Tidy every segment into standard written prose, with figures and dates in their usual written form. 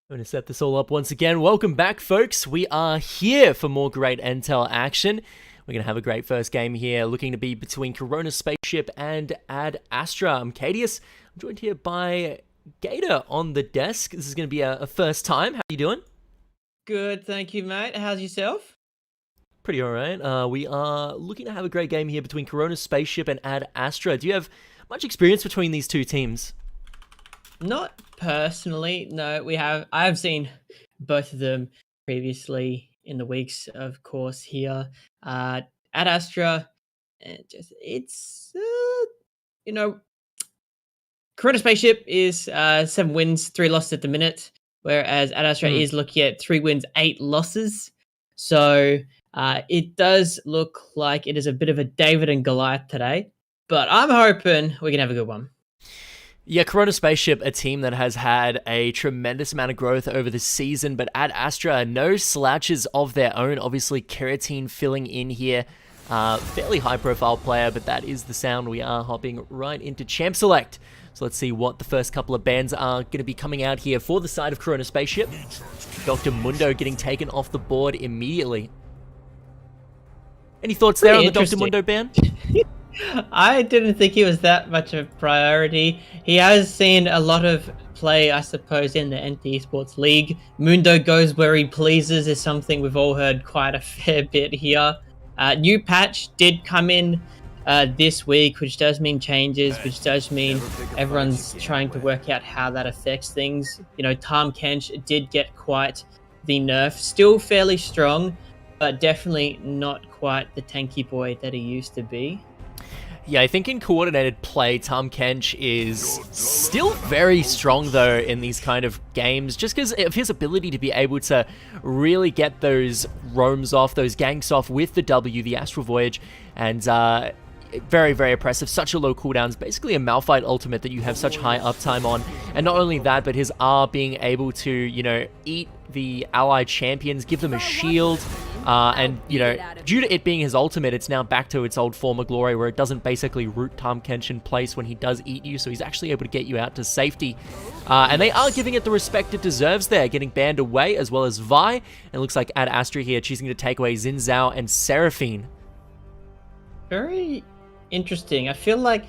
I'm going to set this all up once again. Welcome back, folks. We are here for more great NTEL action. We're going to have a great first game here, looking to be between Corona Spaceship and Astra. I'm Cadius. I'm joined here by Gator on the desk. This is going to be a first time. How are you doing? Good, thank you, mate. How's yourself? Pretty all right. We are looking to have a great game here between Corona Spaceship and Astra. Do you have much experience between these two teams? Not personally, no. I have seen both of them previously in the weeks, of course. Here at Astra, and you know, Corona Spaceship is 7 wins, 3 losses at the minute, whereas at Astra is looking at 3 wins, 8 losses. So it does look like it is a bit of a David and Goliath today, but I'm hoping we can have a good one. Yeah, Corona Spaceship, a team that has had a tremendous amount of growth over the season, but at Astra, no slouches of their own. Obviously, Keratine filling in here. Fairly high-profile player, but that is the sound. We are hopping right into Champ Select. So let's see what the first couple of bands are going to be coming out here for the side of Corona Spaceship. Dr. Mundo getting taken off the board immediately. Any thoughts there on the Dr. Mundo ban? I didn't think he was that much of a priority. He has seen a lot of play, I suppose, in the NTEL Sports League. Mundo goes where he pleases is something we've all heard quite a fair bit here. New patch did come in this week, which does mean changes, which does mean everyone's trying to work out how that affects things. You know, Tahm Kench did get quite the nerf. Still fairly strong, but definitely not quite the tanky boy that he used to be. Yeah, I think in coordinated play, Tahm Kench is still very strong, though, in these kind of games, just because of his ability to be able to really get those roams off, those ganks off with the W, the Astral Voyage, and very, very oppressive. Such a low cooldowns, basically a Malphite ultimate that you have such high uptime on. And not only that, but his R being able to, you know, eat the allied champions, give them a shield, and, you know, due to it being his ultimate, it's now back to its old former glory where it doesn't basically root Tahm Kench in place when he does eat you, so he's actually able to get you out to safety. And they are giving it the respect it deserves there, getting banned away, as well as Vi. And it looks like Ad Astra here choosing to take away Xin Zhao and Seraphine. Very interesting. I feel like,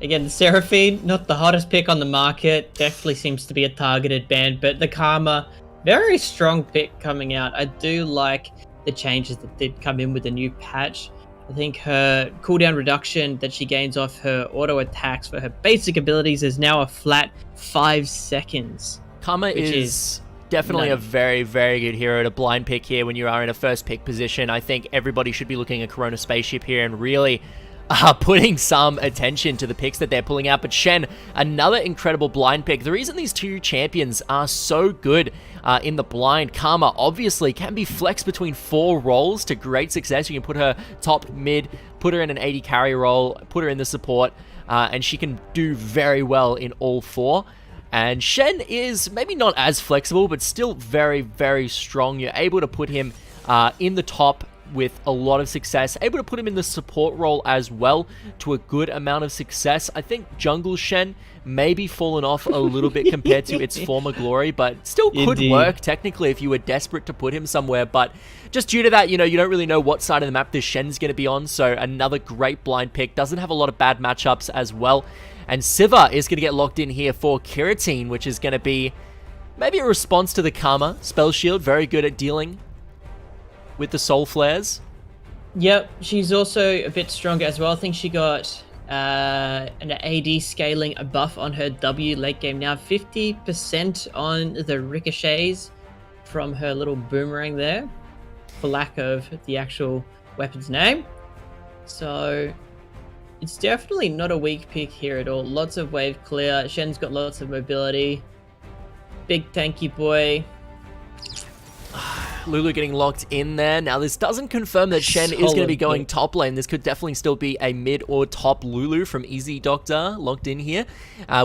again, Seraphine, not the hottest pick on the market, definitely seems to be a targeted ban, but the Karma, very strong pick coming out. I do like the changes that did come in with the new patch. I think her cooldown reduction that she gains off her auto attacks for her basic abilities is now a flat 5 seconds. Karma is definitely a very, very good hero to blind pick here when you are in a first pick position. I think everybody should be looking at Corona Spaceship here and really putting some attention to the picks that they're pulling out. But Shen, another incredible blind pick. The reason these two champions are so good in the blind, Karma obviously can be flexed between 4 roles to great success. You can put her top mid, put her in an AD carry role, put her in the support, and she can do very well in all 4. And Shen is maybe not as flexible, but still very, very strong. You're able to put him in the top with a lot of success, able to put him in the support role as well to a good amount of success. I think Jungle Shen maybe fallen off a little bit compared to its former glory, but still could work technically if you were desperate to put him somewhere. But just due to that, you know, you don't really know what side of the map this Shen's going to be on, so another great blind pick. Doesn't have a lot of bad matchups as well. And Siva is going to get locked in here for Keratine, which is going to be maybe a response to the Karma. Spell Shield, very good at dealing with the Soul Flares. Yep, she's also a bit stronger as well. I think she got an AD scaling a buff on her W late game now. 50% on the ricochets from her little boomerang there, for lack of the actual weapon's name. So it's definitely not a weak pick here at all. Lots of wave clear. Shen's got lots of mobility. Big tanky boy. Lulu getting locked in there. Now, this doesn't confirm that Shen is going to be going top lane. This could definitely still be a mid or top Lulu from Easy Doctor locked in here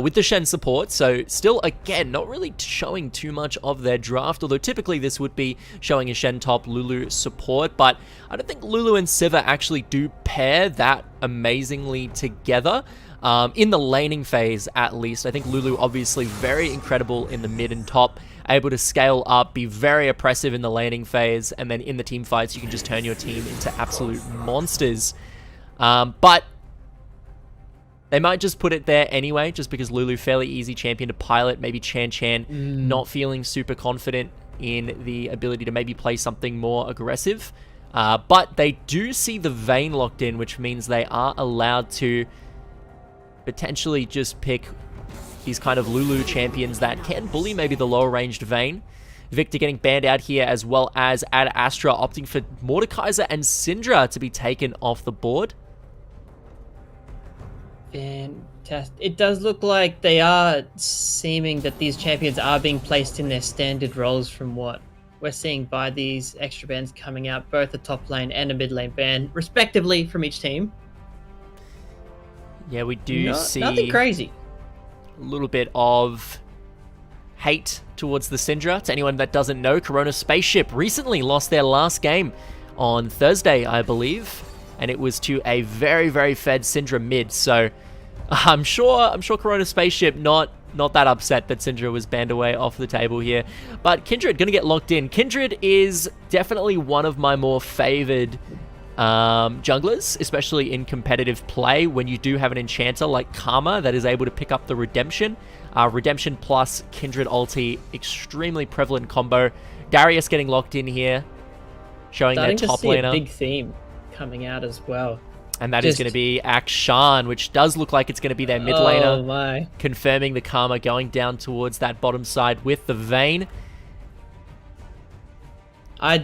with the Shen support. So still, again, not really showing too much of their draft, although typically this would be showing a Shen top Lulu support. But I don't think Lulu and Siva actually do pair that amazingly together. In the laning phase, at least. I think Lulu obviously very incredible in the mid and top, able to scale up, be very oppressive in the laning phase, and then in the team fights, you can just turn your team into absolute monsters. But they might just put it there anyway, just because Lulu, fairly easy champion to pilot. Maybe Chan not feeling super confident in the ability to maybe play something more aggressive. But they do see the Vayne locked in, which means they are allowed to potentially just pick these kind of Lulu champions that can bully maybe the lower ranged Vayne. Victor getting banned out here, as well as Ad Astra opting for Mordekaiser and Syndra to be taken off the board. Fantastic. It does look like they are seeming that these champions are being placed in their standard roles from what we're seeing by these extra bans coming out, both a top lane and a mid lane ban, respectively, from each team. Yeah, we do see nothing crazy. A little bit of hate towards the Syndra. To anyone that doesn't know, Corona Spaceship recently lost their last game on Thursday, I believe, and it was to a very, very fed Syndra mid. So I'm sure Corona Spaceship not that upset that Syndra was banned away off the table here. But Kindred gonna get locked in. Kindred is definitely one of my more favored junglers, especially in competitive play, when you do have an enchanter like Karma that is able to pick up the Redemption. Redemption plus Kindred ulti, extremely prevalent combo. Darius getting locked in here, showing their top laner. A big theme coming out as well. And that is going to be Akshan, which does look like it's going to be their mid laner. Oh my. Confirming the Karma going down towards that bottom side with the Vayne. I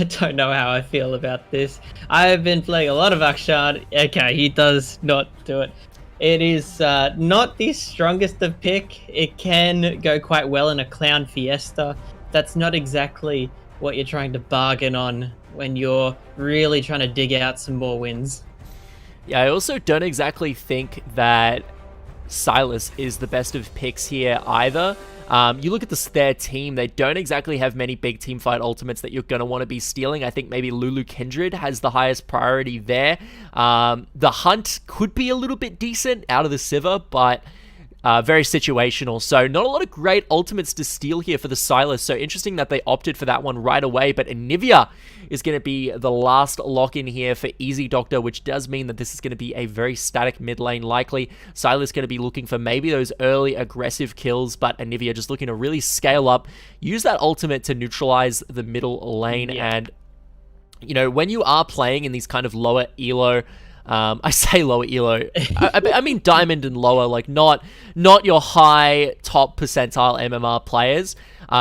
don't know how I feel about this. I have been playing a lot of Akshan. Okay, he does not do it. It is not the strongest of pick. It can go quite well in a Clown Fiesta. That's not exactly what you're trying to bargain on when you're really trying to dig out some more wins. Yeah, I also don't exactly think that Sylas is the best of picks here either. You look at their team, they don't exactly have many big teamfight ultimates that you're going to want to be stealing. I think maybe Lulu Kindred has the highest priority there. The Hunt could be a little bit decent out of the Sivir, but very situational. So not a lot of great ultimates to steal here for the Sylas. So interesting that they opted for that one right away. But Anivia is going to be the last lock-in here for Easy Doctor, which does mean that this is going to be a very static mid lane likely. Sylas going to be looking for maybe those early aggressive kills, but Anivia just looking to really scale up, use that ultimate to neutralize the middle lane. Yeah. And, you know, when you are playing in these kind of lower elo, I say lower elo, I mean diamond and lower, like not your high top percentile MMR players.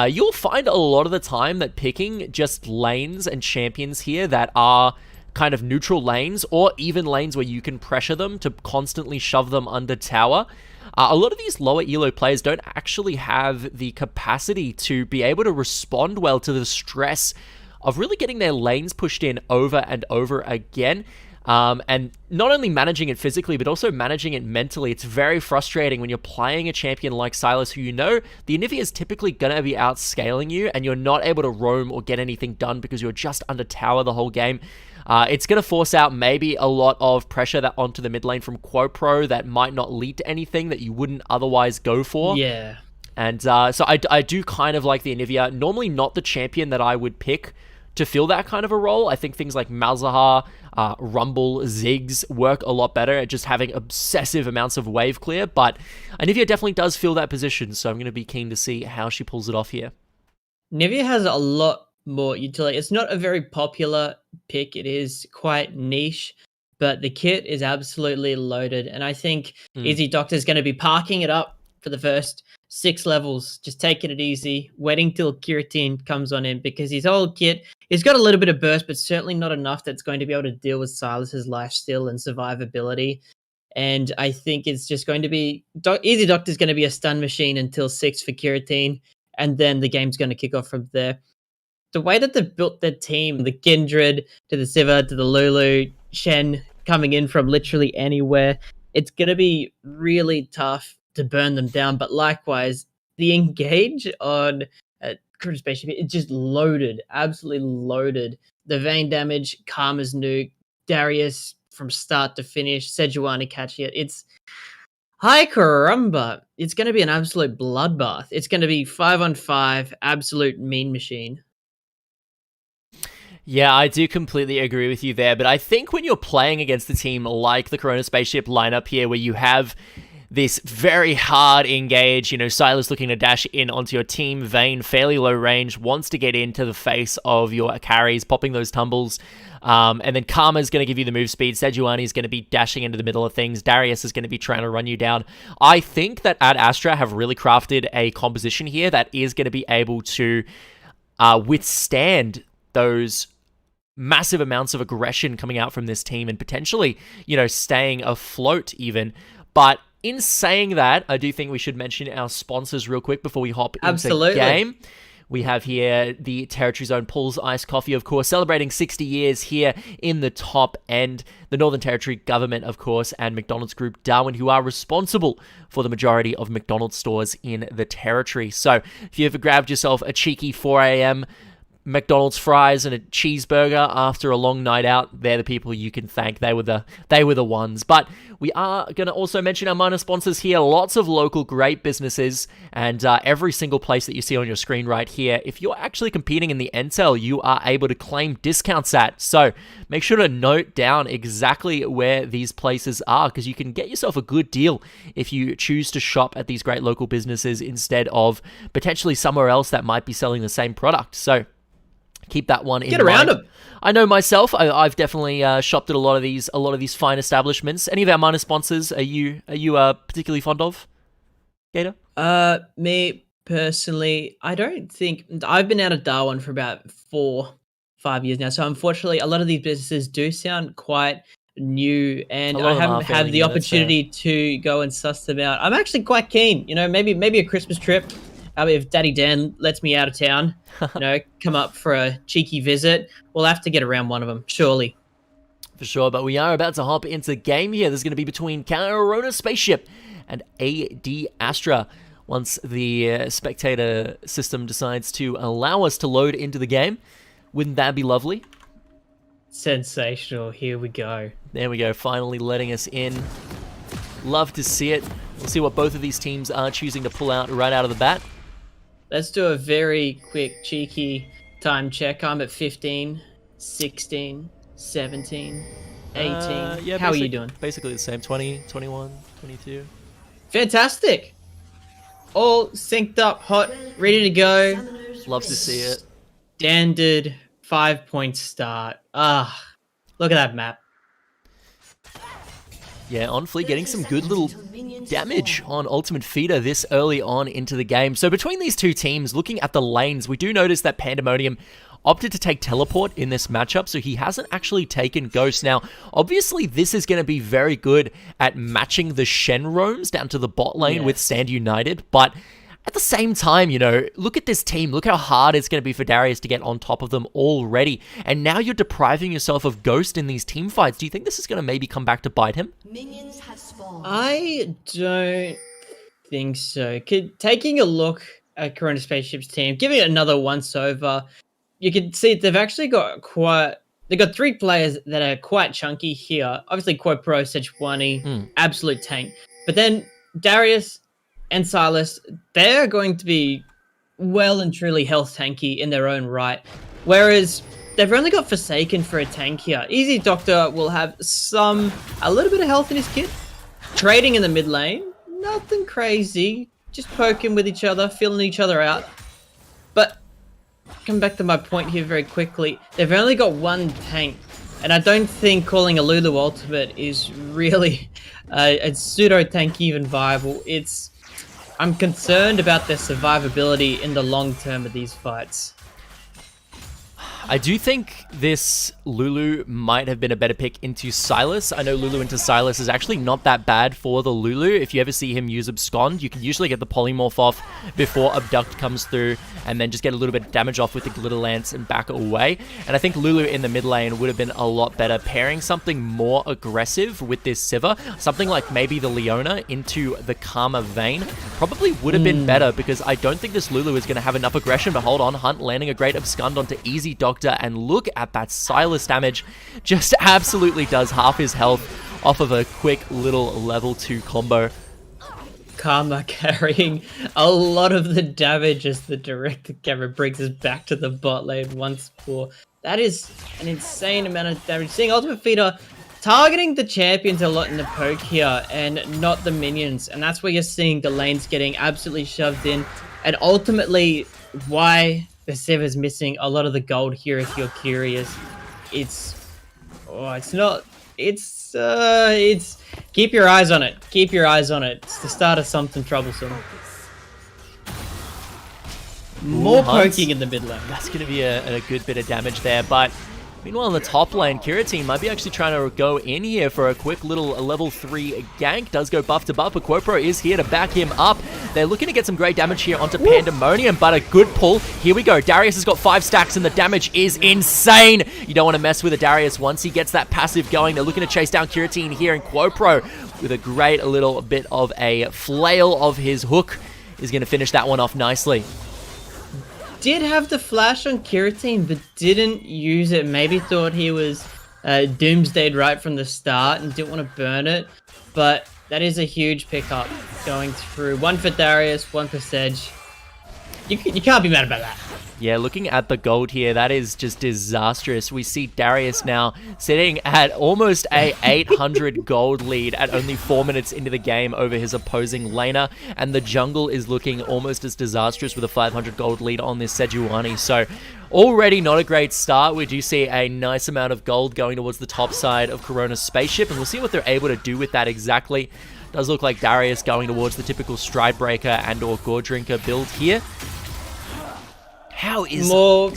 You'll find a lot of the time that picking just lanes and champions here that are kind of neutral lanes, or even lanes where you can pressure them to constantly shove them under tower. A lot of these lower elo players don't actually have the capacity to be able to respond well to the stress of really getting their lanes pushed in over and over again. And not only managing it physically, but also managing it mentally. It's very frustrating when you're playing a champion like Sylas, who you know the Anivia is typically going to be outscaling you, and you're not able to roam or get anything done because you're just under tower the whole game. It's going to force out maybe a lot of pressure that onto the mid lane from QuoPro that might not lead to anything that you wouldn't otherwise go for. Yeah. And so I do kind of like the Anivia. Normally not the champion that I would pick to fill that kind of a role. I think things like Malzahar, Rumble, Ziggs work a lot better at just having obsessive amounts of wave clear, but Anivia definitely does fill that position, so I'm going to be keen to see how she pulls it off here. Anivia has a lot more utility. It's not a very popular pick. It is quite niche, but the kit is absolutely loaded, and I think Easy Doctor is going to be parking it up for the first 6 levels, just taking it easy, waiting till Kiratin comes on in, because his old kit, he's got a little bit of burst, but certainly not enough that's going to be able to deal with Sylas's lifesteal and survivability. And I think it's just going to be, Easy Doctor's going to be a stun machine until 6 for Kiratin, and then the game's going to kick off from there. The way that they've built their team, the Kindred to the Sivir to the Lulu, Shen coming in from literally anywhere, it's going to be really tough to burn them down. But likewise, the engage on Corona Spaceship, it's just loaded, absolutely loaded. The Vayne damage, Karma's nuke, Darius from start to finish, Sejuani catching it. Hi, caramba. It's going to be an absolute bloodbath. It's going to be 5-on-5, absolute mean machine. Yeah, I do completely agree with you there, but I think when you're playing against a team like the Corona Spaceship lineup here, where you have this very hard engage, Silas looking to dash in onto your team, Vayne fairly low range, wants to get into the face of your carries, popping those tumbles, and then Karma's going to give you the move speed, Sejuani is going to be dashing into the middle of things, Darius is going to be trying to run you down. I think that at Astra have really crafted a composition here that is going to be able to withstand those massive amounts of aggression coming out from this team and potentially, staying afloat even. But in saying that, I do think we should mention our sponsors real quick before we hop into the game. We have here the Territory Zone Paul's Iced Coffee, of course, celebrating 60 years here in the top end. The Northern Territory Government, of course, and McDonald's Group Darwin, who are responsible for the majority of McDonald's stores in the Territory. So if you ever grabbed yourself a cheeky 4 a.m. McDonald's fries and a cheeseburger after a long night out, they're the people you can thank. They were the ones. But we are going to also mention our minor sponsors here. Lots of local great businesses, and every single place that you see on your screen right here, if you're actually competing in the NTEL, you are able to claim discounts at. So make sure to note down exactly where these places are, because you can get yourself a good deal if you choose to shop at these great local businesses instead of potentially somewhere else that might be selling the same product. So keep that one in mind. Get around them. I know myself. I've definitely shopped at a lot of these fine establishments. Any of our minor sponsors are you particularly fond of, Gator? Me personally, I don't think I've been out of Darwin for about 4-5 years now. So unfortunately, a lot of these businesses do sound quite new, and I haven't had the opportunity to go and suss them out. I'm actually quite keen. Maybe a Christmas trip. If Daddy Dan lets me out of town, come up for a cheeky visit, we'll have to get around one of them, surely. For sure, but we are about to hop into the game here. There's going to be between Corona Spaceship and AD Astra. Once the spectator system decides to allow us to load into the game, wouldn't that be lovely? Sensational. Here we go. There we go, finally letting us in. Love to see it. We'll see what both of these teams are choosing to pull out right out of the bat. Let's do a very quick, cheeky time check. I'm at 15, 16, 17, 18. Yeah, how are you doing? Basically the same. 20, 21, 22. Fantastic. All synced up, hot, ready to go. Love to see it. Standard 5-point start. Look at that map. Yeah, on Fleet getting some good little damage on Ultimate Feeder this early on into the game. So between these two teams, looking at the lanes, we do notice that Pandemonium opted to take Teleport in this matchup, so he hasn't actually taken Ghost. Now, obviously, this is going to be very good at matching the Shen roams down to the bot lane with Stand United, but at the same time, look at this team. Look how hard it's going to be for Darius to get on top of them already. And now you're depriving yourself of Ghost in these team fights. Do you think this is going to maybe come back to bite him? Minions have spawned. I don't think so. Taking a look at Corona Spaceship's team, giving it another once-over, you can see they've actually got they've got 3 players that are quite chunky here. Obviously, Quad Pro, Sejuani, absolute tank. But then Darius and Silas, they're going to be well and truly health tanky in their own right. Whereas they've only got Forsaken for a tank here. Easy Doctor will have a little bit of health in his kit. Trading in the mid lane, nothing crazy. Just poking with each other, feeling each other out. But come back to my point here very quickly. They've only got 1 tank. And I don't think calling a Lulu ultimate is really a pseudo tank even viable. I'm concerned about their survivability in the long term of these fights. I do think this Lulu might have been a better pick into Silas. I know Lulu into Silas is actually not that bad for the Lulu. If you ever see him use Abscond, you can usually get the Polymorph off before Abduct comes through, and then just get a little bit of damage off with the Glitter Lance and back away. And I think Lulu in the mid lane would have been a lot better. Pairing something more aggressive with this Sivir, something like maybe the Leona into the Karma Vayne, probably would have been better, because I don't think this Lulu is going to have enough aggression. But hold on, Hunt landing a great Abscond onto Easy Doctor, and look at that Silas damage. Just absolutely does half his health off of a quick little level 2 combo. Karma carrying a lot of the damage as the director camera brings us back to the bot lane once more. That is an insane amount of damage. Seeing Ultimate Feeder targeting the champions a lot in the poke here and not the minions. And that's where you're seeing the lanes getting absolutely shoved in. And ultimately, why the Civ is missing a lot of the gold here, if you're curious. It's keep your eyes on it. Keep your eyes on it. It's the start of something troublesome. More poking in the mid lane. That's going to be a good bit of damage there, but meanwhile in the top lane, Kirateen might be actually trying to go in here for a quick little level 3 gank. Does go buff to buff, but Quopro is here to back him up. They're looking to get some great damage here onto Pandemonium, but a good pull. Here we go. Darius has got 5 stacks and the damage is insane. You don't want to mess with a Darius once he gets that passive going. They're looking to chase down Kirateen here, and Quopro with a great little bit of a flail of his hook is going to finish that one off nicely. Did have the flash on Kirateen, but didn't use it. Maybe thought he was doomsdayed right from the start and didn't want to burn it. But that is a huge pickup going through. One for Darius, one for Sedge. You can't be mad about that. Yeah, looking at the gold here, that is just disastrous. We see Darius now sitting at almost a 800 gold lead at only 4 minutes into the game over his opposing laner, and the jungle is looking almost as disastrous with a 500 gold lead on this Sejuani. So already not a great start. We do see a nice amount of gold going towards the top side of Corona Spaceship, and we'll see what they're able to do with that exactly. Does look like Darius going towards the typical Stride Breaker and or Gore Drinker build here. How is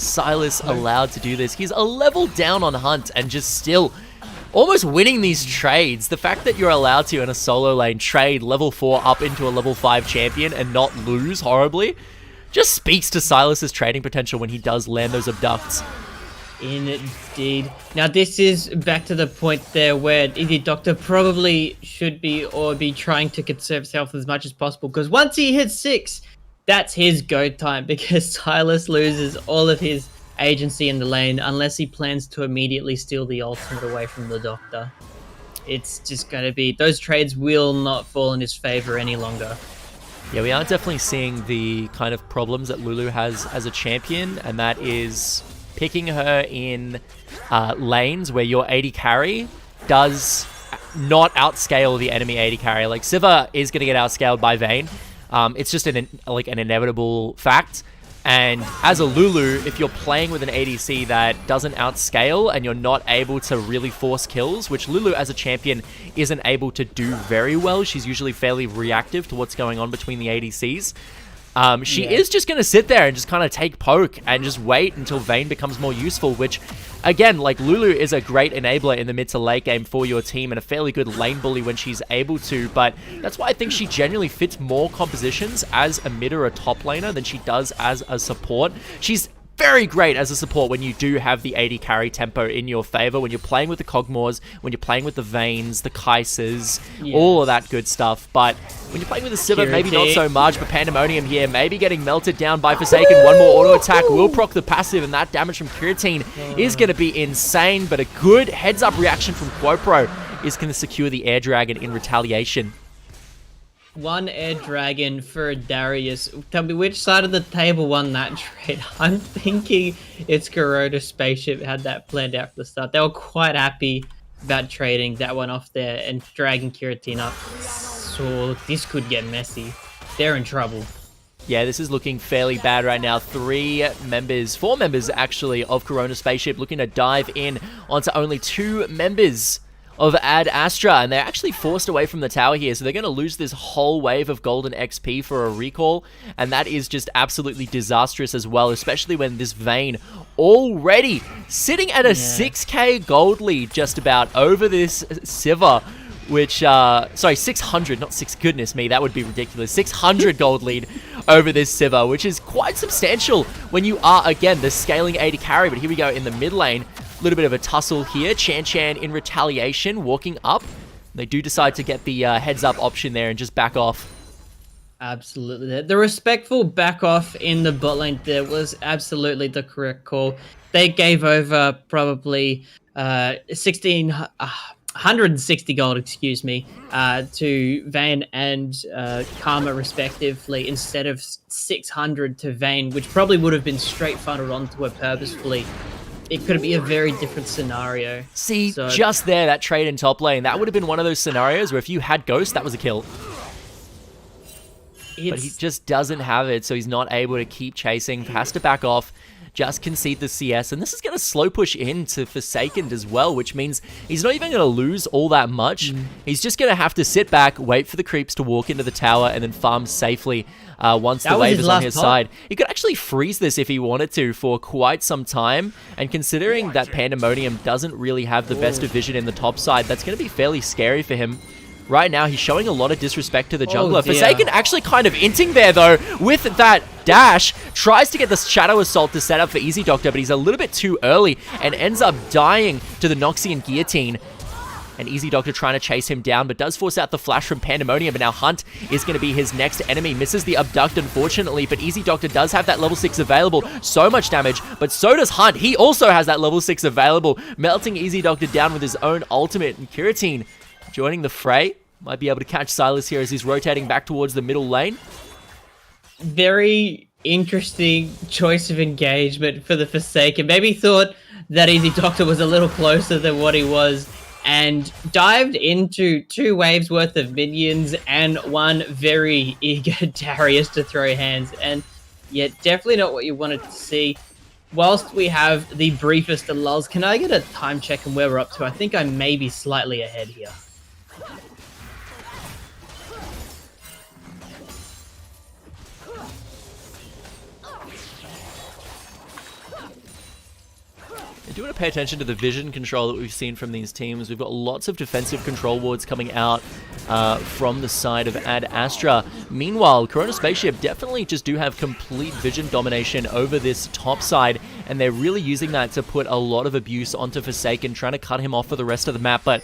Silas allowed to do this? He's a level down on Hunt and just still almost winning these trades. The fact that you're allowed to, in a solo lane, trade level 4 up into a level 5 champion and not lose horribly just speaks to Silas's trading potential when he does land those abducts. Indeed. Now this is back to the point there where the Doctor probably should be trying to conserve his health as much as possible, because once he hits 6, that's his go time, because Silas loses all of his agency in the lane unless he plans to immediately steal the ultimate away from the Doctor. It's just going to be, those trades will not fall in his favor any longer. Yeah, we are definitely seeing the kind of problems that Lulu has as a champion, and that is picking her in lanes where your AD carry does not outscale the enemy AD carry. Like, Sivir is going to get outscaled by Vayne. It's just an inevitable fact. And as a Lulu, if you're playing with an ADC that doesn't outscale and you're not able to really force kills, which Lulu as a champion isn't able to do very well, she's usually fairly reactive to what's going on between the ADCs. She is just going to sit there and just kind of take poke and just wait until Vayne becomes more useful, which, again, like, Lulu is a great enabler in the mid to late game for your team and a fairly good lane bully when she's able to, but that's why I think she genuinely fits more compositions as a mid or a top laner than she does as a support. She's very great as a support when you do have the AD carry tempo in your favor, when you're playing with the Kog'Maws, when you're playing with the Vaynes, the Kaisers, all of that good stuff. But when you're playing with a Sivir, maybe not so much, but Pandemonium here, maybe getting melted down by Forsaken. One more auto attack will proc the passive, and that damage from Kirateen is going to be insane, but a good heads-up reaction from Quopro is going to secure the Air Dragon in retaliation. One Air Dragon for Darius. Tell me which side of the table won that trade. I'm thinking it's Corona Spaceship had that planned out from the start. They were quite happy about trading that one off there and dragging Kirateen up. So this could get messy. They're in trouble. Yeah, this is looking fairly bad right now. 4 members actually of Corona Spaceship looking to dive in onto only 2 members of Astra, and they're actually forced away from the tower here, so they're going to lose this whole wave of golden XP for a recall, and that is just absolutely disastrous as well, especially when this Vayne already sitting at a 6k gold lead just about over this Sivir, which, sorry, 600, not 6, goodness me, that would be ridiculous, 600 gold lead over this Sivir, which is quite substantial when you are, again, the scaling AD carry, but here we go in the mid lane. A little bit of a tussle here. Chan in retaliation, walking up. They do decide to get the heads-up option there and just back off. Absolutely. The respectful back off in the bot lane there was absolutely the correct call. They gave over probably 16... 160 gold, excuse me, to Vayne and Karma respectively, instead of 600 to Vayne, which probably would have been straight funneled onto her purposefully. It could be a very different scenario. See, just there, that trade in top lane, that would have been one of those scenarios where if you had Ghost, that was a kill. But he just doesn't have it, so he's not able to keep chasing, has to back off, just concede the CS, and this is going to slow push into Forsaken as well, which means he's not even going to lose all that much. He's just going to have to sit back, wait for the creeps to walk into the tower, and then farm safely once the wave is on his side. He could actually freeze this if he wanted to for quite some time, and considering that Pandemonium doesn't really have the best of vision in the top side, that's going to be fairly scary for him. Right now, he's showing a lot of disrespect to the jungler. Forsaken actually kind of inting there, though, with that dash. Tries to get the Shadow Assault to set up for Easy Doctor, but he's a little bit too early and ends up dying to the Noxian Guillotine. And Easy Doctor trying to chase him down, but does force out the flash from Pandemonium, and now Hunt is going to be his next enemy. Misses the Abduct, unfortunately, but Easy Doctor does have that level 6 available. So much damage, but so does Hunt. He also has that level 6 available, melting Easy Doctor down with his own ultimate. And Kiratine joining the fray. Might be able to catch Silas here as he's rotating back towards the middle lane. Very interesting choice of engagement for the Forsaken. Maybe thought that Easy Doctor was a little closer than what he was, and dived into 2 waves worth of minions and one very eager Darius to throw hands. And yet, definitely not what you wanted to see. Whilst we have the briefest of lulls, can I get a time check on where we're up to? I think I may be slightly ahead here. I do want to pay attention to the vision control that we've seen from these teams. We've got lots of defensive control wards coming out from the side of Astra. Meanwhile, Corona Spaceship definitely just do have complete vision domination over this top side, and they're really using that to put a lot of abuse onto Forsaken, trying to cut him off for the rest of the map. But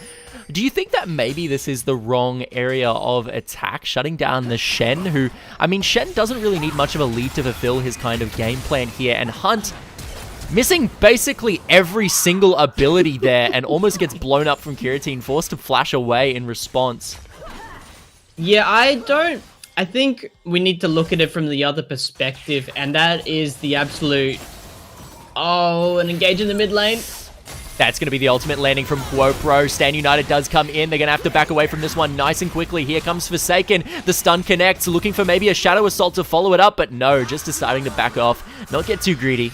do you think that maybe this is the wrong area of attack, shutting down the Shen, who, I mean, Shen doesn't really need much of a lead to fulfill his kind of game plan here, and Hunt missing basically every single ability there and almost gets blown up from Kiratine, forced to flash away in response. Yeah, I think we need to look at it from the other perspective, and that is the absolute... Oh, and engage in the mid lane. That's going to be the ultimate landing from Quopro. Stand United does come in. They're going to have to back away from this one nice and quickly. Here comes Forsaken. The stun connects, looking for maybe a Shadow Assault to follow it up, but no, just deciding to back off, not get too greedy.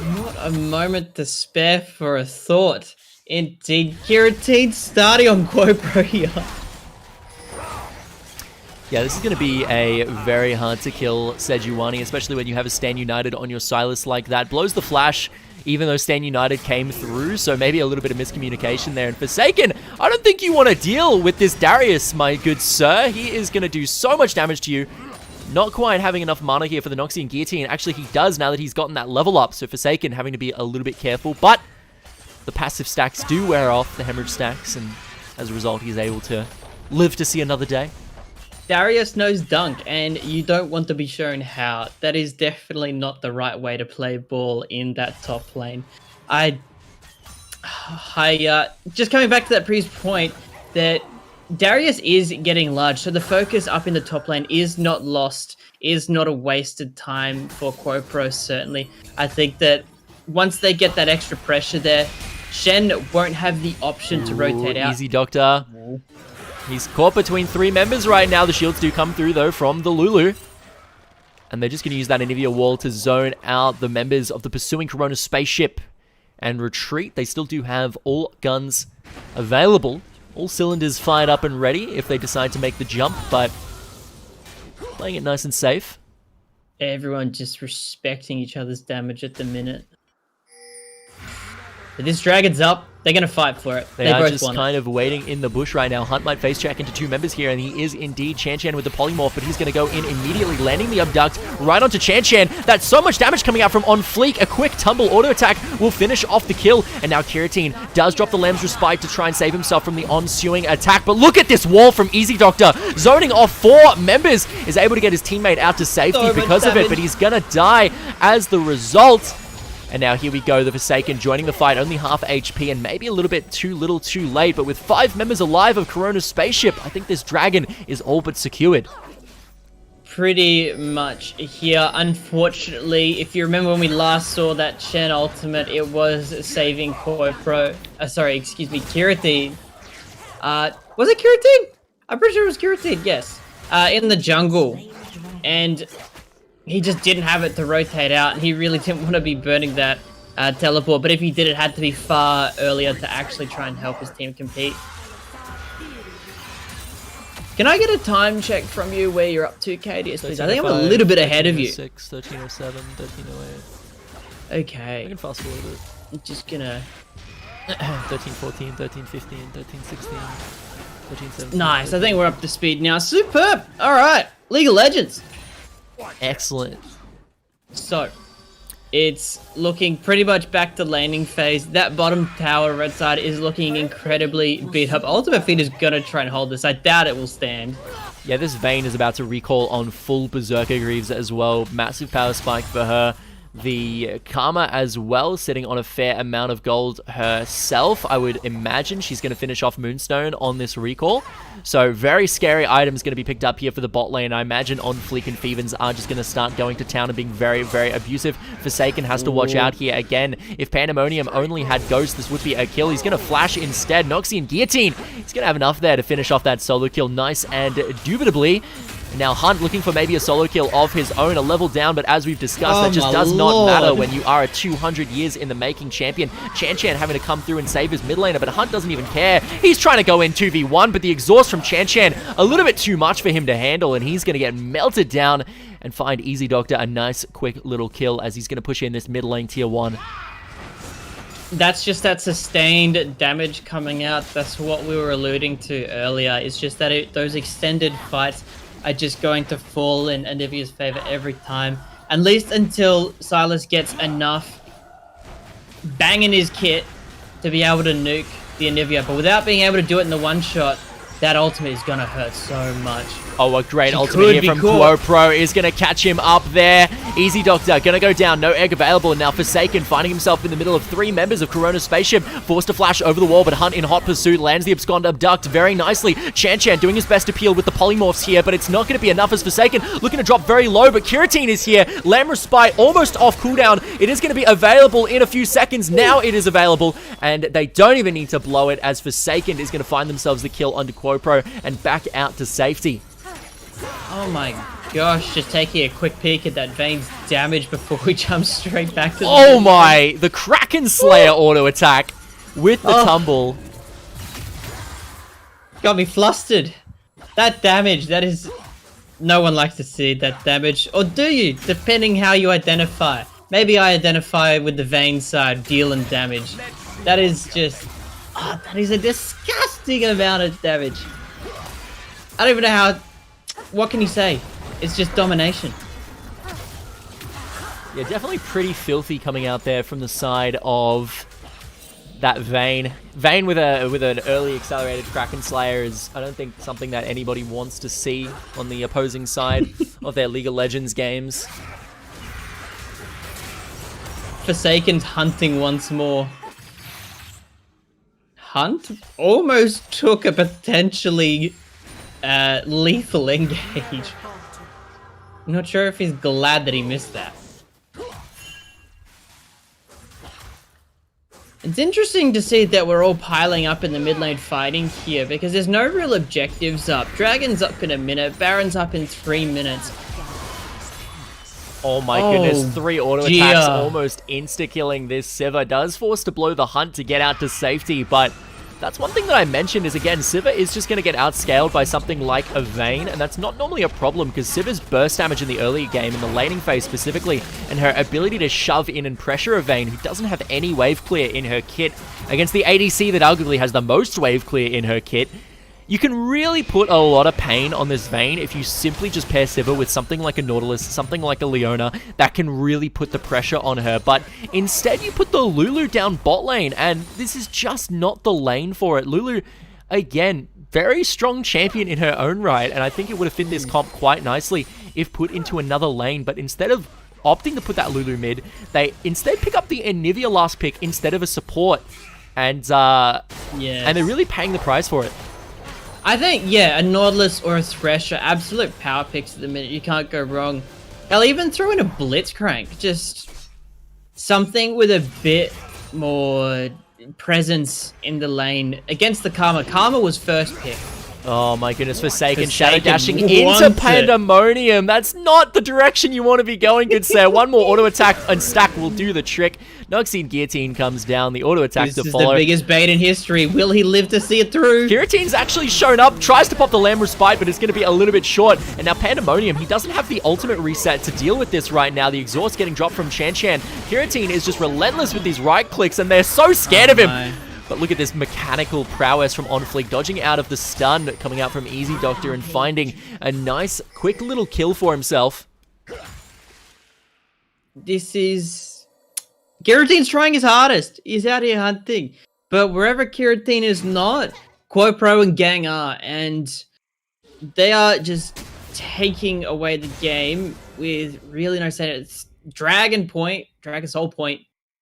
Not a moment to spare for a thought. Indeed, Kiratine starting on Quopro here. Yeah, this is going to be a very hard to kill Sejuani, especially when you have a Stand United on your Silas like that. Blows the flash, even though Stand United came through, so maybe a little bit of miscommunication there. And Forsaken, I don't think you want to deal with this Darius, my good sir. He is going to do so much damage to you. Not quite having enough mana here for the Noxian Guillotine. Actually, he does now that he's gotten that level up. So Forsaken having to be a little bit careful. But the passive stacks do wear off, the hemorrhage stacks. And as a result, he's able to live to see another day. Darius knows dunk, and you don't want to be shown how. That is definitely not the right way to play ball in that top lane. Just coming back to that previous point, that Darius is getting large, so the focus up in the top lane is not lost, is not a wasted time for Quopro, certainly. I think that once they get that extra pressure there, Shen won't have the option to rotate out. Easy Doctor. He's caught between 3 members right now. The shields do come through, though, from the Lulu. And they're just going to use that Anivia wall to zone out the members of the pursuing Corona Spaceship and retreat. They still do have all guns available. All cylinders fired up and ready if they decide to make the jump, but playing it nice and safe. Everyone just respecting each other's damage at the minute. But this dragon's up. They're going to fight for it. They are just kind of waiting in the bush right now. Hunt might face check into 2 members here, and he is indeed Chan with the polymorph, but he's going to go in immediately, landing the abduct right onto Chan. That's so much damage coming out from On Fleek. A quick tumble auto attack will finish off the kill, and now Kiratine does drop the Lamb's Respite to try and save himself from the ensuing attack. But look at this wall from Easy Doctor, zoning off 4 members, is able to get his teammate out to safety because of it, but he's going to die as the result. And now here we go, the Forsaken joining the fight, only half HP and maybe a little bit too little too late, but with 5 members alive of Corona's Spaceship, I think this dragon is all but secured. Pretty much here. Unfortunately, if you remember when we last saw that Shen ultimate, it was saving Kiratin. Was it Kiratin? I'm pretty sure it was Kiratin, yes. In the jungle. And he just didn't have it to rotate out, and he really didn't want to be burning that teleport, but if he did, it had to be far earlier to actually try and help his team compete. Can I get a time check from you where you're up to, KDS, please? I think I'm a little bit ahead of you. 1307, 1308. Okay. I can fast forward a bit. I'm just gonna... 1314, 1315, 1316, 1317. Nice, I think we're up to speed now. Superb! Alright, League of Legends. Excellent. So, it's looking pretty much back to landing phase. That bottom tower red side is looking incredibly beat up. Ultimate Feed is gonna try and hold this. I doubt it will stand. Yeah, this Vayne is about to recall on full Berserker Greaves as well. Massive power spike for her. The Karma as well, sitting on a fair amount of gold herself. I would imagine she's going to finish off Moonstone on this recall. So very scary items going to be picked up here for the bot lane. I imagine On Fleek and Thevens are just going to start going to town and being very, very abusive. Forsaken has to watch out here again. If Pandemonium only had Ghost, this would be a kill. He's going to flash instead. Noxian Guillotine. He's going to have enough there to finish off that solo kill. Nice and indubitably. Now Hunt looking for maybe a solo kill of his own, a level down, but as we've discussed, that just does not matter when you are a 200 years in the making champion. Chan having to come through and save his mid laner, but Hunt doesn't even care. He's trying to go in 2v1, but the exhaust from Chan a little bit too much for him to handle, and he's going to get melted down and find Easy Doctor a nice quick little kill as he's going to push in this mid lane tier 1. That's just that sustained damage coming out. That's what we were alluding to earlier. It's just that those extended fights are just going to fall in Anivia's favor every time. At least until Silas gets enough bang in his kit to be able to nuke the Anivia. But without being able to do it in the one shot, that ultimate is going to hurt so much. Oh, a great ultimate here from Quo is going to catch him up there. Easy Doctor going to go down. No egg available. Now Forsaken finding himself in the middle of 3 members of Corona's Spaceship. Forced to flash over the wall, but Hunt in hot pursuit lands the Abscond Abduct very nicely. Chan doing his best to peel with the polymorphs here, but it's not going to be enough as Forsaken looking to drop very low, but Kiratin is here. Lamb Respite almost off cooldown. It is going to be available in a few seconds. Now it is available, and they don't even need to blow it as Forsaken is going to find themselves the kill onto Quopro and back out to safety. Oh my gosh, just taking a quick peek at that Vayne's damage before we jump straight back to the... Oh my, the Kraken Slayer auto attack with the tumble. Got me flustered. That damage, that is... No one likes to see that damage. Or do you? Depending how you identify. Maybe I identify with the Vayne side, dealing damage. That is just... Oh, that is a disgusting amount of damage. I don't even know how... What can you say? It's just domination. Yeah, definitely pretty filthy coming out there from the side of that Vayne. Vayne with an early accelerated Kraken Slayer is, I don't think, something that anybody wants to see on the opposing side of their League of Legends games. Forsaken's hunting once more. Hunt almost took a potentially lethal engage. I'm not sure if he's glad that he missed that. It's interesting to see that we're all piling up in the mid lane fighting here because there's no real objectives up. Dragon's up in a minute, Baron's up in 3 minutes. Oh my goodness, 3 auto attacks almost insta-killing this Sivir. Does force to blow the Hunt to get out to safety, but that's one thing that I mentioned is, again, Sivir is just going to get outscaled by something like a Vayne, and that's not normally a problem because Sivir's burst damage in the early game, in the laning phase specifically, and her ability to shove in and pressure a Vayne who doesn't have any wave clear in her kit against the ADC that arguably has the most wave clear in her kit. You can really put a lot of pain on this Vayne if you simply just pair Sivir with something like a Nautilus, something like a Leona, that can really put the pressure on her. But instead you put the Lulu down bot lane, and this is just not the lane for it. Lulu, again, very strong champion in her own right, and I think it would have fit this comp quite nicely if put into another lane. But instead of opting to put that Lulu mid. They instead pick up the Anivia last pick instead of a support. And they're really paying the price for it. I think, yeah, a Nautilus or a Thresh are absolute power picks at the minute. You can't go wrong. I'll even throw in a Blitzcrank. Just something with a bit more presence in the lane against the Karma. Karma was first pick. Oh my goodness, Forsaken shadow dashing into Pandemonium. That's not the direction you want to be going, good sir. One more auto attack and stack will do the trick. Noxine Guillotine comes down, the auto attack to follow. This is the biggest bait in history. Will he live to see it through? Guillotine's actually shown up, tries to pop the Lamb Respite, but it's going to be a little bit short. And now Pandemonium, he doesn't have the ultimate reset to deal with this right now. The exhaust getting dropped from Chan Chan. Guillotine is just relentless with these right clicks, and they're so scared of him. My. But look at this mechanical prowess from OnFleek, dodging out of the stun coming out from Easy Doctor and finding a nice, quick little kill for himself. This is... Guillotine's trying his hardest. He's out here hunting. But wherever Guillotine is not, QuoPro and Gang are. And they are just taking away the game with really no sense. It's Dragon Soul Point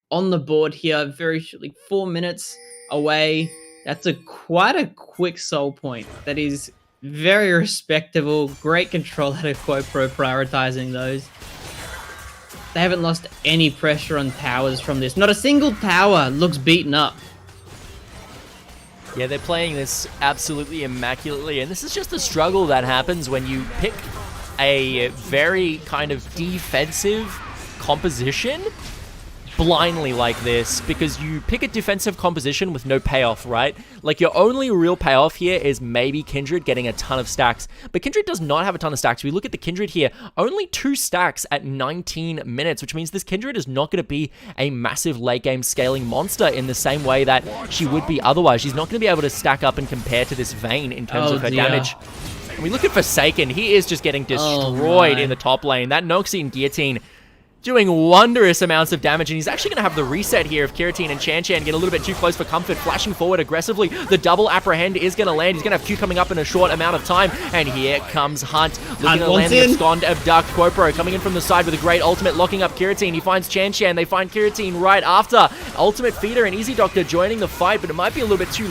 on the board here. Very shortly, 4 minutes away. That's quite a quick soul point. That is very respectable. Great control out of QuoPro prioritizing those. They haven't lost any pressure on towers from this. Not a single tower looks beaten up. Yeah, they're playing this absolutely immaculately, and this is just the struggle that happens when you pick a very kind of defensive composition blindly like this, because you pick a defensive composition with no payoff, right? Like, your only real payoff here is maybe Kindred getting a ton of stacks, but Kindred does not have a ton of stacks. We look at the Kindred here, only 2 stacks at 19 minutes, which means this Kindred is not going to be a massive late game scaling monster in the same way that she would be otherwise. She's not going to be able to stack up and compare to this Vayne in terms of her damage. And we look at Forsaken, he is just getting destroyed in the top lane. That Noxine Guillotine doing wondrous amounts of damage, and he's actually going to have the reset here if Guillotine and Chan Chan get a little bit too close for comfort, flashing forward aggressively. The double apprehend is going to land. He's going to have Q coming up in a short amount of time, and here comes Hunt, looking to land the abscond abduct. QuoPro coming in from the side with a great ultimate, locking up Guillotine. He finds Chan Chan, they find Guillotine right after. Ultimate Feeder and Easy Doctor joining the fight, but it might be a little bit too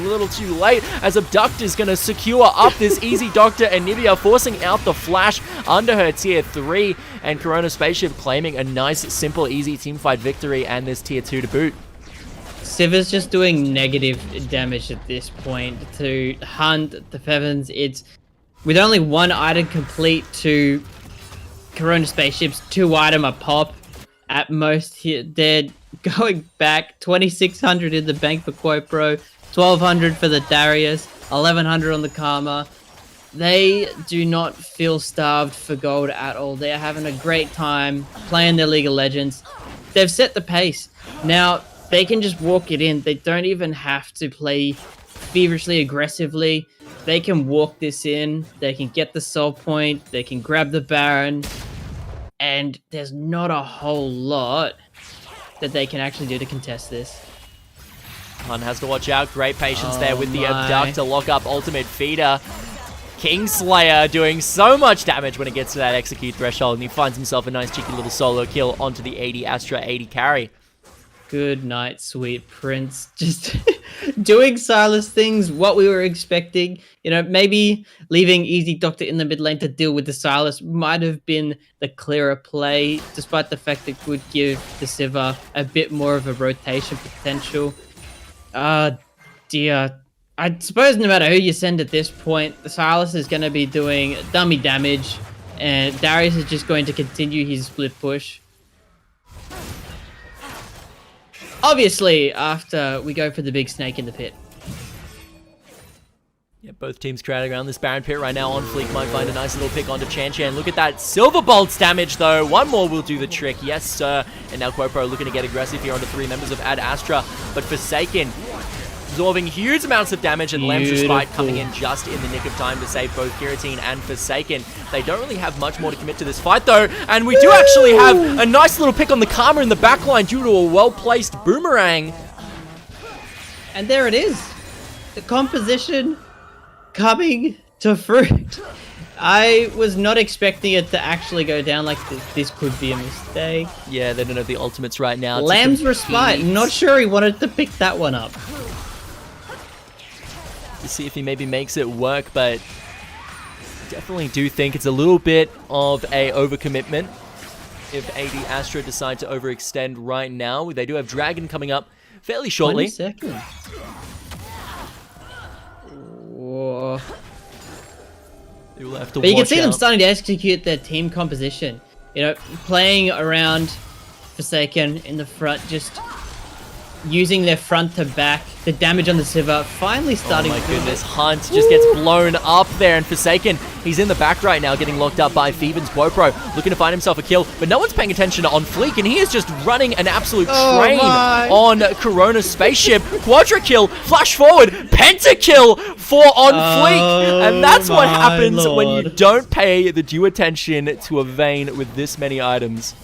late, as Abduct is going to secure up this Easy Doctor and Nivea, forcing out the flash under her tier 3, and Corona Spaceship claiming a nice, simple, easy teamfight victory and this tier 2 to boot. Siva's just doing negative damage at this point to Hunt, the Fevens. It's with only 1 item complete to Corona Spaceship's 2 item a pop at most here. They're going back 2,600 in the bank for QuoPro, 1,200 for the Darius, 1,100 on the Karma. They do not feel starved for gold at all. They are having a great time playing their League of Legends. They've set the pace. Now, they can just walk it in. They don't even have to play feverishly aggressively. They can walk this in. They can get the soul point. They can grab the Baron. And there's not a whole lot that they can actually do to contest this. Hunt has to watch out. Great patience there with the Abduct to lock up Ultimate Feeder. Kingslayer doing so much damage when it gets to that execute threshold, and he finds himself a nice cheeky little solo kill onto the 80 Astra 80 carry. Good night, sweet prince. Just doing Silas things, what we were expecting. You know, maybe leaving Easy Doctor in the mid lane to deal with the Silas might have been the clearer play, despite the fact it would give the Siva a bit more of a rotation potential. Dear. I suppose no matter who you send at this point, the Silas is going to be doing dummy damage, and Darius is just going to continue his split push. Obviously, after we go for the big snake in the pit. Yeah, both teams crowding around this Baron pit right now. OnFleek might find a nice little pick onto Chan Chan. Look at that Silver Bolt's damage, though. One more will do the trick. Yes, sir. And now QuoPro looking to get aggressive here onto 3 members of Ad Astra, but Forsaken absorbing huge amounts of damage, and Lamb's Respite coming in just in the nick of time to save both Guillotine and Forsaken. They don't really have much more to commit to this fight, though, and we do actually have a nice little pick on the Karma in the backline due to a well-placed boomerang. And there it is. The composition coming to fruit. I was not expecting it to actually go down like this. This could be a mistake. Yeah, they don't have the ultimates right now. Lamb's Respite. Not sure he wanted to pick that one up. To see if he maybe makes it work, but definitely do think it's a little bit of a overcommitment if AD Astra decide to overextend right now. They do have Dragon coming up fairly shortly. 20 seconds. Whoa. You'll have to But you can watch see them out. starting to execute their team composition. You know, playing around Forsaken in the front, just using their front to back. The damage on the Sivir finally starting. Oh my goodness, Hunt just gets blown up there, and Forsaken, he's in the back right now, getting locked up by Feven's GoPro, looking to find himself a kill, but no one's paying attention on Fleek, and he is just running an absolute train on Corona Spaceship. Quadra kill, flash forward, pentakill on Fleek, and that's what happens when you don't pay the due attention to a Vayne with this many items.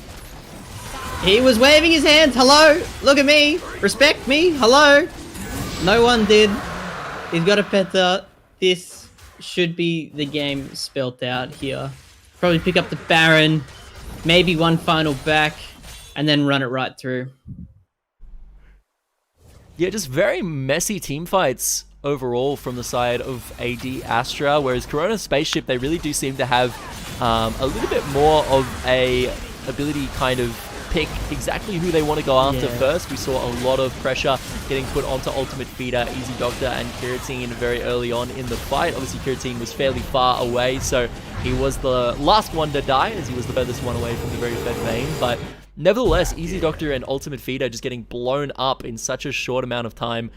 He was waving his hands. Hello, look at me, respect me. Hello. No one did. He's got a penta. This should be the game spelt out here. Probably pick up the Baron, maybe one final back, and then run it right through. Yeah, just very messy team fights overall from the side of AD Astra, whereas Corona Spaceship, they really do seem to have a little bit more of a ability kind of pick exactly who they want to go after first. We saw a lot of pressure getting put onto Ultimate Feeder, Easy Doctor, and Kiratine very early on in the fight. Obviously, Kiratine was fairly far away, so he was the last one to die, as he was the furthest one away from the very fed Vayne. But nevertheless, Easy Doctor and Ultimate Feeder just getting blown up in such a short amount of time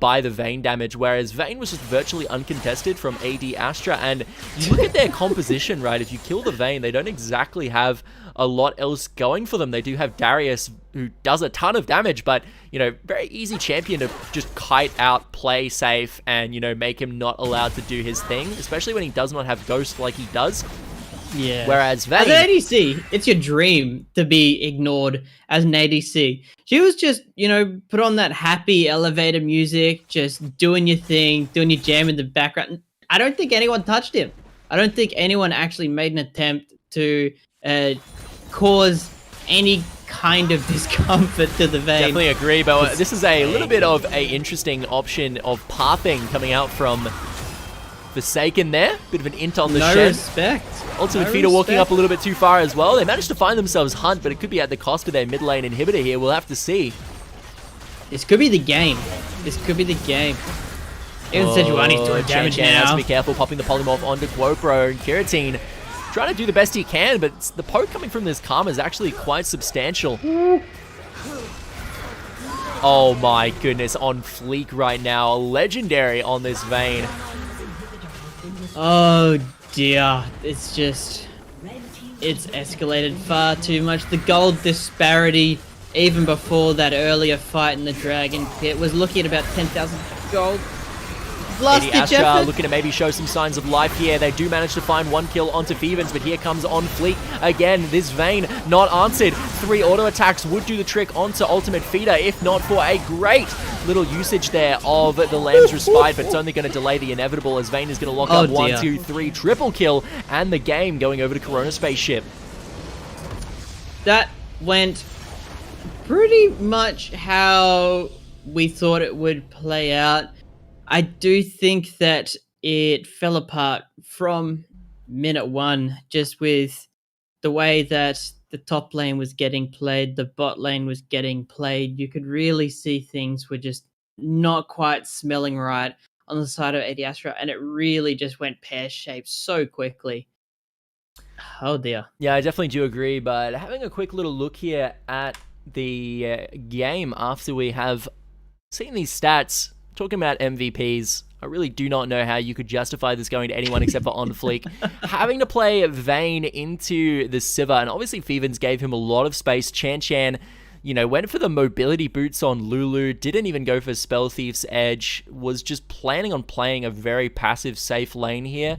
by the Vayne damage, whereas Vayne was just virtually uncontested from AD Astra. And you look at their composition, right? If you kill the Vayne, they don't exactly have a lot else going for them. They do have Darius, who does a ton of damage, but, you know, very easy champion to just kite out, play safe, and, you know, make him not allowed to do his thing, especially when he does not have Ghost like he does. Yeah. Whereas Vayne, as an ADC, it's your dream to be ignored as an ADC. She was just, you know, put on that happy elevator music, just doing your thing, doing your jam in the background. I don't think anyone touched him. I don't think anyone actually made an attempt to cause any kind of discomfort to the Vayne. Definitely agree, but this is a little bit of a interesting option of pathing coming out from Forsaken there. Bit of an int on the shed. No respect. Ultimate Feeder walking up a little bit too far as well. They managed to find themselves Hunt, but it could be at the cost of their mid lane inhibitor here. We'll have to see. This could be the game. This could be the game. Even Sejuani's doing damage Chen has now. to be careful, popping the polymorph onto Quopro, and Kiratine trying to do the best he can, but the poke coming from this Karma is actually quite substantial. Oh my goodness, on fleek right now. Legendary on this Vayne. Oh dear, it's just, it's escalated far too much. The gold disparity, even before that earlier fight in the Dragon Pit, was looking at about 10,000 gold. Last AD ditch Astra effort. looking to maybe show some signs of life here. They do manage to find one kill onto Fevens, but here comes on fleek again. This Vayne not answered. 3 auto attacks would do the trick onto Ultimate Feeder, if not for a great little usage there of the Lamb's Respite, but it's only going to delay the inevitable as Vayne is going to lock up 1, 2, 3, triple kill, and the game going over to Corona Spaceship. That went pretty much how we thought it would play out. I do think that it fell apart from minute 1, just with the way that the top lane was getting played, the bot lane was getting played. You could really see things were just not quite smelling right on the side of AD Astra, and it really just went pear-shaped so quickly. Oh dear. Yeah, I definitely do agree, but having a quick little look here at the game after we have seen these stats, talking about MVPs, I really do not know how you could justify this going to anyone except for On Fleek. Having to play Vayne into the Sivir, and obviously Fevens gave him a lot of space. Chan, you know, went for the mobility boots on Lulu, didn't even go for Spell Thief's Edge, was just planning on playing a very passive, safe lane here.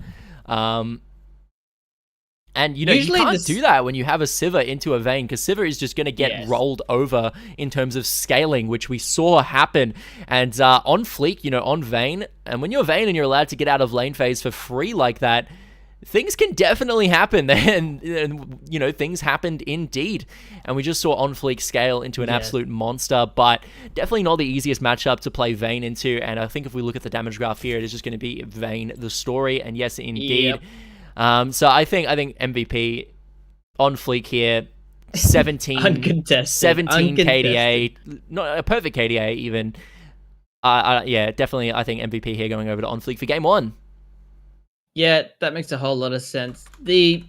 And, you know, usually you can't do that when you have a Sivir into a Vayne, because Sivir is just going to get rolled over in terms of scaling, which we saw happen. And on Fleek, you know, on Vayne, and when you're Vayne and you're allowed to get out of lane phase for free like that, things can definitely happen. And you know, things happened indeed. And we just saw On Fleek scale into an absolute monster, but definitely not the easiest matchup to play Vayne into. And I think if we look at the damage graph here, it is just going to be Vayne the story. And yes, indeed. So I think MVP On Fleek here, 17 KDA, not a perfect KDA even. Yeah, definitely I think MVP here going over to On Fleek for game 1. Yeah, that makes a whole lot of sense. The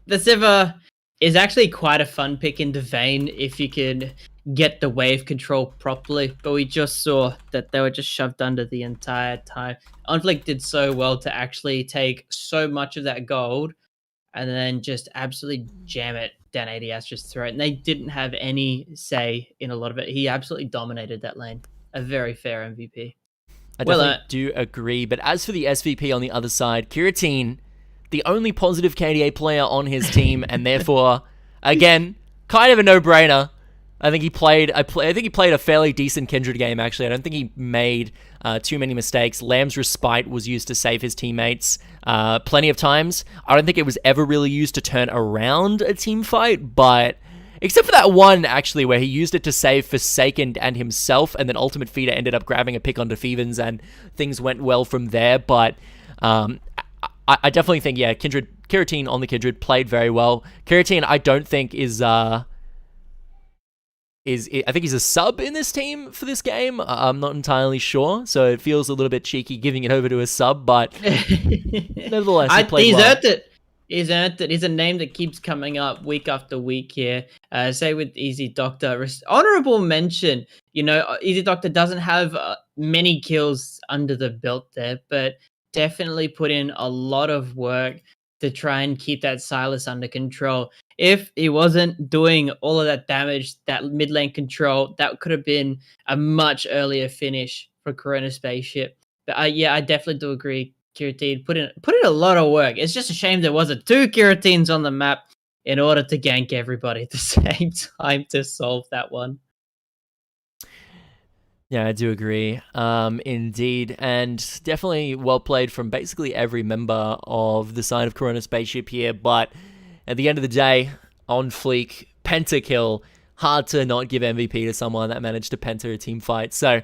Sivir is actually quite a fun pick into Vayne if you can get the wave control properly, but we just saw that they were just shoved under the entire time. On Fleek did so well to actually take so much of that gold and then just absolutely jam it down AD Astra's throat. And they didn't have any say in a lot of it. He absolutely dominated that lane. A very fair MVP. I definitely do agree. But as for the SVP on the other side, Kiratine, the only positive KDA player on his team, and therefore, again, kind of a no-brainer. I think he played a fairly decent Kindred game, actually. I don't think he made too many mistakes. Lamb's Respite was used to save his teammates plenty of times. I don't think it was ever really used to turn around a team fight, but except for that one, actually, where he used it to save Forsaken and himself, and then Ultimate Feeder ended up grabbing a pick onto Fevens, and things went well from there. But I definitely think, yeah, Kiratine on the Kindred played very well. Kiratine, I don't think I think he's a sub in this team for this game. I'm not entirely sure, so it feels a little bit cheeky giving it over to a sub, but nevertheless, he played well. He's earned it. He's a name that keeps coming up week after week here. Say with Easy Doctor, honorable mention. You know, Easy Doctor doesn't have many kills under the belt there, but definitely put in a lot of work to try and keep that Silas under control. If he wasn't doing all of that damage, that mid lane control, that could have been a much earlier finish for Corona Spaceship. But yeah, I definitely do agree. Kiratine put in a lot of work. It's just a shame there wasn't 2 Kiratines on the map in order to gank everybody at the same time to solve that one. Yeah, I do agree. Indeed. And definitely well played from basically every member of the side of Corona Spaceship here. But at the end of the day, On Fleek, pentakill. Hard to not give MVP to someone that managed to penta a team fight. So,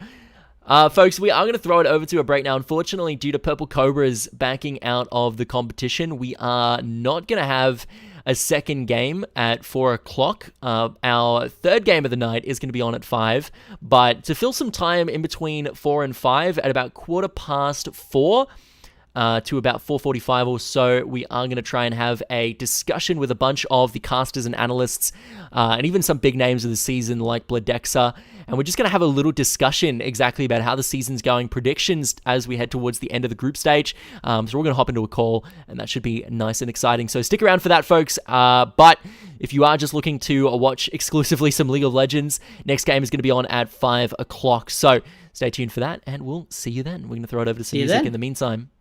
folks, we are going to throw it over to a break now. Unfortunately, due to Purple Cobras backing out of the competition, we are not going to have a second game at 4 o'clock. Our third game of the night is going to be on at 5. But to fill some time in between 4 and 5, at about 4:15 to about 4:45 or so, we are going to try and have a discussion with a bunch of the casters and analysts, and even some big names of the season like Bladexa. And we're just going to have a little discussion exactly about how the season's going, predictions as we head towards the end of the group stage. So we're going to hop into a call, and that should be nice and exciting. So stick around for that, folks. But if you are just looking to watch exclusively some League of Legends, next game is going to be on at 5 o'clock. So stay tuned for that, and we'll see you then. We're going to throw it over to some music in the meantime.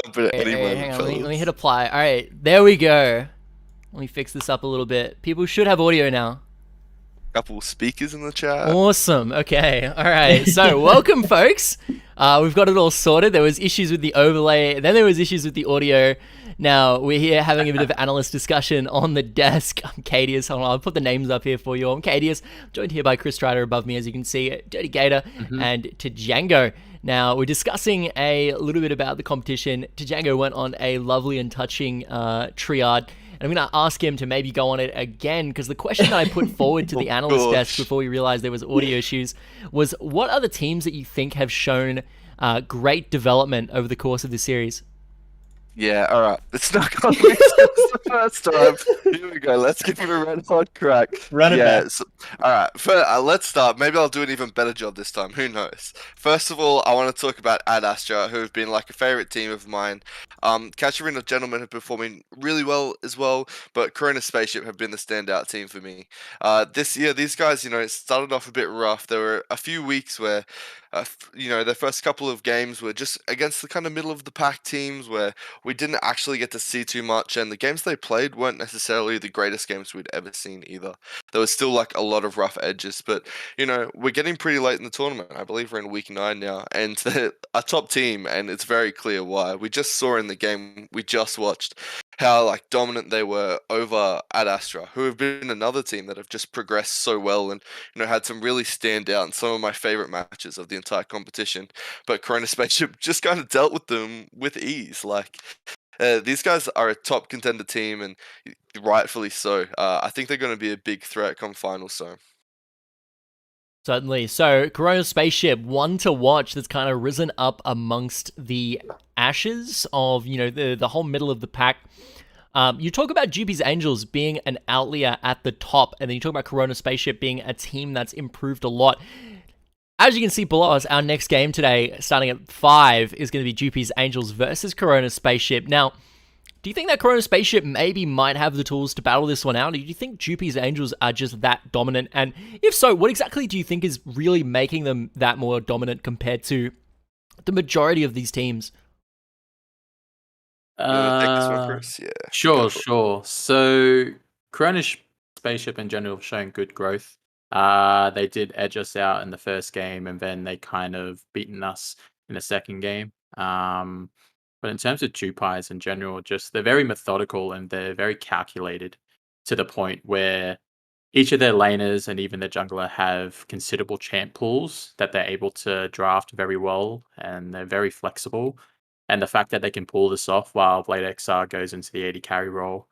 jump in at any Hey, moment, hang on, let me hit fellas. apply. All right, there we go. Let me fix this up a little bit. People should have audio now. Couple speakers in the chat. Awesome. Okay. All right. So, welcome, folks. We've got it all sorted. There was issues with the overlay, then there was issues with the audio. Now we're here having a bit of analyst discussion on the desk. I'm Cadius. Hold on, I'll put the names up here for you. I'm Cadius, joined here by Chris Strider above me, as you can see, Dirty Gator, and Django. Now we're discussing a little bit about the competition. Django went on a lovely and touching triad. And I'm going to ask him to maybe go on it again, because the question that I put forward to the analyst desk before we realized there was audio issues was, what are the teams that you think have shown great development over the course of the series? Yeah, alright. It's not gonna make sense the first time. Here we go. Let's give it a red hot crack. Run it back. So, alright, let's start. Maybe I'll do an even better job this time. Who knows? First of all, I want to talk about Astra, who have been like a favorite team of mine. Catcher and Gentlemen have been performing really well as well, but Corona Spaceship have been the standout team for me. This year, these guys, it started off a bit rough. There were a few weeks where their first couple of games were just against the kind of middle of the pack teams where we didn't actually get to see too much, and the games they played weren't necessarily the greatest games we'd ever seen either. There was still like a lot of rough edges, but we're getting pretty late in the tournament. I believe we're in week 9 now, and they're a top team, and it's very clear why. We just saw in the game we just watched how like dominant they were over at Astra, who have been another team that have just progressed so well and had some really stand out and some of my favorite matches of the entire competition. But Corona Spaceship just kind of dealt with them with ease. Like these guys are a top contender team, and rightfully so. I think they're going to be a big threat come final. So. Certainly. So, Corona Spaceship, one to watch that's kind of risen up amongst the ashes of, the whole middle of the pack. You talk about Jewpies Angels being an outlier at the top, and then you talk about Corona Spaceship being a team that's improved a lot. As you can see below us, our next game today, starting at 5, is going to be Jewpies Angels versus Corona Spaceship. Now, do you think that Corona Spaceship maybe might have the tools to battle this one out? Or do you think Jewpies Angels are just that dominant? And if so, what exactly do you think is really making them that more dominant compared to the majority of these teams? You want to take this one first? Yeah. Sure. So, Corona Spaceship in general have shown good growth. They did edge us out in the first game, and then they kind of beaten us in the second game. But in terms of Jewpies in general, they're very methodical and they're very calculated to the point where each of their laners and even their jungler have considerable champ pools that they're able to draft very well, and they're very flexible. And the fact that they can pull this off while Blade XR goes into the AD carry role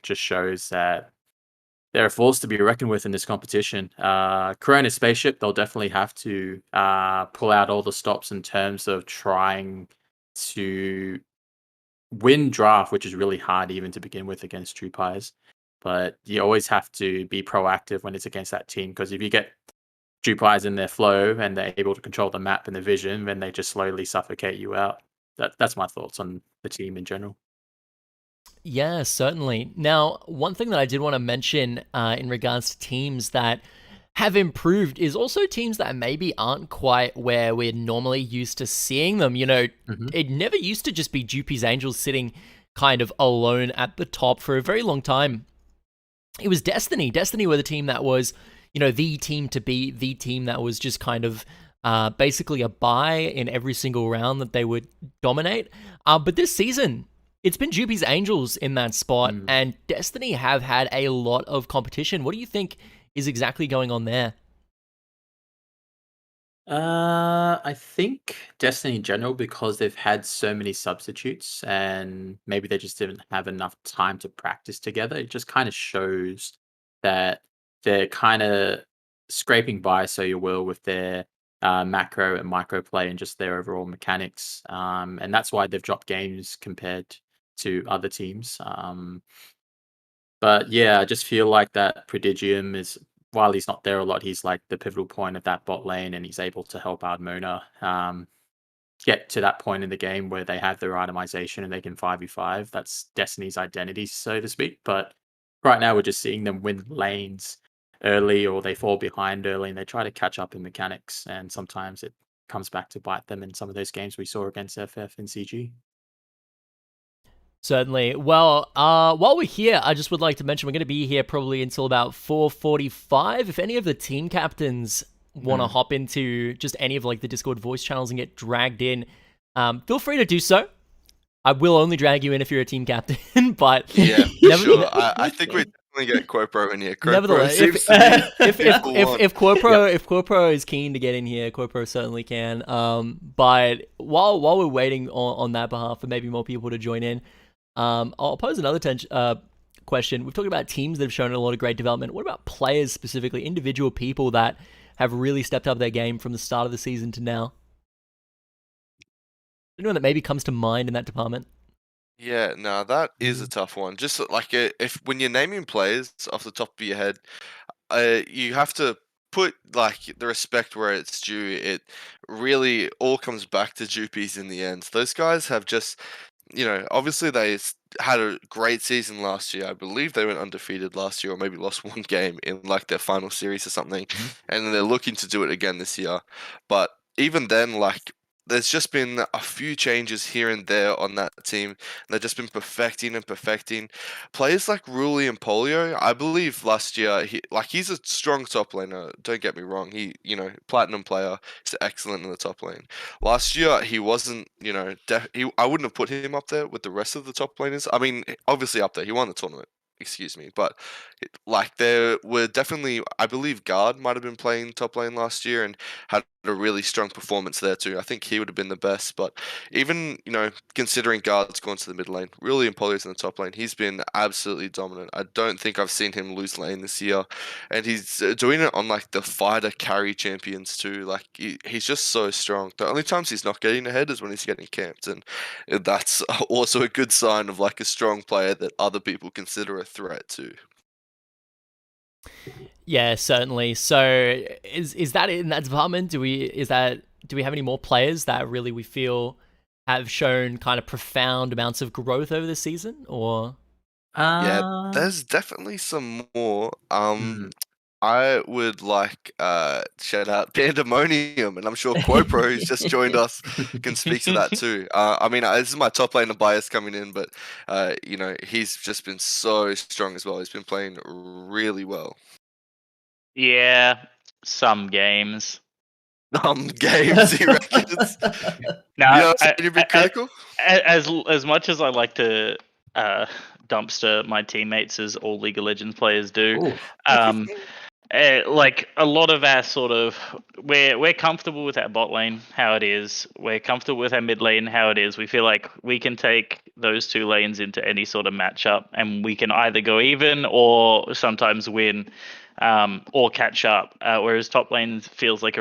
just shows that they're a force to be reckoned with in this competition. Corona Spaceship, they'll definitely have to pull out all the stops in terms of trying to win draft, which is really hard even to begin with against Jewpies. But you always have to be proactive when it's against that team, because if you get Jewpies in their flow and they're able to control the map and the vision, then they just slowly suffocate you out. That's my thoughts on the team in general. Yeah, certainly. Now, one thing that I did want to mention in regards to teams that have improved is also teams that maybe aren't quite where we're normally used to seeing them. It never used to just be Jewpies Angels sitting kind of alone at the top for a very long time. It was Destiny. Destiny were the team that was, the team to beat, the team that was just kind of basically a buy in every single round that they would dominate. But this season, it's been Jewpies Angels in that spot, and Destiny have had a lot of competition. What do you think is exactly going on there? I think Destiny in general, because they've had so many substitutes and maybe they just didn't have enough time to practice together. It just kind of shows that they're kind of scraping by, so you will, with their macro and micro play and just their overall mechanics. And that's why they've dropped games compared to other teams. But yeah, I just feel like that Prodigium is, while he's not there a lot, he's like the pivotal point of that bot lane, and he's able to help out Mona get to that point in the game where they have their itemization and they can 5v5. That's Destiny's identity, so to speak. But right now, we're just seeing them win lanes early, or they fall behind early and they try to catch up in mechanics, and sometimes it comes back to bite them in some of those games we saw against FF and CG. Certainly. Well, while we're here, I just would like to mention we're going to be here probably until about 4:45. If any of the team captains want to hop into just any of like the Discord voice channels and get dragged in, feel free to do so. I will only drag you in if you're a team captain, but Yeah, sure. I think we definitely get Quopro in here. Nevertheless, if Quopro is keen to get in here, Quopro certainly can. But while we're waiting on that behalf for maybe more people to join in, I'll pose another question. We've talked about teams that have shown a lot of great development. What about players specifically, individual people that have really stepped up their game from the start of the season to now? Anyone that maybe comes to mind in that department? Yeah, no, that is a tough one. Just like if when you're naming players off the top of your head, you have to put like the respect where it's due. It really all comes back to Jewpies in the end. Those guys have just, obviously they had a great season last year. I believe they went undefeated last year, or maybe lost one game in like their final series or something, and they're looking to do it again this year. But even then, like, there's just been a few changes here and there on that team, and they've just been perfecting and perfecting. Players like Ruli and Polio, I believe last year, he's a strong top laner. Don't get me wrong. He, platinum player, he's excellent in the top lane. Last year, he wasn't, I wouldn't have put him up there with the rest of the top laners. I mean, obviously up there. He won the tournament. Excuse me, but there were definitely, I believe Guard might have been playing top lane last year and had a really strong performance there too. I think he would have been the best, but even, considering Guard's gone to the mid lane, really Empolio's in the top lane, he's been absolutely dominant. I don't think I've seen him lose lane this year, and he's doing it on like the fighter carry champions too. Like he's just so strong. The only times he's not getting ahead is when he's getting camped, and that's also a good sign of like a strong player that other people consider a threat too. Yeah, certainly. So is that in that department? Do we have any more players that really we feel have shown kind of profound amounts of growth over the season, or? Yeah, there's definitely some more. I would like shout out Pandemonium, and I'm sure Quopro, who's just joined us, can speak to that too. I mean, this is my top laner bias coming in, but he's just been so strong as well. He's been playing really well. Yeah, some games. Games, he reckons. No, you're a bit critical. As much as I like to dumpster my teammates, as all League of Legends players do, like a lot of our sort of we're comfortable with our bot lane how it is. We're comfortable with our mid lane how it is. We feel like we can take those two lanes into any sort of matchup, and we can either go even or sometimes win, or catch up. Whereas top lane feels like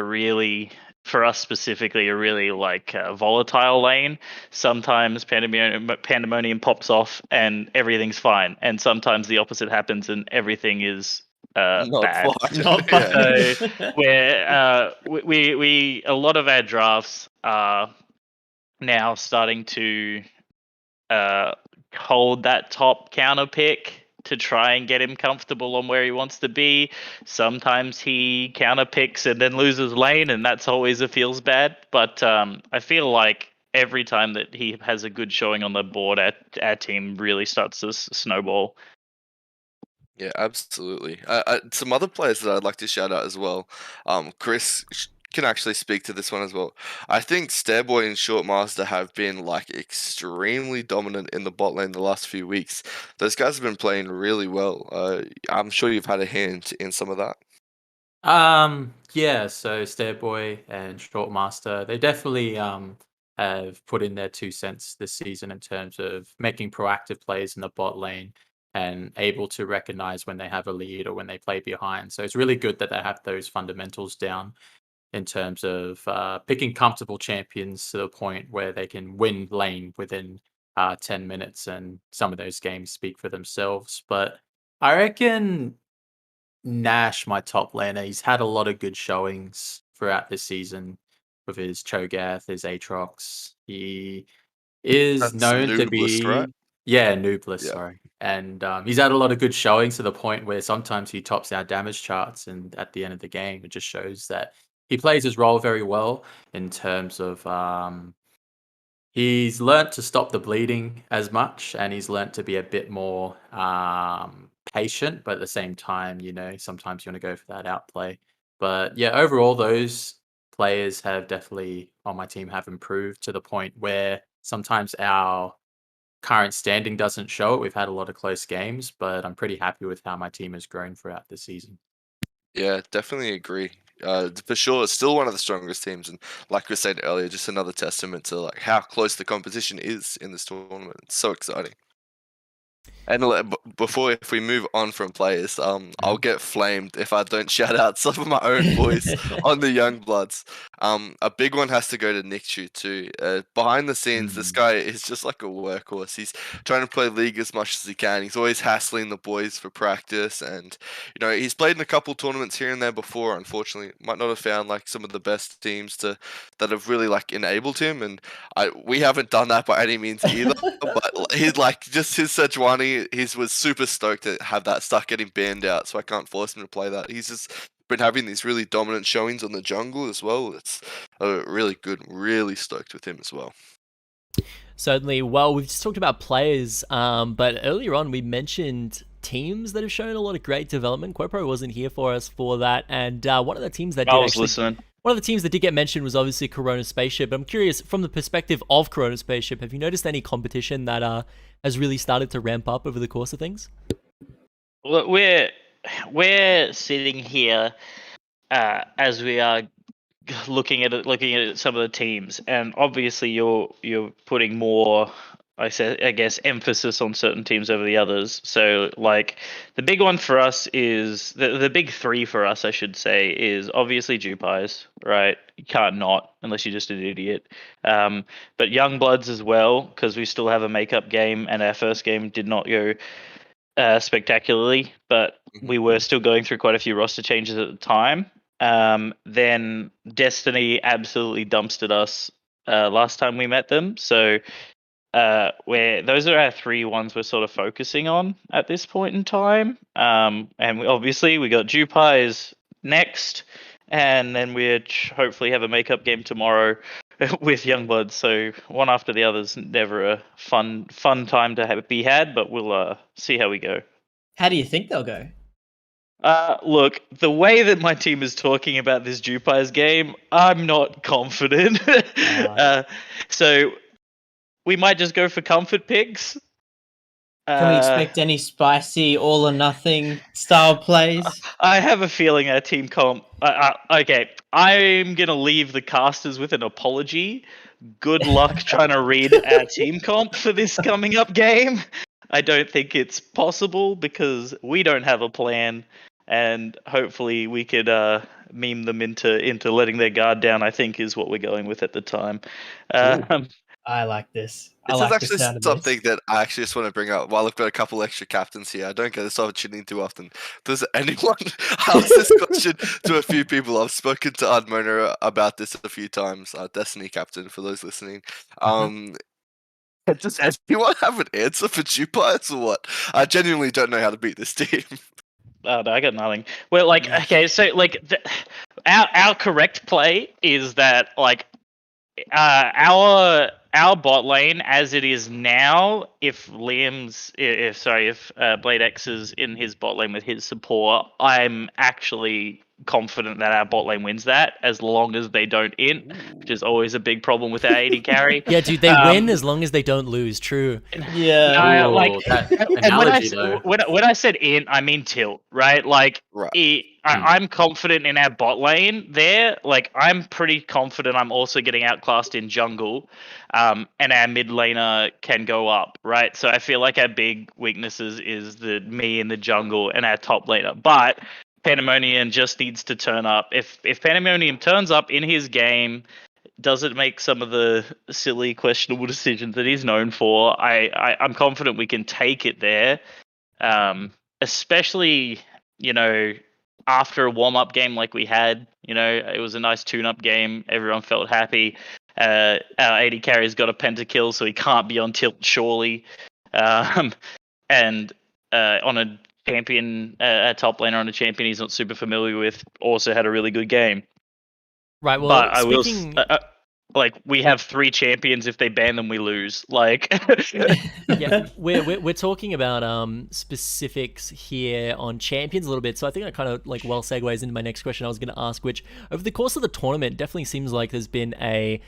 for us specifically, a really like volatile lane. Sometimes pandemonium pops off and everything's fine, and sometimes the opposite happens and everything is bad. Not fun. So we a lot of our drafts are now starting to hold that top counter pick to try and get him comfortable on where he wants to be. Sometimes he counter picks and then loses lane, and that's always feels bad. But I feel like every time that he has a good showing on the board, our team really starts to snowball. Yeah, absolutely. Some other players that I'd like to shout out as well. Chris can actually speak to this one as well. I think Stairboy and Shortmaster have been like extremely dominant in the bot lane the last few weeks. Those guys have been playing really well. I'm sure you've had a hand in some of that. Yeah, so Stairboy and Shortmaster, they definitely have put in their 2 cents this season in terms of making proactive plays in the bot lane and able to recognize when they have a lead or when they play behind. So it's really good that they have those fundamentals down in terms of picking comfortable champions to the point where they can win lane within 10 minutes, and some of those games speak for themselves. But I reckon Nash, my top laner, he's had a lot of good showings throughout this season with his Cho'Gath, his Aatrox. He is That's known to Noobless, be... right? Yeah, Noobless, Yeah. sorry. And he's had a lot of good showings to the point where sometimes he tops our damage charts, and at the end of the game, it just shows that he plays his role very well in terms of he's learnt to stop the bleeding as much, and he's learnt to be a bit more patient, but at the same time, sometimes you want to go for that outplay. But yeah, overall, those players have definitely on my team have improved to the point where sometimes our current standing doesn't show it. We've had a lot of close games, but I'm pretty happy with how my team has grown throughout the season. Yeah, definitely agree. For sure, it's still one of the strongest teams, and like we said earlier, just another testament to like how close the competition is in this tournament. It's so exciting. And before, if we move on from players, I'll get flamed if I don't shout out some of my own boys on the young bloods. A big one has to go to Nick Chu too. Behind the scenes, this guy is just like a workhorse. He's trying to play league as much as he can. He's always hassling the boys for practice, and he's played in a couple tournaments here and there before. Unfortunately, might not have found like some of the best teams that have really like enabled him, and we haven't done that by any means either. But he's like just his Sejuani. He was super stoked to have that stuff getting banned out, so I can't force him to play that. He's just been having these really dominant showings on the jungle as well. It's really good. Really stoked with him as well. Certainly. Well, we've just talked about players, but earlier on we mentioned teams that have shown a lot of great development. Quopro wasn't here for us for that, and one of the teams that listening. One of the teams that did get mentioned was obviously Corona Spaceship. I'm curious, from the perspective of Corona Spaceship, have you noticed any competition that has really started to ramp up over the course of things? Well, we're sitting here as we are looking at some of the teams, and obviously you're putting more, I guess, emphasis on certain teams over the others. So, like, the big one for us is the big three for us, I should say, is obviously Jewpies, right? You can't not unless you're just an idiot. But Young Bloods as well, because we still have a makeup game, and our first game did not go spectacularly, but we were still going through quite a few roster changes at the time. Then Destiny absolutely dumpstered us last time we met them. So those are our three ones we're sort of focusing on at this point in time. And we got Jewpies next, and then we hopefully have a makeup game tomorrow with Youngbloods. So one after the other's never a fun time to be had, but we'll see how we go. How do you think they'll go? Look, the way that my team is talking about this Jewpies game, I'm not confident. So we might just go for comfort picks. Can we expect any spicy all or nothing style plays? I have a feeling our team comp. Okay, I'm gonna leave the casters with an apology. Good luck trying to read our team comp for this coming up game. I don't think it's possible because we don't have a plan, and hopefully we could meme them into letting their guard down, I think is what we're going with at the time. I like this. This is actually something that I actually just want to bring up while I've got a couple extra captains here. I don't get this opportunity too often. Does anyone ask this question to a few people? I've spoken to Admona about this a few times. Destiny captain, for those listening. Does anyone have an answer for Jewpies or what? I genuinely don't know how to beat this team. Oh, no, I got nothing. Well, like, okay, so like our correct play is that like our bot lane as it is now, if Blade X is in his bot lane with his support, I'm actually confident that our bot lane wins that as long as they don't int, which is always a big problem with our AD carry. Yeah, dude, they win as long as they don't lose. True. Yeah. When I said int, I mean tilt, right? Like, right. I'm confident in our bot lane there. Like, I'm pretty confident I'm also getting outclassed in jungle, and our mid laner can go up, right? So I feel like our big weaknesses is me in the jungle and our top laner, but Pandemonium just needs to turn up. If Pandemonium turns up in his game, doesn't make some of the silly, questionable decisions that he's known for, I'm confident we can take it there. Especially, after a warm-up game like we had, it was a nice tune-up game. Everyone felt happy. Our AD carry's got a pentakill, so he can't be on tilt, surely. And on a champion, a top laner on a champion he's not super familiar with, also had a really good game. Right. Well, but I will. speaking. Like, we have 3 champions. If they ban them, we lose. Like, Yeah, we're talking about specifics here on champions a little bit, so I think that kind of like well segues into my next question I was going to ask, which over the course of the tournament definitely seems like there's been a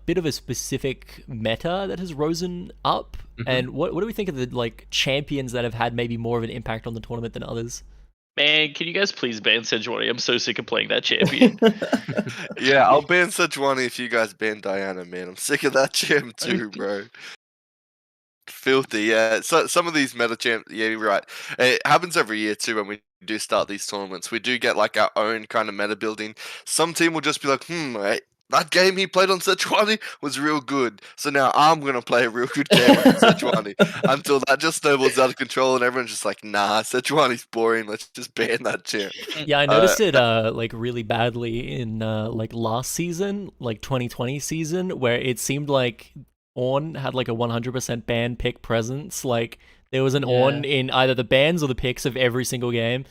bit of a specific meta that has risen up. And what do we think of the like champions that have had maybe more of an impact on the tournament than others? man, can you guys please ban Sejuani? I'm so sick of playing that champion. Yeah, I'll ban Sejuani if you guys ban Diana, man. I'm sick of that champ too, bro. Filthy, yeah. So some of these meta champs, yeah, you're right. It happens every year too when we do start these tournaments. We do get like our own kind of meta building. Some team will just be like, right, that game he played on Sejuani was real good. So now I'm gonna play a real good game on Sejuani until that just snowballs out of control and everyone's just like, nah, Sejuani's boring. Let's just ban that champ. Yeah, I noticed it like really badly in like last season, like 2020 season, where it seemed like Ornn had like a 100% ban pick presence. Like there was an Ornn in either the bans or the picks of every single game.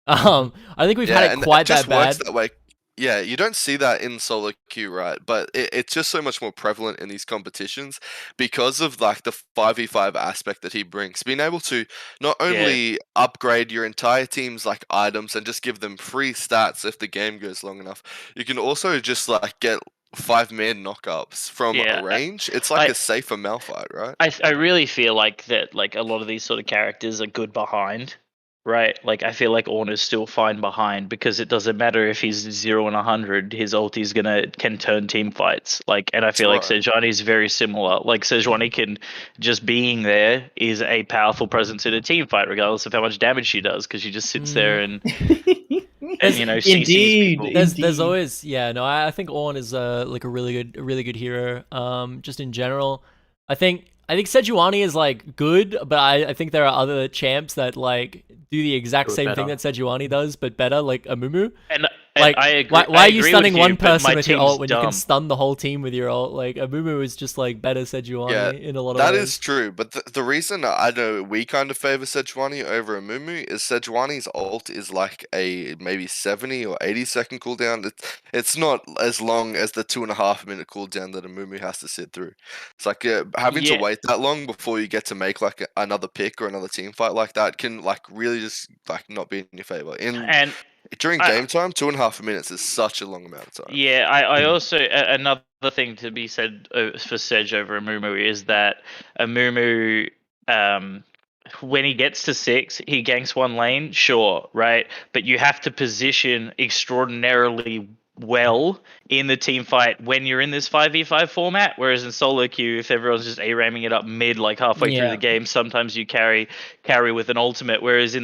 I think we've had it quite that bad. That way. Yeah, you don't see that in solo queue, right? But it's just so much more prevalent in these competitions because of like the 5v5 aspect that he brings. Being able to not only upgrade your entire team's like items and just give them free stats if the game goes long enough, you can also just like get 5-man knockups from a range. It's like a safer Malphite, right? I really feel like that, like a lot of these sort of characters are good behind, right? Like I feel like Ornn is still fine behind because it doesn't matter if he's 0 and 100, his ulti can turn team fights. Like, and I feel like Sejuani is very similar. Like Sejuani can just being there is a powerful presence in a team fight, regardless of how much damage she does, because she just sits there and. And, you know, indeed, there's always I think Ornn is like a really good hero. Just in general, I think Sejuani is like good, but I think there are other champs that like do the exact same thing that Sejuani does, but better, like Amumu. And like, I agree. why are you stunning one person with your ult when you can stun the whole team with your ult? Like Amumu is just like better Sejuani in a lot of ways. That is true, but the reason I know we kind of favor Sejuani over Amumu is Sejuani's ult is like a maybe 70 or 80-second cooldown. It's not as long as the 2.5 minute cooldown that Amumu has to sit through. It's like having to wait that long before you get to make like another pick or another team fight like that can like really just like not be in your favor. During game time, 2.5 minutes is such a long amount of time. Yeah, I also another thing to be said for Sedge over Amumu is that Amumu, when he gets to 6, he ganks one lane, sure, right? But you have to position extraordinarily well in the team fight when you're in this 5v5 format, whereas in solo queue, if everyone's just A-ramming it up mid, like halfway through the game, sometimes you carry with an ultimate, whereas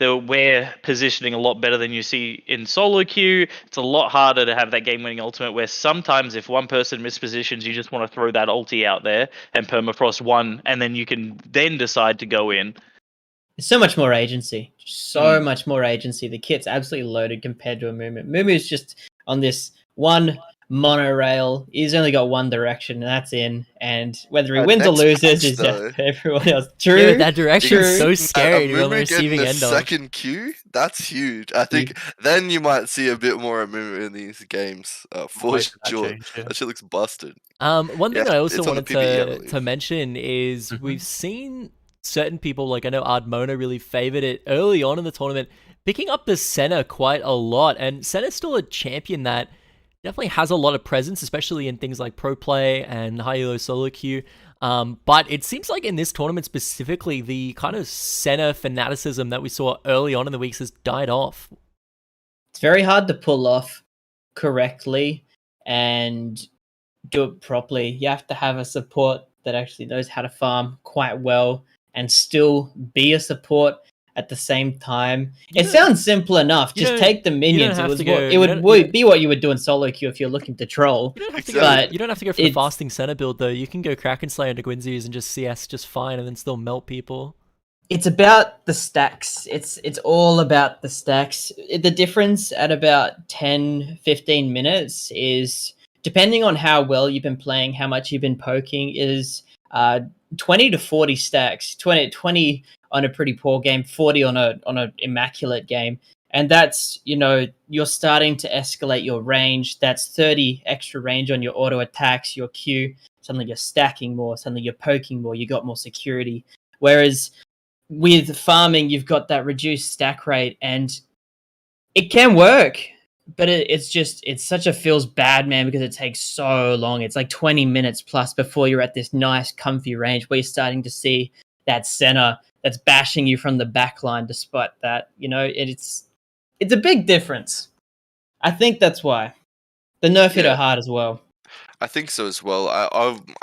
we're positioning a lot better than you see in solo queue. It's a lot harder to have that game-winning ultimate, where sometimes if one person mispositions, you just want to throw that ulti out there and permafrost one, and then you can then decide to go in. So much more agency. So much more agency. The kit's absolutely loaded compared to Amumu. Amumu is just on this one monorail. He's only got one direction, and that's in. And whether he wins or loses is just everyone else. True. Yeah, that direction is so scary to be on the receiving end of. Second queue, that's huge. I think then you might see a bit more Amumu in these games for sure. That shit looks busted. One thing I also wanted to mention is we've seen certain people, like I know Ardmona really favored it early on in the tournament, picking up the Senna quite a lot, and Senna's still a champion that definitely has a lot of presence, especially in things like pro play and high elo solo queue. But it seems like in this tournament specifically, the kind of Senna fanaticism that we saw early on in the weeks has died off. It's very hard to pull off correctly and do it properly. You have to have a support that actually knows how to farm quite well and still be a support at the same time. It sounds simple enough. Just take the minions. It would be what you would do in solo queue if you're looking to troll. You don't have to go for the fasting Senna build though. You can go Kraken Slayer into Gwynzies and just CS just fine and then still melt people. It's about the stacks. It's all about the stacks. The difference at about 10-15 minutes is, depending on how well you've been playing, how much you've been poking, is 20 to 40 stacks. 20 on a pretty poor game, 40 on a immaculate game. And that's, you're starting to escalate your range. That's 30 extra range on your auto attacks, your Q. Suddenly you're stacking more. Suddenly you're poking more. You got more security. Whereas with farming, you've got that reduced stack rate, and it can work. But it's such a feels bad, man, because it takes so long. It's like 20 minutes plus before you're at this nice, comfy range where you're starting to see that center that's bashing you from the back line. Despite that, it's a big difference. I think that's why. The nerf hit her hard as well. I think so as well.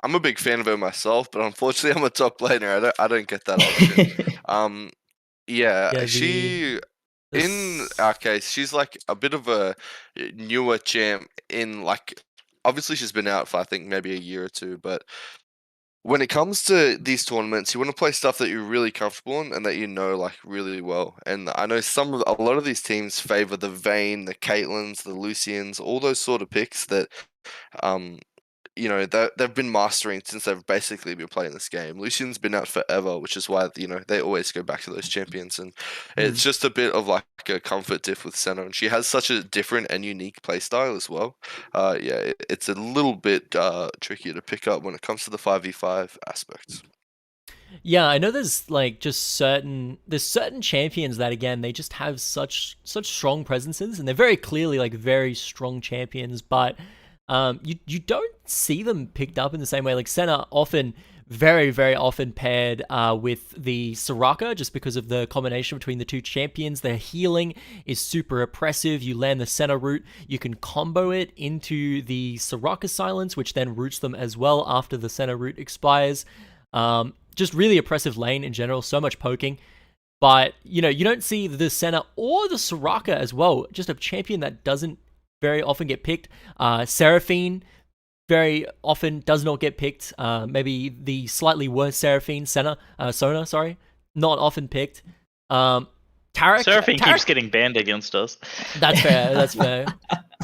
I'm a big fan of her myself, but unfortunately, I'm a top laner. I don't get that option. She in our case, she's like a bit of a newer champ. In like, obviously, she's been out for I think maybe a year or two, but when it comes to these tournaments, you want to play stuff that you're really comfortable in and that you know like really well. And I know a lot of these teams favor the Vayne, the Caitlyn's, the Lucians, all those sort of picks that they've been mastering since they've basically been playing this game. Lucian's been out forever, which is why they always go back to those champions, and it's just a bit of like a comfort diff with Senna, and she has such a different and unique playstyle as well. It's a little bit trickier to pick up when it comes to the 5v5 aspects. Yeah, I know there's like certain champions that again they just have such strong presences, and they're very clearly like very strong champions, but you don't see them picked up in the same way. Like Senna often, very, very often paired with the Soraka just because of the combination between the two champions. Their healing is super oppressive. You land the Senna root, you can combo it into the Soraka silence, which then roots them as well after the Senna root expires. Just really oppressive lane in general, so much poking. But, you don't see the Senna or the Soraka as well. Just a champion that doesn't very often get picked. Seraphine very often does not get picked. Maybe the slightly worse Seraphine, Sona, not often picked. Seraphine keeps getting banned against us. That's fair.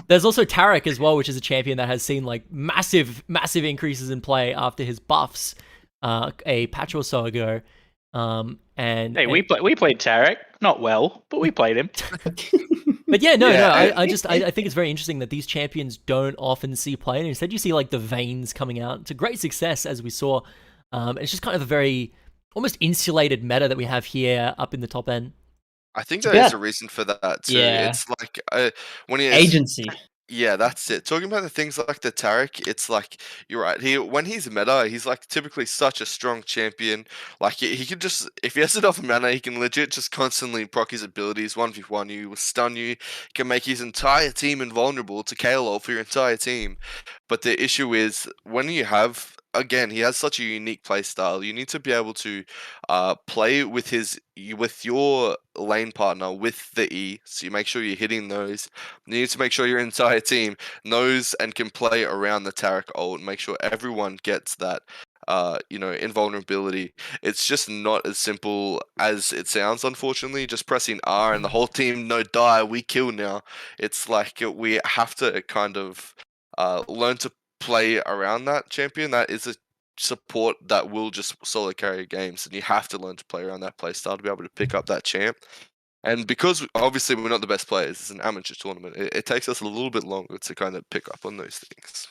There's also Tarek as well, which is a champion that has seen like massive increases in play after his buffs a patch or so ago. We played Tarek, not well, but we played him. But I think it's very interesting that these champions don't often see play, and instead you see like the Vaynes coming out to great success, as we saw. It's just kind of a very almost insulated meta that we have here up in the top end. I think there is a reason for that too. Yeah. It's like when agency. Yeah, that's it. Talking about the things like the Tarek, it's like you're right. When he's meta, he's like typically such a strong champion. Like he can just, if he has enough mana, he can legit just constantly proc his abilities, 1v1 you, stun you, can make his entire team invulnerable to KO for your entire team. But the issue is when you have, again, he has such a unique play style. You need to be able to play with your lane partner with the E, so you make sure you're hitting those. You need to make sure your entire team knows and can play around the Tarek ult and make sure everyone gets that invulnerability. It's just not as simple as it sounds, unfortunately. Just pressing R and the whole team no die, we kill now. It's like we have to kind of learn to play around that champion. That is a support that will just solo carry games, and you have to learn to play around that play style to be able to pick up that champ. And because obviously we're not the best players, it's an amateur tournament, it takes us a little bit longer to kind of pick up on those things.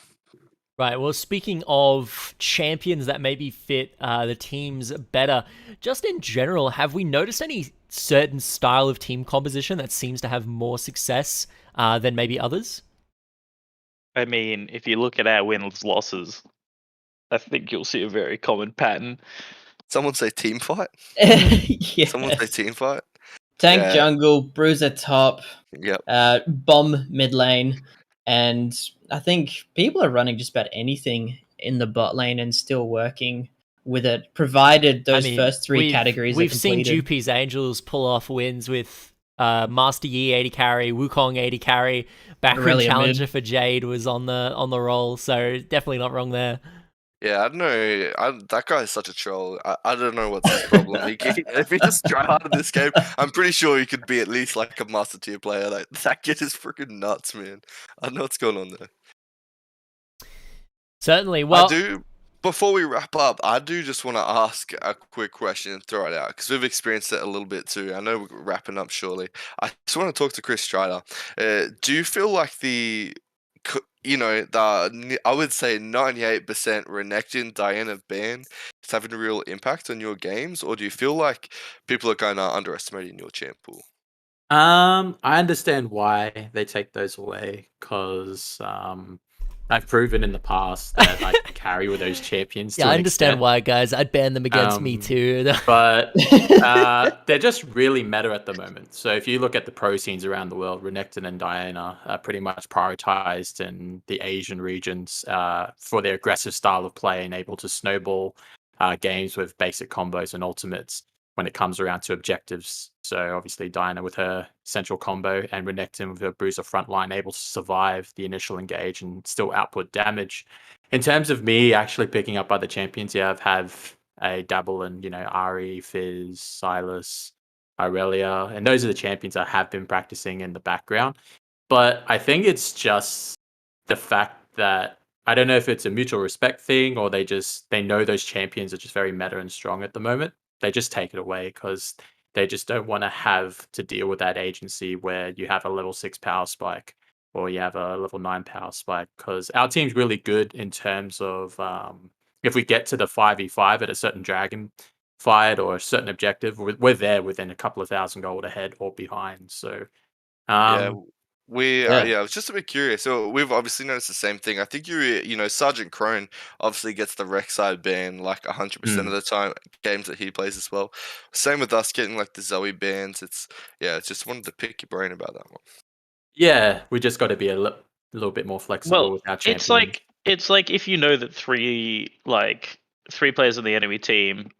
Right, well, speaking of champions that maybe fit the teams better, just in general, have we noticed any certain style of team composition that seems to have more success than maybe others? I mean, if you look at our wins losses, I think you'll see a very common pattern. Someone say team fight? Yes. Someone say team fight? Tank jungle, bruiser top, Yep. Bomb mid lane, and I think people are running just about anything in the bot lane and still working with it, provided those first three categories are completed. We've seen Jewpies Angels pull off wins with Master Yi 80 carry, Wukong 80 carry, backroom challenger for Jade was on the roll, so definitely not wrong there. Yeah, I don't know. That guy is such a troll. I don't know what's his problem. If he just try hard in this game, I'm pretty sure he could be at least like a master tier player. Like, that kid is freaking nuts, man. I don't know what's going on there. Certainly. Well, Before we wrap up, I do just want to ask a quick question and throw it out because we've experienced it a little bit too. I know we're wrapping up shortly. I just want to talk to Chris Strider. Do you feel like I would say 98% Renekton Diana ban is having a real impact on your games, or do you feel like people are kind of underestimating your champ pool? I understand why they take those away because I've proven in the past that I can carry with those champions. Yeah, to I an understand extent. why, guys. I'd ban them against me too. But they're just really meta at the moment. So if you look at the pro scenes around the world, Renekton and Diana are pretty much prioritized in the Asian regions for their aggressive style of play and able to snowball games with basic combos and ultimates when it comes around to objectives. So obviously Diana with her central combo and Renekton with her bruiser frontline able to survive the initial engage and still output damage. In terms of me actually picking up other champions, yeah, I've a dabble in, Ari, Fizz, Silas, Aurelia, and those are the champions I have been practicing in the background. But I think it's just the fact that I don't know if it's a mutual respect thing or they know those champions are just very meta and strong at the moment. They just take it away because they just don't want to have to deal with that agency where you have a level 6 power spike or you have a level 9 power spike. Because our team's really good in terms of if we get to the 5v5 at a certain dragon fight or a certain objective, we're there within a couple of thousand gold ahead or behind. So, Yeah, yeah. I was just a bit curious. So we've obviously noticed the same thing. I think Sergeant Crone obviously gets the Rek'Sai ban like 100% of the time games that he plays as well. Same with us getting like the Zoe bans. It's just wanted to pick your brain about that one. Yeah, we just got to be a little bit more flexible with our it's champion. like if you know that three players on the enemy team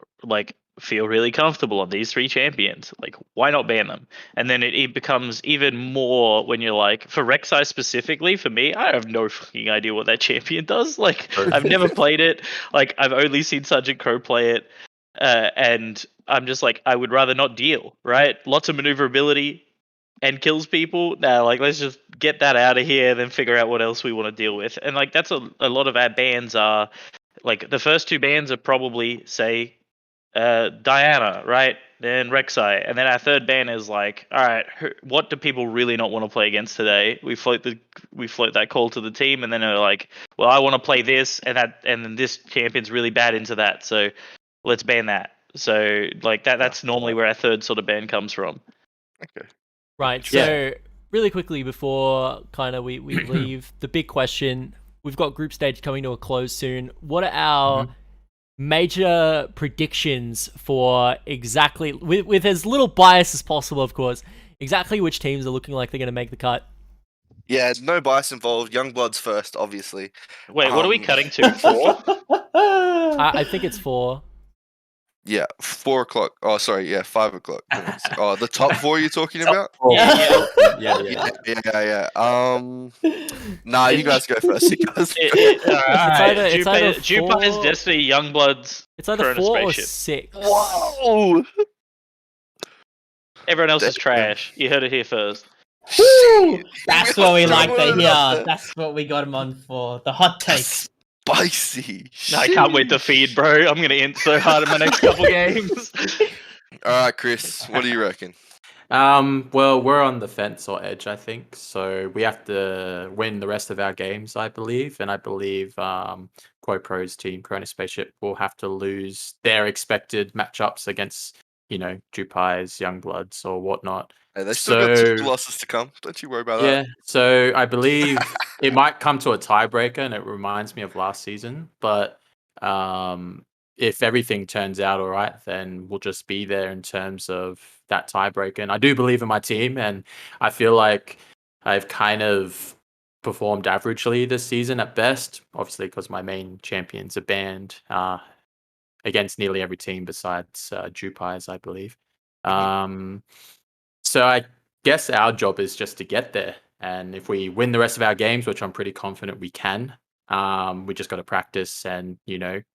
feel really comfortable on these three champions, like why not ban them? And then it becomes even more when you're like, for Rek'Sai specifically, for me, I have no fucking idea what that champion does. Like I've never played it. Like I've only seen Sergeant Crow play it, and I'm just like, I would rather not deal. Right? Lots of maneuverability and kills people. Now, like, let's just get that out of here, then figure out what else we want to deal with. And like, that's a lot of our bans are like the first two bans are probably say Diana, right? Then Rek'Sai, and then our third ban is like, all right, what do people really not want to play against today? We float that call to the team, and then they're like, well, I want to play this, and then this champion's really bad into that, so let's ban that. So like that's normally where our third sort of ban comes from. Okay. Right, so really quickly before kind of we leave, the big question, we've got group stage coming to a close soon. What are our major predictions for exactly, with as little bias as possible, of course, exactly which teams are looking like they're going to make the cut? Yeah, no bias involved. Youngbloods first, obviously. Wait, what are we cutting to? 4? I think it's 4. Yeah, 4 o'clock. Oh, sorry. Yeah, 5 o'clock. Oh, the top 4 you're talking about? Yeah. Nah, you guys go first. You guys go. It's either Jewpies, 4. Destiny, Youngbloods. It's either Corona 4 or Spaceship. 6. Whoa! Everyone else is trash. You heard it here first. That's what we like to hear. That's what we got him on for. The hot takes. Spicy. No, I can't wait to feed, bro. I'm gonna int so hard in my next couple games. All right, Chris, what do you reckon? Well, we're on the fence or edge, I think. So we have to win the rest of our games, I believe. And I believe Pro's team, Corona Spaceship, will have to lose their expected matchups against, Jewpies, Youngbloods, or whatnot. Hey, they still got 2 losses to come. Don't you worry about that. Yeah, so I believe it might come to a tiebreaker, and it reminds me of last season. But if everything turns out all right, then we'll just be there in terms of that tiebreaker. And I do believe in my team, and I feel like I've kind of performed averagely this season at best, obviously because my main champions are banned against nearly every team besides Jewpies, I believe. So I guess our job is just to get there. And if we win the rest of our games, which I'm pretty confident we can, we just got to practice and,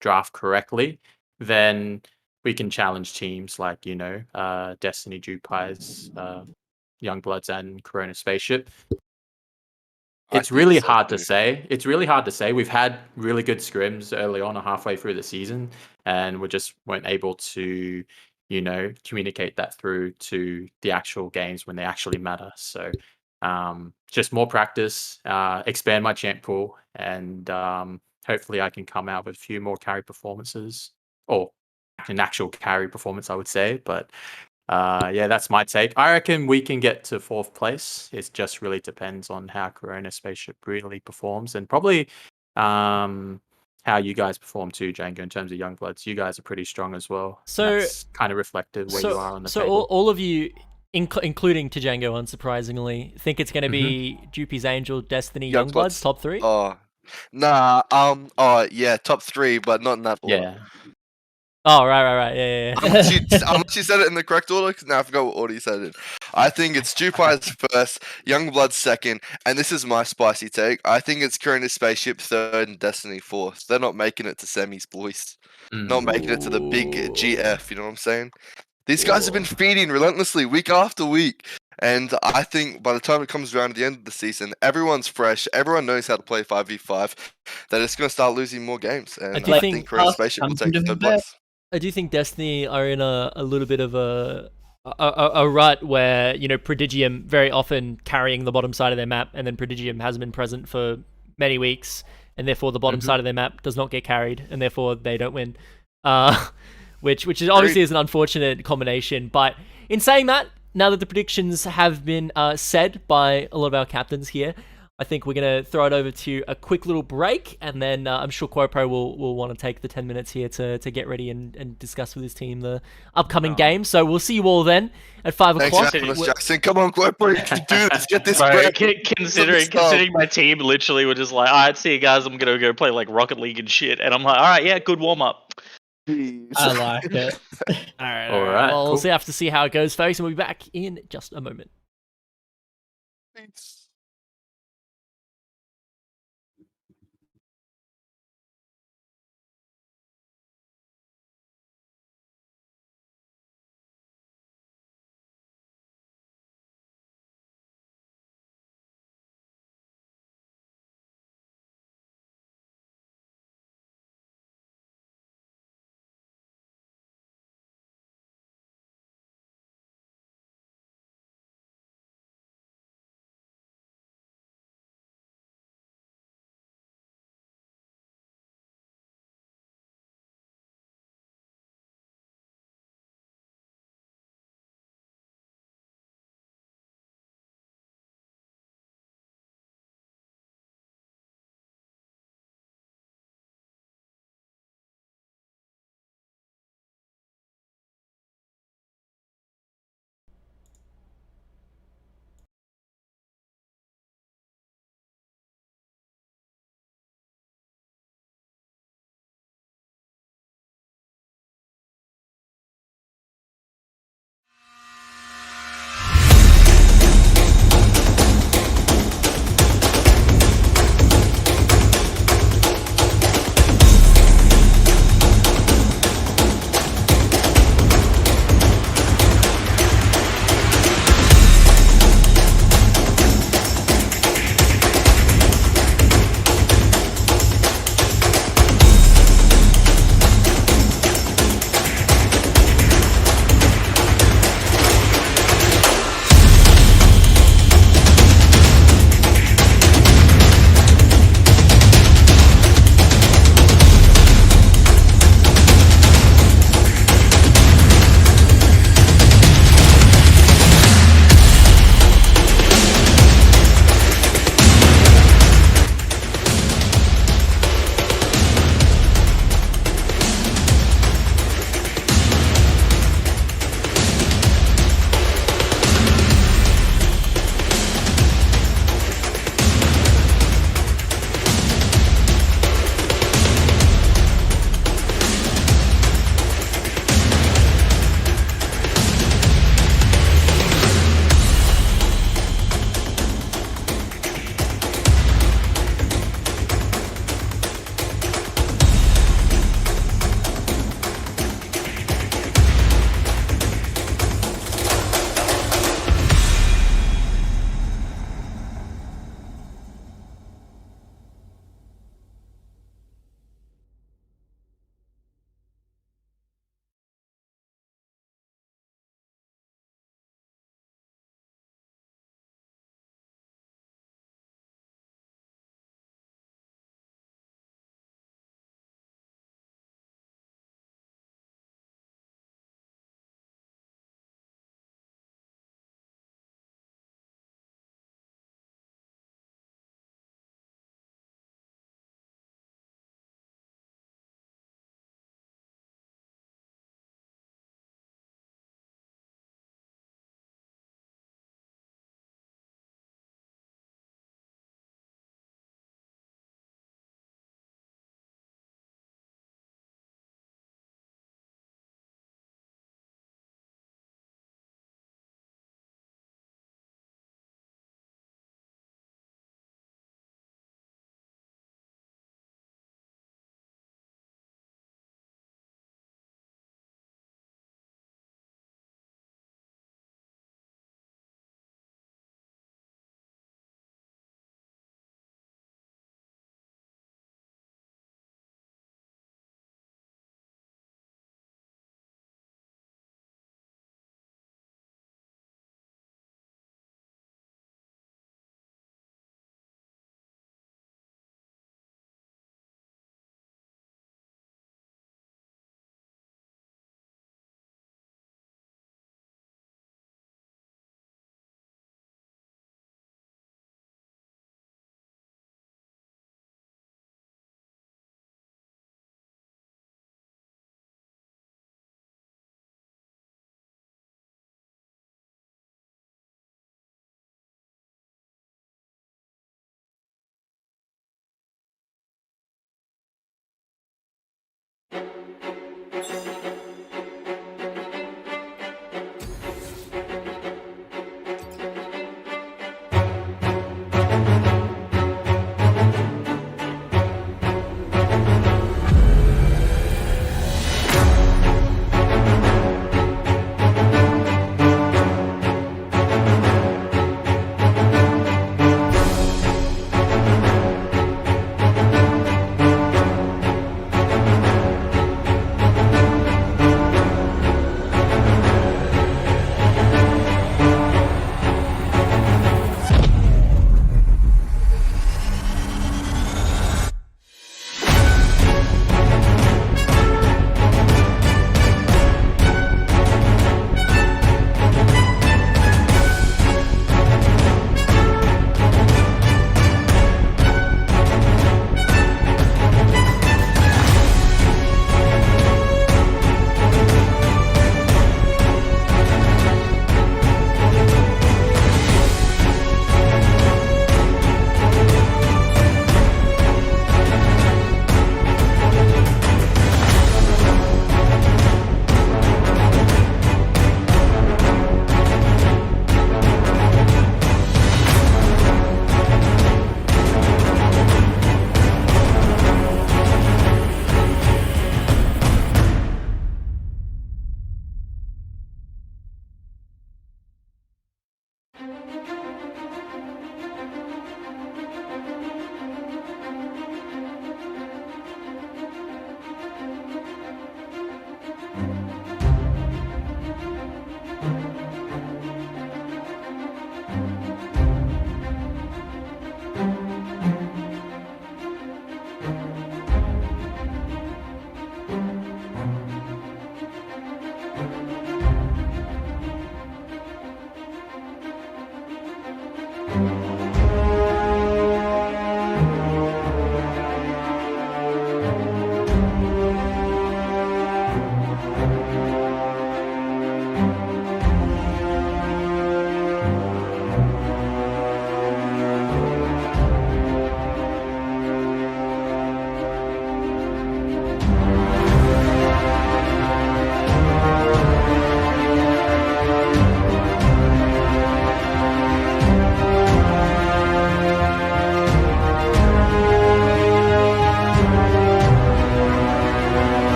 draft correctly, then we can challenge teams like, Destiny, Jewpies, Youngbloods, and Corona Spaceship. It's really hard to say. It's really hard to say. We've had really good scrims early on or halfway through the season, and we just weren't able to, communicate that through to the actual games when they actually matter. So, just more practice, expand my champ pool, and hopefully I can come out with a few more carry performances, or an actual carry performance, I would say. But yeah, that's my take. I reckon we can get to 4th place. It just really depends on how Corona Spaceship really performs, and probably how you guys perform too, Django, in terms of Youngbloods. You guys are pretty strong as well. So That's kind of reflected where you are on the so table. all of you, including Django, unsurprisingly, think it's going to be Mm-hmm. Jewpies, Angel, Destiny, Youngbloods. Youngbloods, top 3? Oh, nah. Yeah, top 3, but not in that order. Yeah. Oh, right. Yeah. Unless you said it in the correct order, 'cause now I forgot what order you said it in. I think it's Jewpies first, Youngblood second, and this is my spicy take. I think it's Corona Spaceship third and Destiny fourth. They're not making it to semis, boys. Not making it to the big GF, you know what I'm saying? These guys have been feeding relentlessly week after week. And I think by the time it comes around at the end of the season, everyone's fresh. Everyone knows how to play 5v5. They're just going to start losing more games. And do I think- think Corona Spaceship will take third place. I do think Destiny are in a little bit of a rut where, Prodigium very often carrying the bottom side of their map, and then Prodigium hasn't been present for many weeks, and therefore the bottom side of their map does not get carried, and therefore they don't win. Which is obviously is an unfortunate combination. But in saying that, now that the predictions have been said by a lot of our captains here, I think we're going to throw it over to a quick little break, and then I'm sure QuoPro will want to take the 10 minutes here to get ready and discuss with his team the upcoming game. So we'll see you all then at 5 Thanks o'clock. for having us, Jackson. Come on, QuoPro, you can do this. Get this Bro, break. considering my team literally were just like, all right, see you guys, I'm gonna go play like Rocket League and shit, and I'm like, all right, yeah, good warm up. I like it. All right. cool. Well, we'll have to see how it goes, folks, and we'll be back in just a moment. Peace.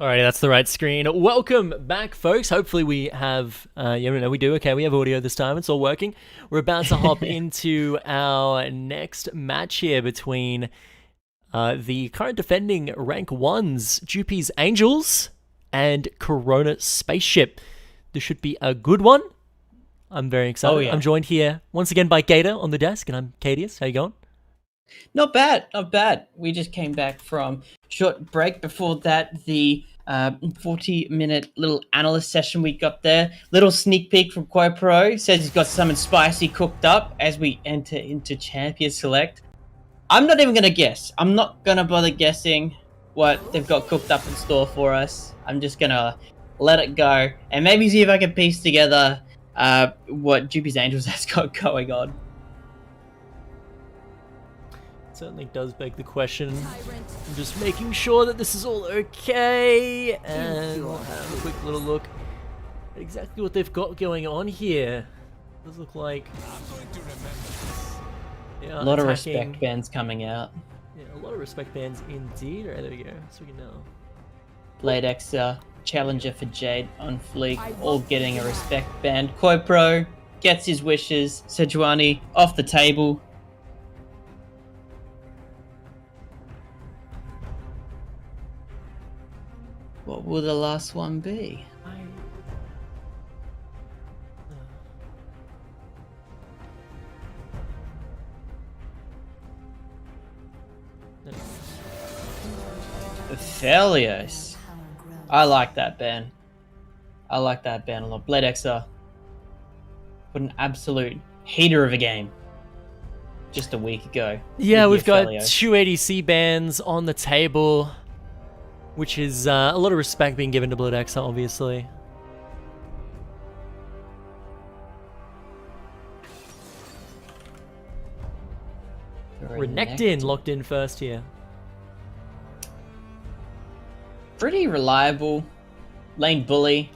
Alrighty, that's the right screen. Welcome back, folks. Hopefully we have, we do. Okay, we have audio this time. It's all working. We're about to hop into our next match here between the current defending rank 1s, Jewpies Angels, and Corona Spaceship. This should be a good one. I'm very excited. Oh, yeah. I'm joined here once again by Gator on the desk, and I'm Cadius. How you going? Not bad, not bad. We just came back from short break. Before that, the 40-minute little analyst session we got there. Little sneak peek from Pro. Says he's got something spicy cooked up as we enter into Champion Select. I'm not even going to guess. I'm not going to bother guessing what they've got cooked up in store for us. I'm just going to let it go and maybe see if I can piece together what Jewpies Angels has got going on. Certainly does beg the question. I'm just making sure that this is all okay, and we'll have a quick little look at exactly what they've got going on here. Does look like a lot of respect bands coming out. Yeah, a lot of respect bands indeed. Alright, there we go. So we can know. Blade Xer, Challenger for Jade on fleek, all getting a respect band. Pro gets his wishes. Sejuani off the table. What will the last one be? Felios. I like that ban. I like that ban a lot. Blade Xer. What an absolute heater of a game. Just a week ago. Yeah, with we've got Felios. 2 ADC bans on the table, which is a lot of respect being given to Blade Xer, obviously. Renekton locked in first here. Pretty reliable. Lane bully.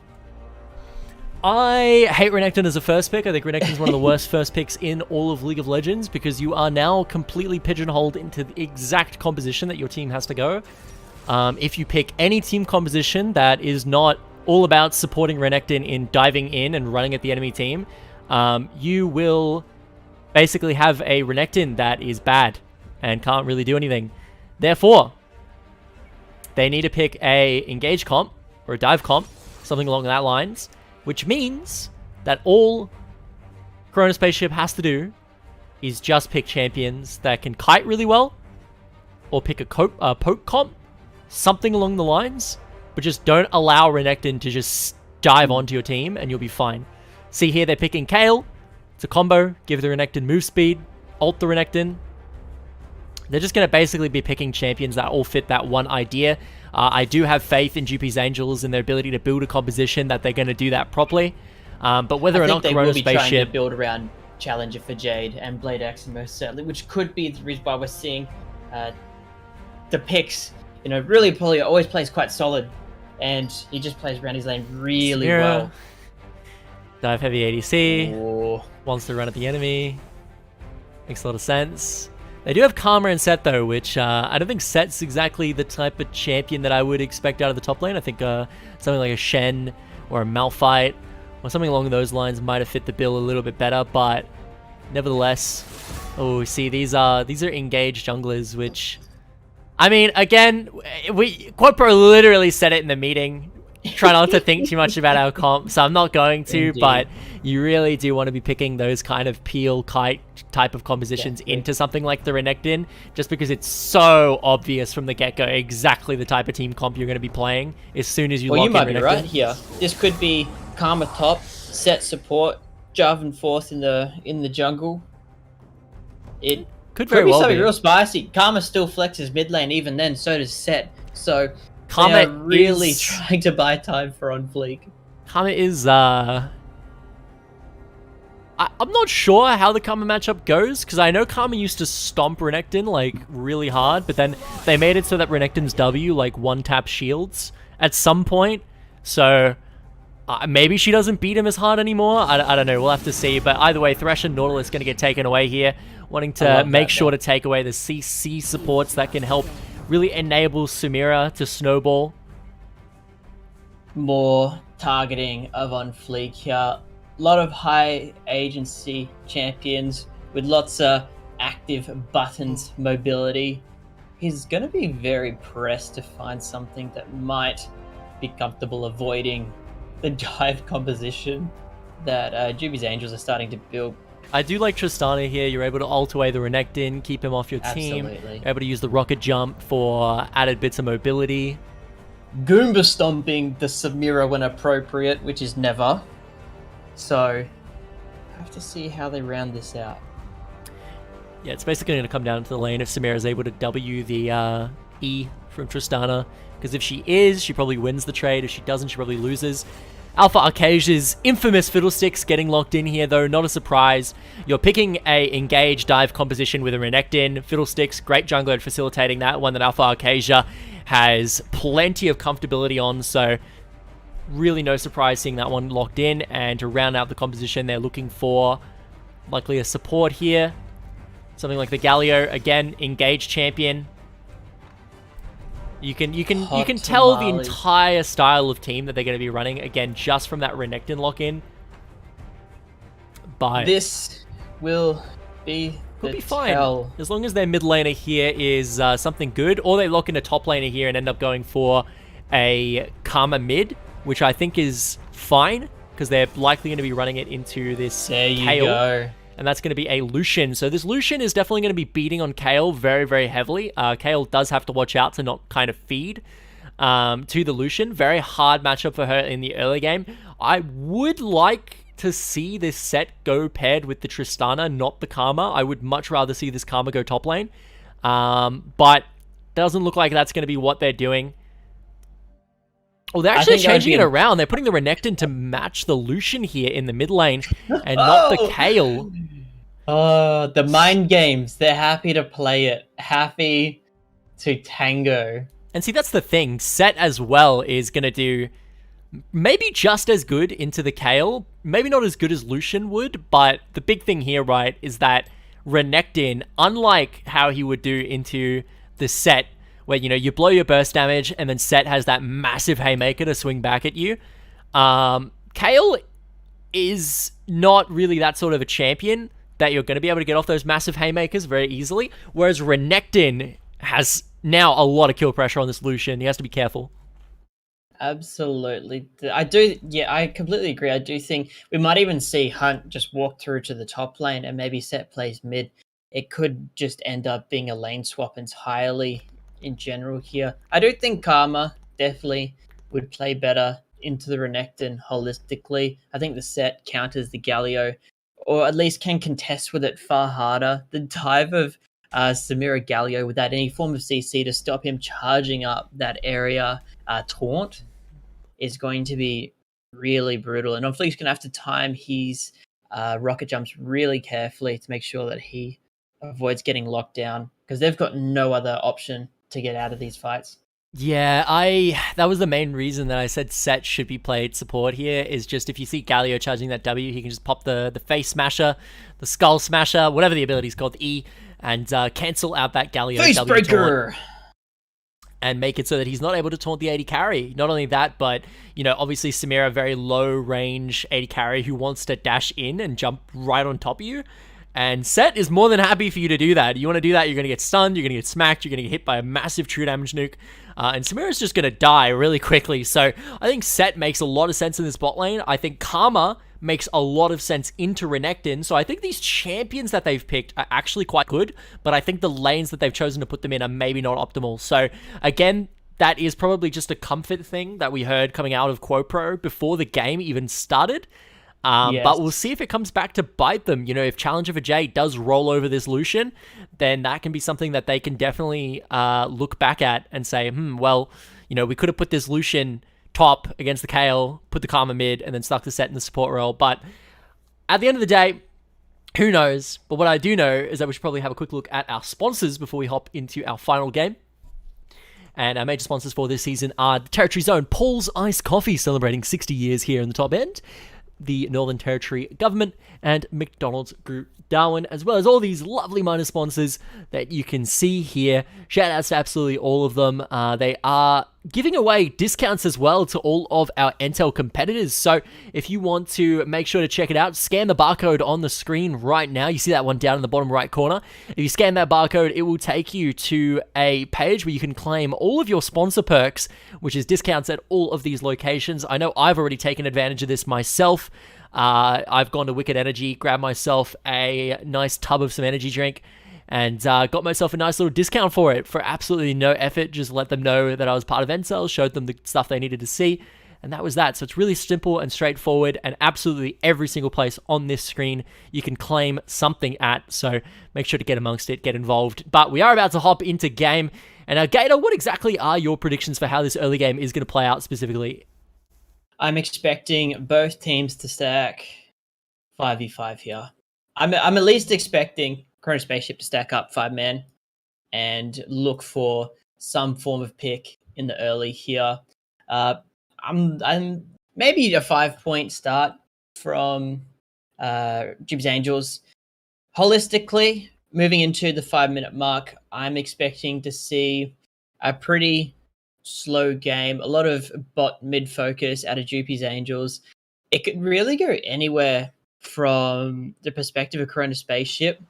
I hate Renekton as a first pick. I think Renekton is one of the worst first picks in all of League of Legends because you are now completely pigeonholed into the exact composition that your team has to go. If you pick any team composition that is not all about supporting Renekton in diving in and running at the enemy team, you will basically have a Renekton that is bad and can't really do anything. Therefore, they need to pick a engage comp or a dive comp, something along that lines, which means that all Corona Spaceship has to do is just pick champions that can kite really well, or pick a poke comp, something along the lines, but just don't allow Renekton to just dive onto your team and you'll be fine. See here, they're picking Kale. It's a combo. Give the Renekton move speed, ult the Renekton. They're just going to basically be picking champions that all fit that one idea. I do have faith in Jewpies Angels and their ability to build a composition that they're going to do that properly. But whether or not Corona Spaceship... they will be trying to build around Challenger for Jade and Blade X most certainly, which could be the reason why we're seeing the picks. You know, really Polly always plays quite solid, and he just plays around his lane really well. Dive heavy ADC. Oh. Wants to run at the enemy. Makes a lot of sense. They do have Karma and Set, though, which I don't think Set's exactly the type of champion that I would expect out of the top lane. I think something like a Shen or a Malphite or something along those lines might have fit the bill a little bit better, but nevertheless... Oh, see, these are engaged junglers, which... I mean, again, Quad Pro literally said it in the meeting. Try not to think too much about our comp, so I'm not going to, Indeed. but you really do want to be picking those kind of peel kite type of compositions into something like the Renekton, just because it's so obvious from the get-go exactly the type of team comp you're going to be playing as soon as you lock in Renekton. Well, you might be right here. This could be Karma top, Set support, Jarvan fourth in the jungle. It Could very well something be. real spicy. Karma still flexes mid lane even then, so does Set. So Karma they are really is- trying to buy time for On Fleek. Karma is, I'm not sure how the Karma matchup goes, because I know Karma used to stomp Renekton, like, really hard, but then they made it so that Renekton's W, like, one-tap shields at some point, so maybe she doesn't beat him as hard anymore. I don't know, we'll have to see, but either way, Thresh and Nautilus going to get taken away here, wanting to make sure to take away the CC supports that can help really enable Samira to snowball. More targeting of On Fleek here. A lot of high agency champions with lots of active buttons mobility. He's going to be very pressed to find something that might be comfortable avoiding the dive composition that Jewpies Angels are starting to build. I do like Tristana here. You're able to ult away the Renekton, keep him off your team. Absolutely. You're able to use the rocket jump for added bits of mobility. Goomba stomping the Samira when appropriate, which is never. So, I have to see how they round this out. Yeah, it's basically going to come down to the lane if Samira is able to W the E from Tristana. Because if she is, she probably wins the trade. If she doesn't, she probably loses. Alpha Arcasia's infamous Fiddlesticks getting locked in here, though, not a surprise. You're picking a engage dive composition with a Renekton. Fiddlesticks, great jungler at facilitating that, one that Alpha Arcasia has plenty of comfortability on, so really no surprise seeing that one locked in. And to round out the composition, they're looking for likely a support here. Something like the Galio, again, engage champion. You can tell the entire style of team that they're going to be running, again, just from that Renekton lock-in. But this will be could the be fine. tell. As long as their mid laner here is something good, or they lock in a top laner here and end up going for a Karma mid, which I think is fine, because they're likely going to be running it into this There you Kale. go. and that's going to be a Lucian. So this Lucian is definitely going to be beating on Kayle very, very heavily. Kayle does have to watch out to not kind of feed to the Lucian. Very hard matchup for her in the early game. I would like to see this set go paired with the Tristana, not the Karma. I would much rather see this Karma go top lane. But doesn't look like that's going to be what they're doing. Oh, they're actually changing it around. They're putting the Renekton to match the Lucian here in the mid lane and not the Kayle. Oh, the mind games. They're happy to play it. Happy to tango. And see, that's the thing. Set as well is going to do maybe just as good into the Kayle. Maybe not as good as Lucian would, but the big thing here, right, is that Renekton, unlike how he would do into the Set, where, you know, you blow your burst damage and then Set has that massive haymaker to swing back at you. Kayle is not really that sort of a champion that you're going to be able to get off those massive haymakers very easily, whereas Renekton has now a lot of kill pressure on this Lucian. He has to be careful. Absolutely. I completely agree. I do think we might even see Hunt just walk through to the top lane and maybe Set plays mid. It could just end up being a lane swap entirely in general here. I do think Karma definitely would play better into the Renekton holistically. I think the Set counters the Galio, or at least can contest with it far harder. The dive of Samira Galio without any form of CC to stop him charging up that area taunt is going to be really brutal. And obviously he's going to have to time his rocket jumps really carefully to make sure that he avoids getting locked down, because they've got no other option to get out of these fights. Yeah, that was the main reason that I said Set should be played support here, is just if you see Galio charging that W, he can just pop the face smasher, the skull smasher, whatever the ability is called, the E, and cancel out that Galio Face W breaker! Taunt and make it so that he's not able to taunt the AD carry. Not only that, but, you know, obviously Samira, very low range AD carry who wants to dash in and jump right on top of you. And Set is more than happy for you to do that. You want to do that, you're going to get stunned, you're going to get smacked, you're going to get hit by a massive true damage nuke, and Samira's just going to die really quickly. So I think Set makes a lot of sense in this bot lane. I think Karma makes a lot of sense into Renekton. So I think these champions that they've picked are actually quite good, but I think the lanes that they've chosen to put them in are maybe not optimal. So again, that is probably just a comfort thing that we heard coming out of QuoPro before the game even started. Yes. But we'll see if it comes back to bite them. You know, if Challenger for Jay does roll over this Lucian, then that can be something that they can definitely look back at and say, well, you know, we could have put this Lucian top against the Kayle, put the Karma mid, and then stuck the Set in the support role. But at the end of the day, who knows? But what I do know is that we should probably have a quick look at our sponsors before we hop into our final game. And our major sponsors for this season are the Territory Zone, Paul's Iced Coffee, celebrating 60 years here in the top end, the Northern Territory Government, and McDonald's Group Darwin, as well as all these lovely minor sponsors that you can see here. Shout outs to absolutely all of them. They are giving away discounts as well to all of our NTEL competitors. So if you want to make sure to check it out, scan the barcode on the screen right now. You see that one down in the bottom right corner. If you scan that barcode, it will take you to a page where you can claim all of your sponsor perks, which is discounts at all of these locations. I know I've already taken advantage of this myself. I've gone to Wicked Energy, grabbed myself a nice tub of some energy drink, and got myself a nice little discount for it for absolutely no effort. Just let them know that I was part of NTEL, showed them the stuff they needed to see, and that was that. So it's really simple and straightforward, and absolutely every single place on this screen you can claim something at, so make sure to get amongst it, get involved. But we are about to hop into game, and Gator, what exactly are your predictions for how this early game is going to play out specifically? I'm expecting both teams to stack 5v5 here. I'm at least expecting Corona Spaceship to stack up 5-man and look for some form of pick in the early here. I'm maybe a 5-point start from Jewpies Angels. Holistically, moving into the 5-minute mark, I'm expecting to see a pretty slow game, a lot of bot mid focus out of Jewpies Angels. It could really go anywhere from the perspective of Corona Spaceship.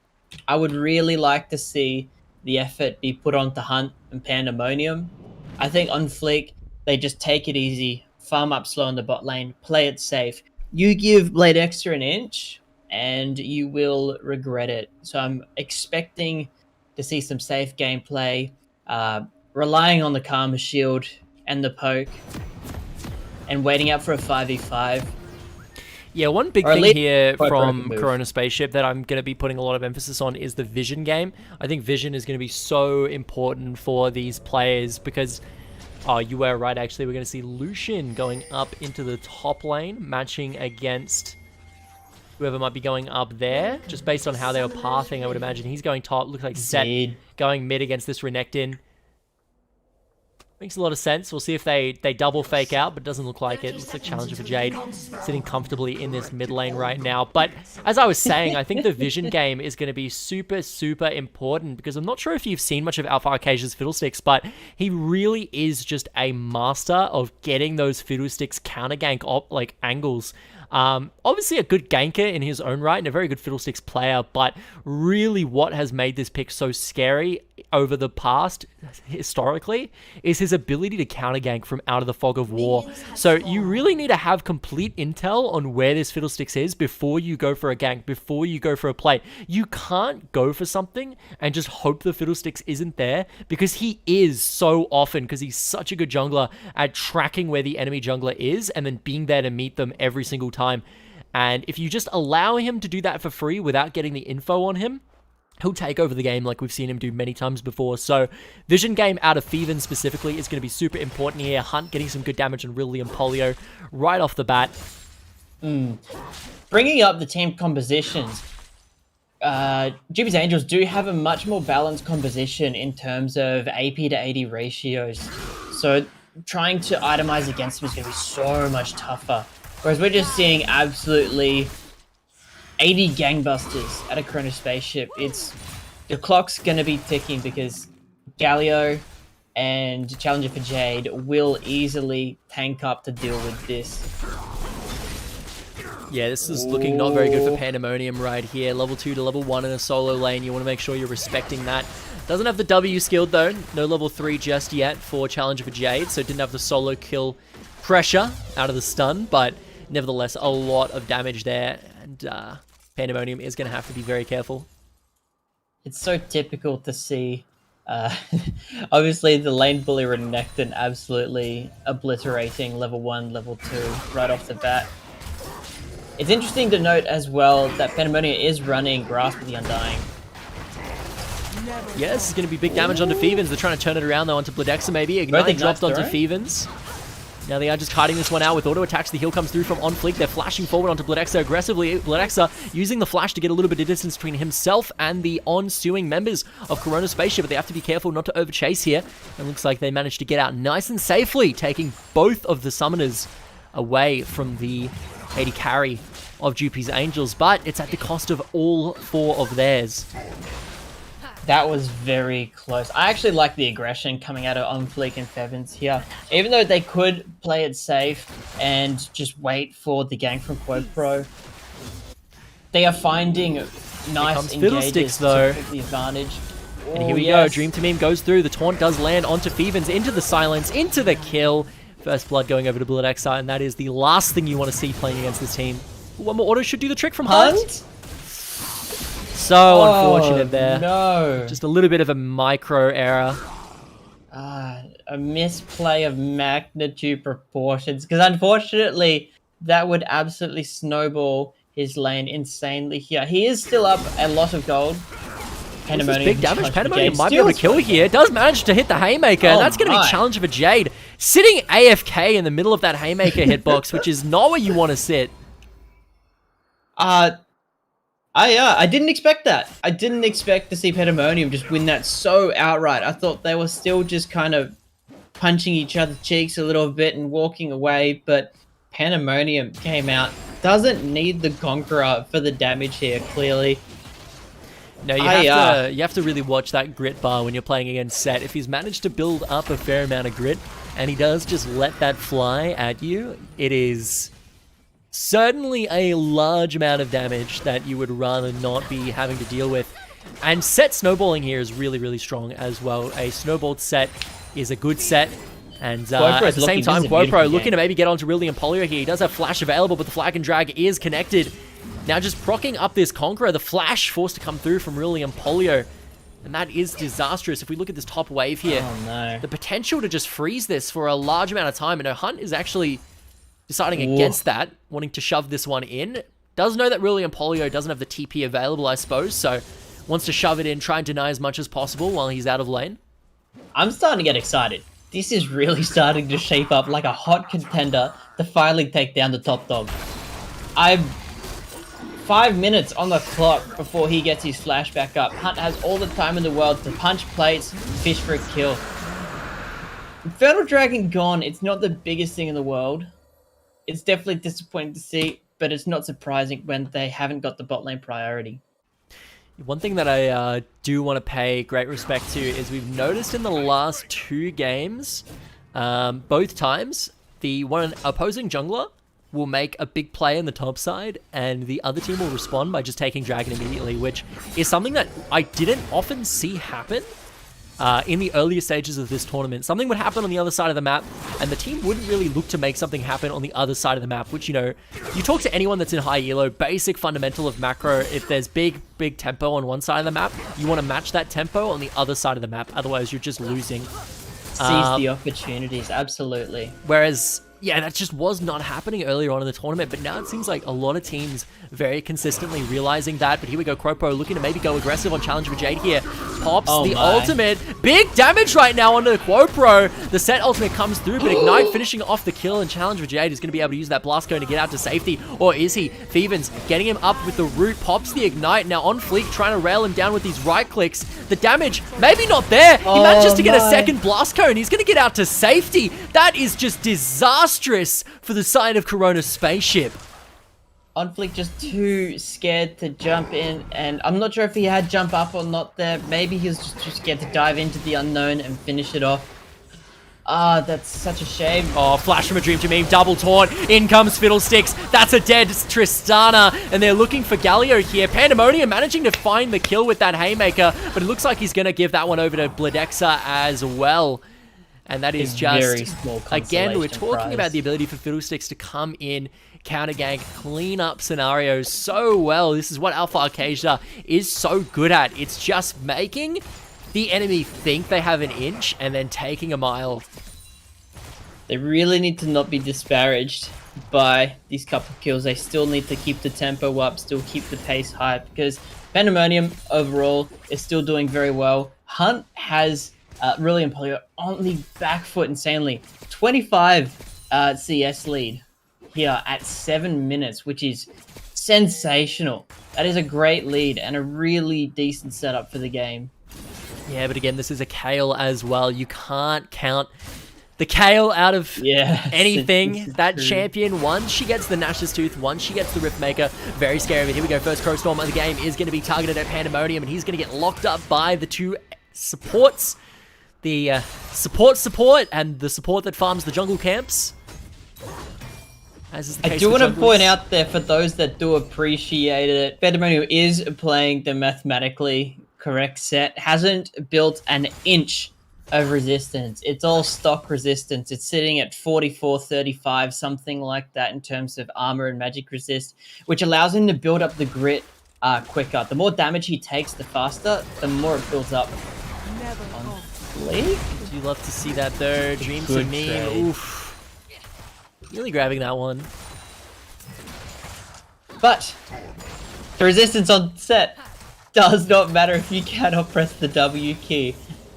I would really like to see the effort be put onto Hunt and Pandemonium. I think on Fleek, they just take it easy, farm up slow in the bot lane, play it safe. You give Blade Extra an inch, and you will regret it. So I'm expecting to see some safe gameplay, relying on the Karma Shield and the poke, and waiting out for a 5v5. Yeah, one big Or at thing least here quite from broken move. Corona Spaceship that I'm going to be putting a lot of emphasis on is the vision game. I think vision is going to be so important for these players because, oh, you were right, actually. We're going to see Lucian going up into the top lane, matching against whoever might be going up there. Just based on how they were pathing, I would imagine he's going top. Looks like Set Indeed. going mid against this Renekton. Makes a lot of sense. We'll see if they double fake out, but it doesn't look like it. Looks like Challenger for Jade sitting comfortably in this mid lane right now. But as I was saying, I think the vision game is going to be super, super important because I'm not sure if you've seen much of Alpha Arcasia's Fiddlesticks, but he really is just a master of getting those Fiddlesticks counter gank angles. Obviously a good ganker in his own right and a very good Fiddlesticks player, but really what has made this pick so scary over the past, historically, is his ability to counter gank from out of the fog of war. So you really need to have complete intel on where this Fiddlesticks is before you go for a gank, before you go for a play. You can't go for something and just hope the Fiddlesticks isn't there, because he is so often, because he's such a good jungler at tracking where the enemy jungler is and then being there to meet them every single time. And if you just allow him to do that for free without getting the info on him, he'll take over the game like we've seen him do many times before. So vision game out of Thievin specifically is going to be super important here. Hunt getting some good damage on Ridley and Polio right off the bat. Bringing up the team compositions, Jewpies Angels do have a much more balanced composition in terms of AP to AD ratios. So trying to itemize against them is going to be so much tougher. Whereas we're just seeing absolutely 80 gangbusters at a Corona Spaceship. The clock's going to be ticking because Galio and Challenger for Jade will easily tank up to deal with this. Yeah, this is looking not very good for Pandemonium right here. Level 2 to level 1 in a solo lane. You want to make sure you're respecting that. Doesn't have the W skilled though. No level 3 just yet for Challenger for Jade. So didn't have the solo kill pressure out of the stun. But nevertheless, a lot of damage there. And Pandemonium is going to have to be very careful. It's so typical to see. Obviously, the lane bully Renekton absolutely obliterating level 1, level 2 right off the bat. It's interesting to note as well that Pandemonium is running Grasp of the Undying. Yeah, this is going to be big damage onto Thievins. They're trying to turn it around though onto Bledexa maybe. Ignite dropped onto Thievins. Now they are just kiting this one out with auto attacks. The heal comes through from On Fleek. They're flashing forward onto Bledexa aggressively. Bledexa using the flash to get a little bit of distance between himself and the ensuing members of Corona Spaceship, but they have to be careful not to overchase here. It looks like they managed to get out nice and safely, taking both of the summoners away from the AD carry of Jewpies Angels, but it's at the cost of all 4 of theirs. That was very close. I actually like the aggression coming out of On Fleek and Fevins here. Even though they could play it safe and just wait for the gank from QuoPro, they are finding nice engages to take the advantage. And here we go. Dream to Meme goes through. The taunt does land onto Thievins, into the silence, into the kill. First blood going over to Bledexa, and that is the last thing you want to see playing against this team. One more auto should do the trick from Hunt. So unfortunate there. No. Just a little bit of a micro error. A misplay of magnitude proportions. Because unfortunately, that would absolutely snowball his lane insanely here. He is still up a lot of gold. Pandemonium big damage. Pandemonium might be able to kill here. Does manage to hit the Haymaker. And that's going to be Challenger for Jade. Sitting AFK in the middle of that Haymaker hitbox, which is not where you want to sit. I didn't expect that. I didn't expect to see Pandemonium just win that so outright. I thought they were still just kind of punching each other's cheeks a little bit and walking away, but Pandemonium came out. Doesn't need the Conqueror for the damage here, clearly. No, you have to really watch that grit bar when you're playing against Set. If he's managed to build up a fair amount of grit, and he does just let that fly at you, it is certainly a large amount of damage that you would rather not be having to deal with. And Set snowballing here is really, really strong as well. A snowballed Set is a good set. And at the same time, QuoPro looking to maybe get onto Ridley and Polio here. He does have flash available, but the flag and drag is connected. Now just proccing up this Conqueror, the flash forced to come through from Ruli and Polio. And that is disastrous. If we look at this top wave here, Oh no. the potential to just freeze this for a large amount of time. And Hunt is actually deciding against that, wanting to shove this one in. Does know that Ruli and Polio doesn't have the TP available, I suppose, so wants to shove it in, try and deny as much as possible while he's out of lane. I'm starting to get excited. This is really starting to shape up like a hot contender to finally take down the top dog. I'm 5 minutes on the clock before he gets his flash back up. Hunt has all the time in the world to punch plates, fish for a kill. Infernal Dragon gone, it's not the biggest thing in the world. It's definitely disappointing to see, but it's not surprising when they haven't got the bot lane priority. One thing that I do want to pay great respect to is we've noticed in the last 2 games, both times, the one opposing jungler will make a big play in the top side, and the other team will respond by just taking Dragon immediately, which is something that I didn't often see happen in the earlier stages of this tournament. Something would happen on the other side of the map, and the team wouldn't really look to make something happen on the other side of the map, which, you know, you talk to anyone that's in high elo, basic fundamental of macro, if there's big tempo on one side of the map, you want to match that tempo on the other side of the map, otherwise you're just losing. Seize the opportunities, absolutely. Whereas, yeah, that just was not happening earlier on in the tournament, but now it seems like a lot of teams very consistently realizing that. But here we go, Cropo looking to maybe go aggressive on Challenge for Jade here. Pops the ultimate. Big damage right now onto Quopro. The set ultimate comes through, but Ignite finishing off the kill, and Challenge for Jade is going to be able to use that Blast Cone to get out to safety. Or is he? Thevens getting him up with the root, pops the Ignite. Now on fleek, trying to rail him down with these right clicks. The damage, maybe not there. He manages to get a second Blast Cone. He's going to get out to safety. That is just disastrous for the side of Corona Spaceship. On fleek just too scared to jump in, and I'm not sure if he had jump up or not there. Maybe he was just too scared to dive into the unknown and finish it off. Ah, that's such a shame. Oh, flash from a dream to me, double taunt. In comes Fiddlesticks. That's a dead Tristana, and they're looking for Galio here. Pandemonium managing to find the kill with that Haymaker, but it looks like he's going to give that one over to Bladexa as well. And that is just, very small again, we're talking prize. about the ability for Fiddlesticks to come in, counter gank, clean up scenarios so well. This is what Alpha Arcadia is so good at. It's just making the enemy think they have an inch and then taking a mile. They really need to not be disparaged by these couple kills. They still need to keep the tempo up, still keep the pace high, because Pandemonium overall is still doing very well. Hunt has Ruli and Polio on the back foot insanely. 25 CS lead here at 7 minutes, which is sensational. That is a great lead and a really decent setup for the game. Yeah, but again, this is a Kayle as well. You can't count the Kayle out of anything. That true. champion, once she gets the Nash's Tooth, once she gets the Riftmaker, very scary. But here we go, first Crow Storm of the game is going to be targeted at Pandemonium, and he's going to get locked up by the 2 supports. The support and the support that farms the jungle camps. As is the I case do with want to point junglers. out there, for those that do appreciate it, Pandemonium is playing the mathematically correct set, hasn't built an inch of resistance. It's all stock resistance. It's sitting at 44, 35, something like that in terms of armor and magic resist, which allows him to build up the grit quicker. The more damage he takes, the faster, the more it builds up. League? Do you love to see that though? Dreams of Good me. trade. Oof. Really grabbing that one. But the resistance on set does not matter if you cannot press the W key.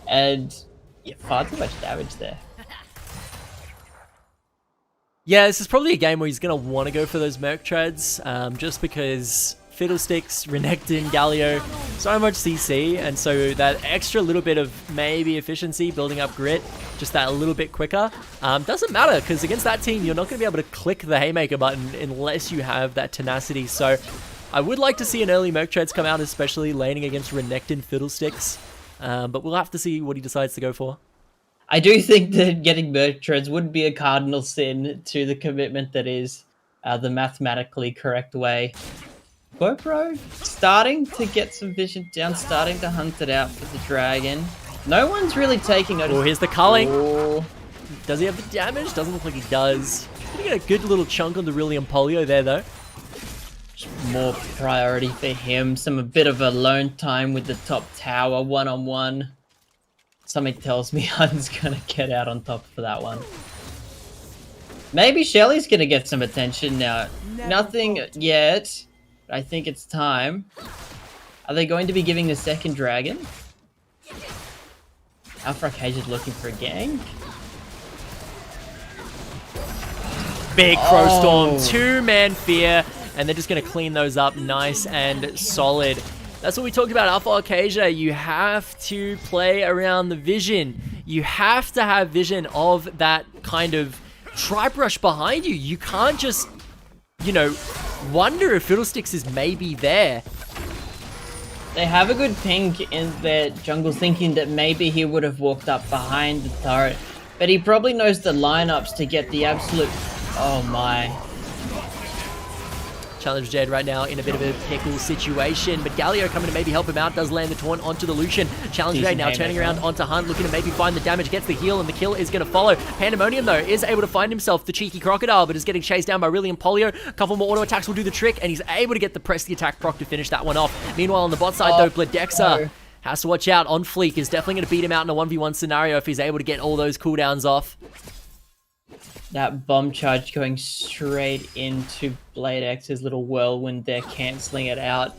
And yeah, far too much damage there. Yeah, this is probably a game where he's going to want to go for those Merc treads, just because Fiddlesticks, Renekton, Galio, so much CC, and so that extra little bit of maybe efficiency, building up grit, just that a little bit quicker, doesn't matter, because against that team, you're not going to be able to click the Haymaker button unless you have that tenacity. So I would like to see an early Merc treads come out, especially laning against Renekton Fiddlesticks, but we'll have to see what he decides to go for. I do think that getting Merc treads would be a cardinal sin to the commitment that is the mathematically correct way. GoPro starting to get some vision down, starting to hunt it out for the dragon. No one's really taking notice. Oh, here's the culling. Oh, Does he have the damage? Doesn't look like he does. Gonna get a good little chunk on the Ruli and Polio there, though. more priority for him. A bit of alone time with the top tower, one-on-one. Something tells me Hunt's gonna get out on top for that one. Maybe Shelly's gonna get some attention now. Nothing yet. But I think it's time. Are they going to be giving the second dragon? Alpha Arcade is looking for a gang. Big Crow Storm, two-man fear, and they're just going to clean those up nice and solid. That's what we talked about, Alpha Arcadia. You have to play around the vision. You have to have vision of that kind of tribe rush behind you. You can't just, you know, wonder if Fiddlesticks is maybe there. They have a good ping in their jungle, thinking that maybe he would have walked up behind the turret, but he probably knows the lineups to get the absolute... Oh my. Challenge Jade right now in a bit of a pickle situation, but Galio coming to maybe help him out, does land the taunt onto the Lucian. Challenge Jade now turning around onto Hunt, looking to maybe find the damage, gets the heal, and the kill is going to follow. Pandemonium, though, is able to find himself the cheeky crocodile, but is getting chased down by Rillian Polio. A couple more auto attacks will do the trick, and he's able to get the press the attack proc to finish that one off. Meanwhile, on the bot side, though, Bladexa has to watch out. On Fleek is definitely going to beat him out in a 1v1 scenario if he's able to get all those cooldowns off. That bomb charge going straight into Blade X's little whirlwind there, cancelling it out.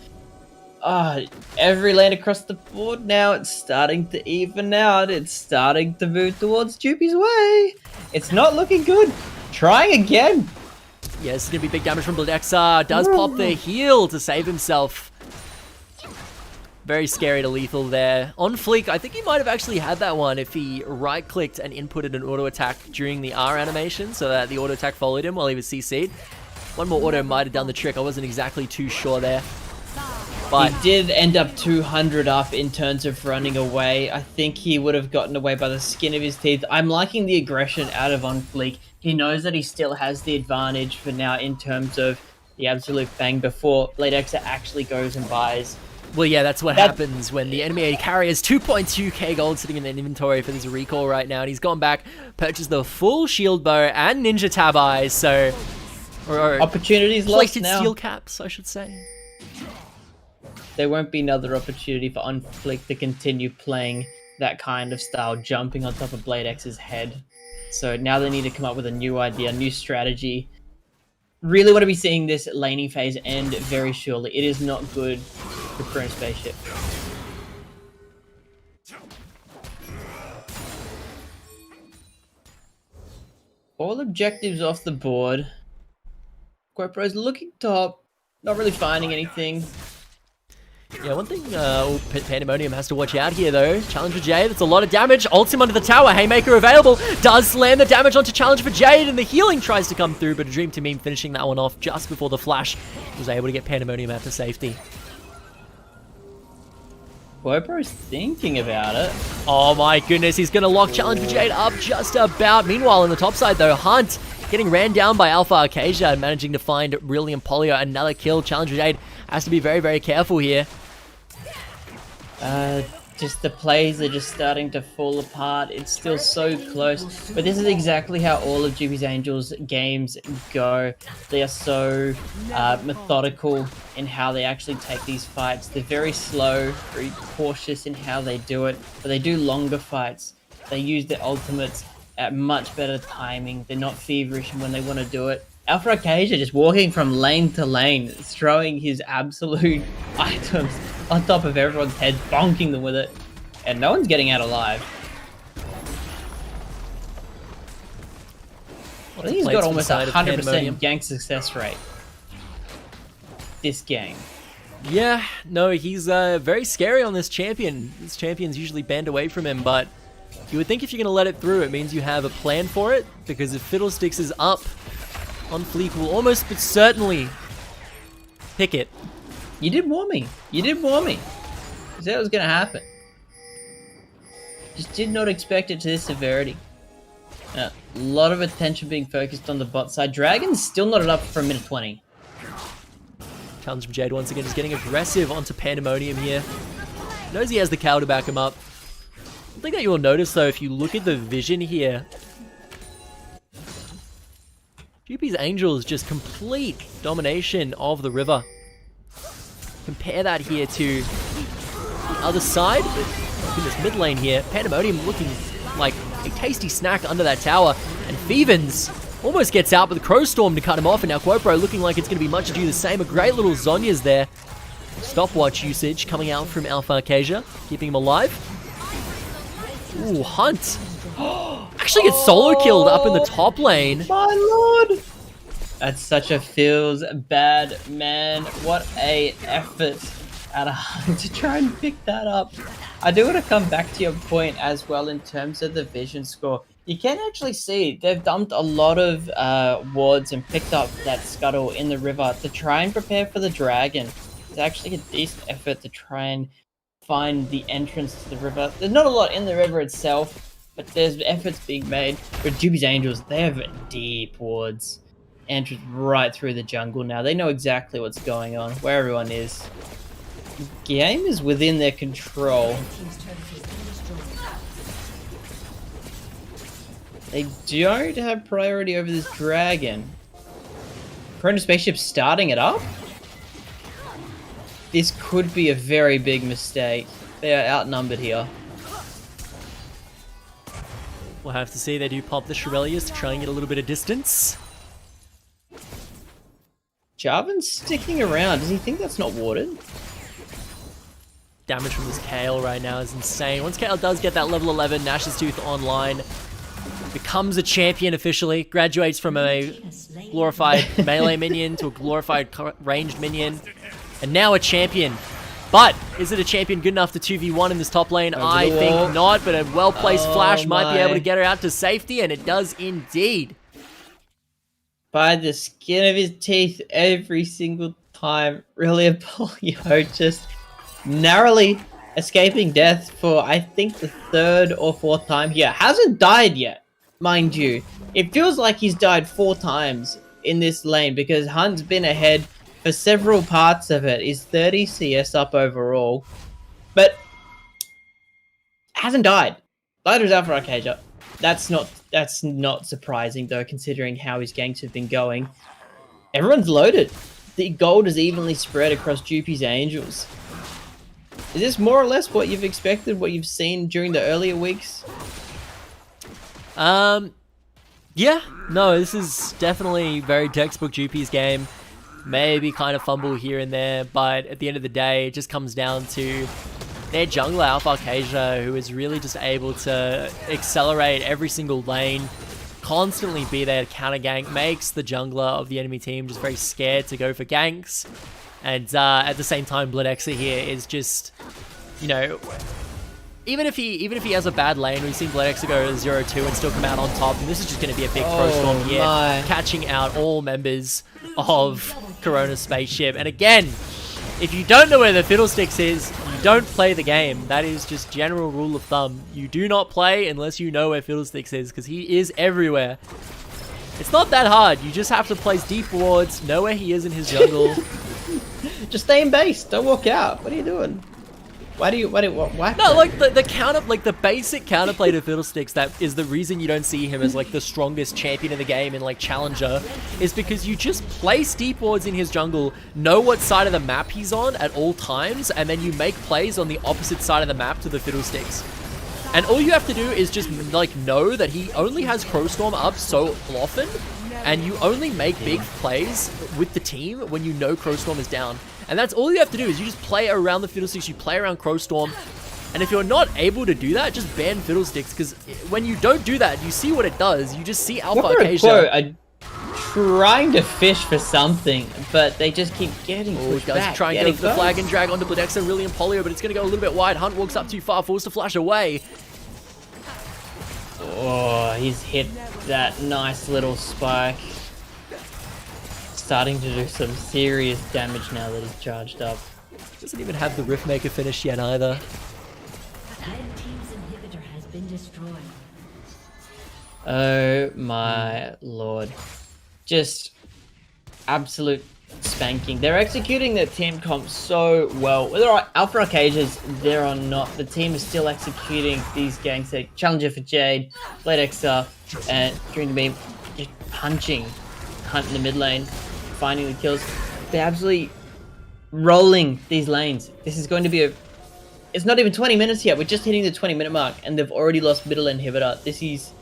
Every lane across the board now, it's starting to even out. It's starting to move towards Jewpies' way. It's not looking good. Trying again. Yes, it's going to be big damage from Bladexa. Does pop the heal to save himself. Very scary to lethal there. On Fleek, I think he might have actually had that one if he right-clicked and inputted an auto attack during the R animation so that the auto attack followed him while he was CC'd. One more auto might have done the trick. I wasn't exactly too sure there. But he did end up 200 up in terms of running away. I think he would have gotten away by the skin of his teeth. I'm liking the aggression out of On Fleek. He knows that he still has the advantage for now in terms of the absolute bang before Blade X actually goes and buys. Well, yeah, that's what happens when the enemy AD carry has 2.2k gold sitting in the inventory for this recall right now, and he's gone back, purchased the full shield bow and ninja tab eyes, so... Or opportunities lost now. Steel caps, I should say. There won't be another opportunity for On Fleek to continue playing that kind of style, jumping on top of Blade X's head. So now they need to come up with a new idea, new strategy. Really want to be seeing this laning phase end very surely. It is not good for Chrono Spaceship. All objectives off the board. Corpro's looking top, not really finding anything. Yeah, one thing Pandemonium has to watch out here, though. Challenge for Jade, that's a lot of damage. Ults him under the tower. Haymaker available. Does land the damage onto Challenge for Jade, and the healing tries to come through, but a Dream to Meme finishing that one off just before the flash was able to get Pandemonium out to safety. Corpro's thinking about it. Oh my goodness, he's going to lock Challenge for Jade up just about. Meanwhile, on the top side, though, Hunt getting ran down by Alpha Arcadia and managing to find Brilliant Polio. Another kill. Challenge for Jade has to be very, very careful here. Just the plays are just starting to fall apart. It's still so close, but this is exactly how all of Jewpies Angels games go. They are so methodical in how they actually take these fights. They're very slow, very cautious in how they do it, but they do longer fights. They use their ultimates at much better timing. They're not feverish when they want to do it. Alpha Arcadia just walking from lane to lane, throwing his absolute items on top of everyone's head, bonking them with it, and no one's getting out alive. I think he's got almost 100% gank success rate this game. Yeah, no, he's very scary on this champion. This champion's usually banned away from him, but you would think if you're going to let it through, it means you have a plan for it, because if Fiddlesticks is up, On Fleek will almost but certainly pick it. You did warn me. You did warn me. You said it was going to happen. Just did not expect it to this severity. A lot of attention being focused on the bot side. Dragon's still not up for a minute 20. Challenge from Jade once again, just getting aggressive onto Pandemonium here. Knows he has the cow to back him up. One thing that you will notice, though, if you look at the vision here, Jewpies Angels just complete domination of the river. Compare that here to the other side. In this mid lane here, Pandemonium looking like a tasty snack under that tower, and Thevens almost gets out, but the Crow Storm to cut him off, and now Quopro looking like it's going to be much ado the same. A great little Zhonya's there. Stopwatch usage coming out from Alpha Acacia, keeping him alive. Ooh, Hunt. Actually gets solo killed up in the top lane. My lord! That's such a feels bad, man. What a effort out of Hunt to try and pick that up. I do want to come back to your point as well in terms of the vision score. You can actually see they've dumped a lot of wards and picked up that scuttle in the river to try and prepare for the dragon. It's actually a decent effort to try and find the entrance to the river. There's not a lot in the river itself, but there's efforts being made. But Jewpies Angels, they have deep wards. Entered right through the jungle now. They know exactly what's going on, where everyone is. The game is within their control. They don't have priority over this dragon. Corona Spaceship starting it up? This could be a very big mistake. They are outnumbered here. We'll have to see. They do pop the Shurelius to try and get a little bit of distance. Jarvan's sticking around. Does he think that's not watered? Damage from this Kale right now is insane. Once Kale does get that level 11 Nash's Tooth online, becomes a champion officially, graduates from a glorified melee minion to a glorified ranged minion, and now a champion. But is it a champion good enough to 2v1 in this top lane? I think not, but a well-placed flash might be able to get her out to safety, and it does indeed. By the skin of his teeth every single time. Really, Apollio just narrowly escaping death for, I think, the third or fourth time here. Hasn't died yet, mind you. It feels like he's died 4 times in this lane because Hunt's been ahead for several parts of it. He's 30 CS up overall, but hasn't died. Neither is Alpha Acacia. That's not surprising though, considering how his ganks have been going. Everyone's loaded. The gold is evenly spread across Jewpies Angels. Is this more or less what you've expected, what you've seen during the earlier weeks? Yeah, no, this is definitely very textbook Jewpies game. Maybe kind of fumble here and there, but at the end of the day, it just comes down to their jungler, Alpha Acacia, who is really just able to accelerate every single lane, constantly be there to counter gank, makes the jungler of the enemy team just very scared to go for ganks. And at the same time, Bloodexer here is just, you know, even if he has a bad lane, we've seen Bloodexer go 0-2 and still come out on top, and this is just going to be a big Crow Storm here, catching out all members of Corona Spaceship. And again, if you don't know where the Fiddlesticks is, you don't play the game. That is just general rule of thumb. You do not play unless you know where Fiddlesticks is, because he is everywhere. It's not that hard. You just have to place deep wards, know where he is in his jungle. Just stay in base. Don't walk out. What are you doing? Why? No, like the counter, like the basic counterplay to Fiddlesticks, that is the reason you don't see him as like the strongest champion in the game in like Challenger, is because you just place deep wards in his jungle, know what side of the map he's on at all times, and then you make plays on the opposite side of the map to the Fiddlesticks. And all you have to do is just like know that he only has Crow Storm up so often, and you only make big plays with the team when you know Crow Storm is down. And that's all you have to do, is you just play around the Fiddlesticks, you play around Crow Storm. And if you're not able to do that, just ban Fiddlesticks, because when you don't do that, you see what it does. You just see Alpha Acacia trying to fish for something, but they just keep getting pushed back. Try and go for the flag and drag onto Bloodexer, really and Polio, but it's going to go a little bit wide. Hunt walks up too far, forced to flash away. Oh, he's hit that nice little spike. Starting to do some serious damage now that he's charged up. Doesn't even have the Riftmaker finish yet either. Red team's inhibitor has been destroyed. Oh my lord. Just absolute spanking. They're executing their team comp so well. Whether Alpha Acacia's there or not, the team is still executing these ganks. They Challenger for Jade, Bloodexer, and during the beam, just punching Hunt in the mid lane, finding the kills. They're absolutely rolling these lanes. This is going to be it's not even 20 minutes yet. We're just hitting the 20-minute mark, and they've already lost middle inhibitor. This is,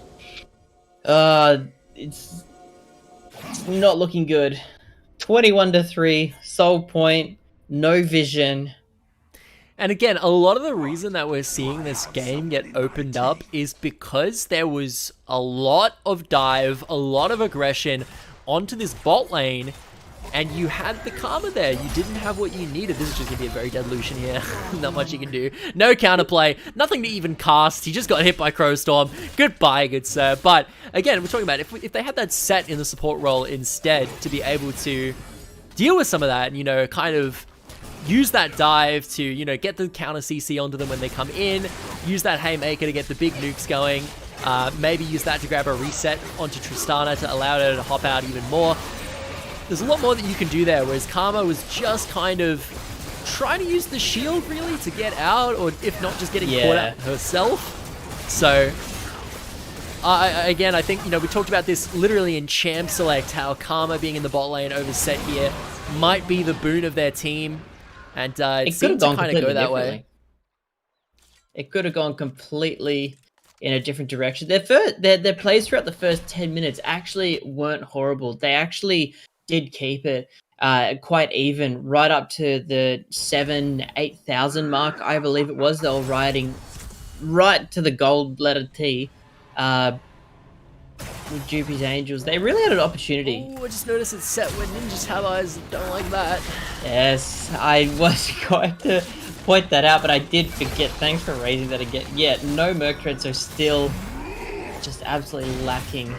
it's not looking good. 21-3, Soul Point, no vision. And again, a lot of the reason that we're seeing this game get opened up is because there was a lot of dive, a lot of aggression onto this bot lane, and you had the Karma there. You didn't have what you needed. This is just going to be a very dead Lucian here. Not much you can do. No counterplay. Nothing to even cast. He just got hit by Crowstorm. Goodbye, good sir. But again, we're talking about if they had that set in the support role instead to be able to deal with some of that and, you know, kind of use that dive to, you know, get the counter CC onto them when they come in. Use that Haymaker to get the big nukes going. Maybe use that to grab a reset onto Tristana to allow her to hop out even more. There's a lot more that you can do there, whereas Karma was just kind of trying to use the shield, really, to get out, or if not, just getting caught out herself. So, again, I think, you know, we talked about this literally in Champ Select, how Karma being in the bot lane overset here might be the boon of their team, and it seemed to kind of go that way. It could have gone completely in a different direction. Their plays throughout the first 10 minutes actually weren't horrible. They actually did keep it quite even, right up to the 8,000 mark, I believe it was. They were riding right to the gold letter T with Jewpies Angels. They really had an opportunity. Oh, I just noticed it's set when ninjas have eyes. Don't like that. Yes, I was going to point that out, but I did forget. Thanks for raising that again. Yeah, no Merc Tread, so still just absolutely lacking.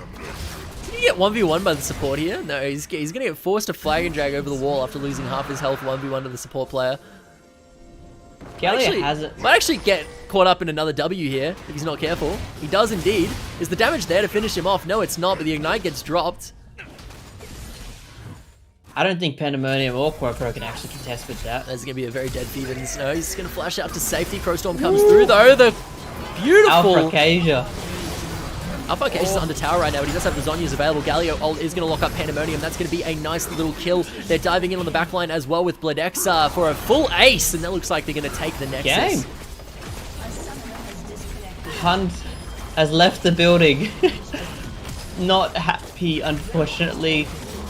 Did he get 1v1 by the support here? No, he's going to get forced to flag and drag over the wall after losing half his health 1v1 to the support player. Gallia has it. Might actually get caught up in another W here if he's not careful. He does indeed. Is the damage there to finish him off? No, it's not, but the Ignite gets dropped. I don't think Pandemonium or Quirpro can actually contest with that. There's going to be a very dead Thebans. No, he's going to flash out to safety. Crowstorm comes through, though. The beautiful Alpha Acacia. Alpha Acacia's under tower right now, but he does have the Zhonya's available. Galio ult is going to lock up Pandemonium. That's going to be a nice little kill. They're diving in on the backline as well with Bladexa for a full ace, and that looks like they're going to take the Nexus. Game. Hunt has left the building. Not happy, unfortunately,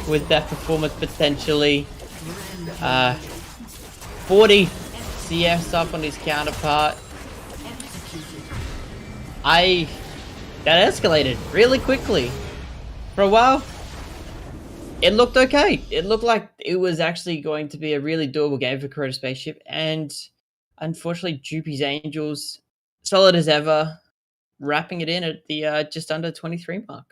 with that performance potentially. 40 CFs up on his counterpart. That escalated really quickly. For a while, it looked okay. It looked like it was actually going to be a really doable game for Corona Spaceship, and unfortunately, Jewpies Angels, solid as ever, wrapping it in at the just under 23 mark.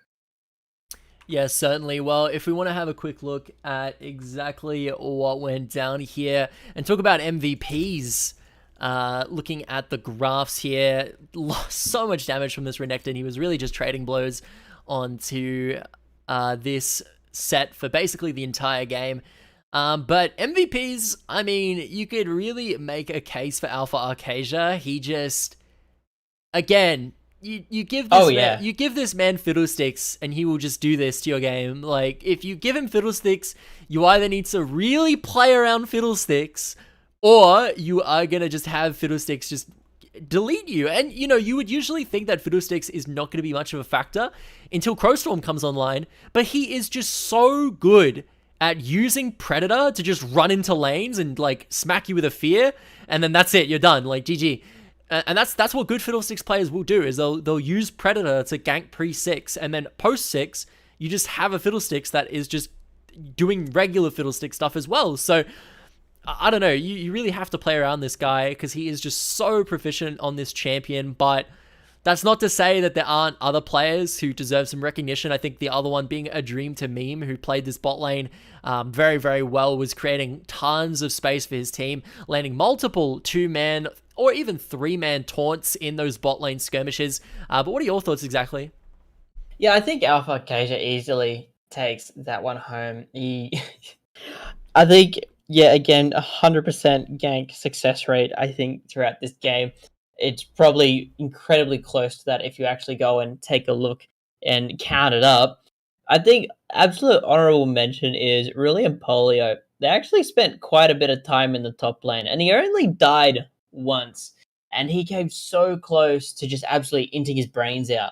Yes, certainly. Well, if we want to have a quick look at exactly what went down here and talk about MVPs, looking at the graphs here, lost so much damage from this Renekton. He was really just trading blows onto this set for basically the entire game. But MVPs, I mean, you could really make a case for Alpha Arcasia. He just, again, you give this you give this man fiddlesticks and he will just do this to your game. Like, if you give him fiddlesticks, you either need to really play around fiddlesticks, or you are gonna just have fiddlesticks just delete you. And, you know, you would usually think that fiddlesticks is not gonna be much of a factor until Crowstorm comes online, but he is just so good at using Predator to just run into lanes and, like, smack you with a fear, and then that's it, you're done, like, GG. And that's what good Fiddlesticks players will do, is they'll use Predator to gank pre-6, and then post-6, you just have a Fiddlesticks that is just doing regular Fiddlestick stuff as well. So, I don't know, you really have to play around this guy, because he is just so proficient on this champion, but that's not to say that there aren't other players who deserve some recognition. I think the other one being A Dream to Meme, who played this bot lane very, very well, was creating tons of space for his team, landing multiple 2-man or even 3-man taunts in those bot lane skirmishes. But what are your thoughts exactly? Yeah, I think Alpha Acacia easily takes that one home. I think, yeah, again, 100% gank success rate, I think, throughout this game. It's probably incredibly close to that if you actually go and take a look and count it up. I think absolute honorable mention is really Empoleon. they actually spent quite a bit of time in the top lane, and he only died once. And he came so close to just absolutely inting his brains out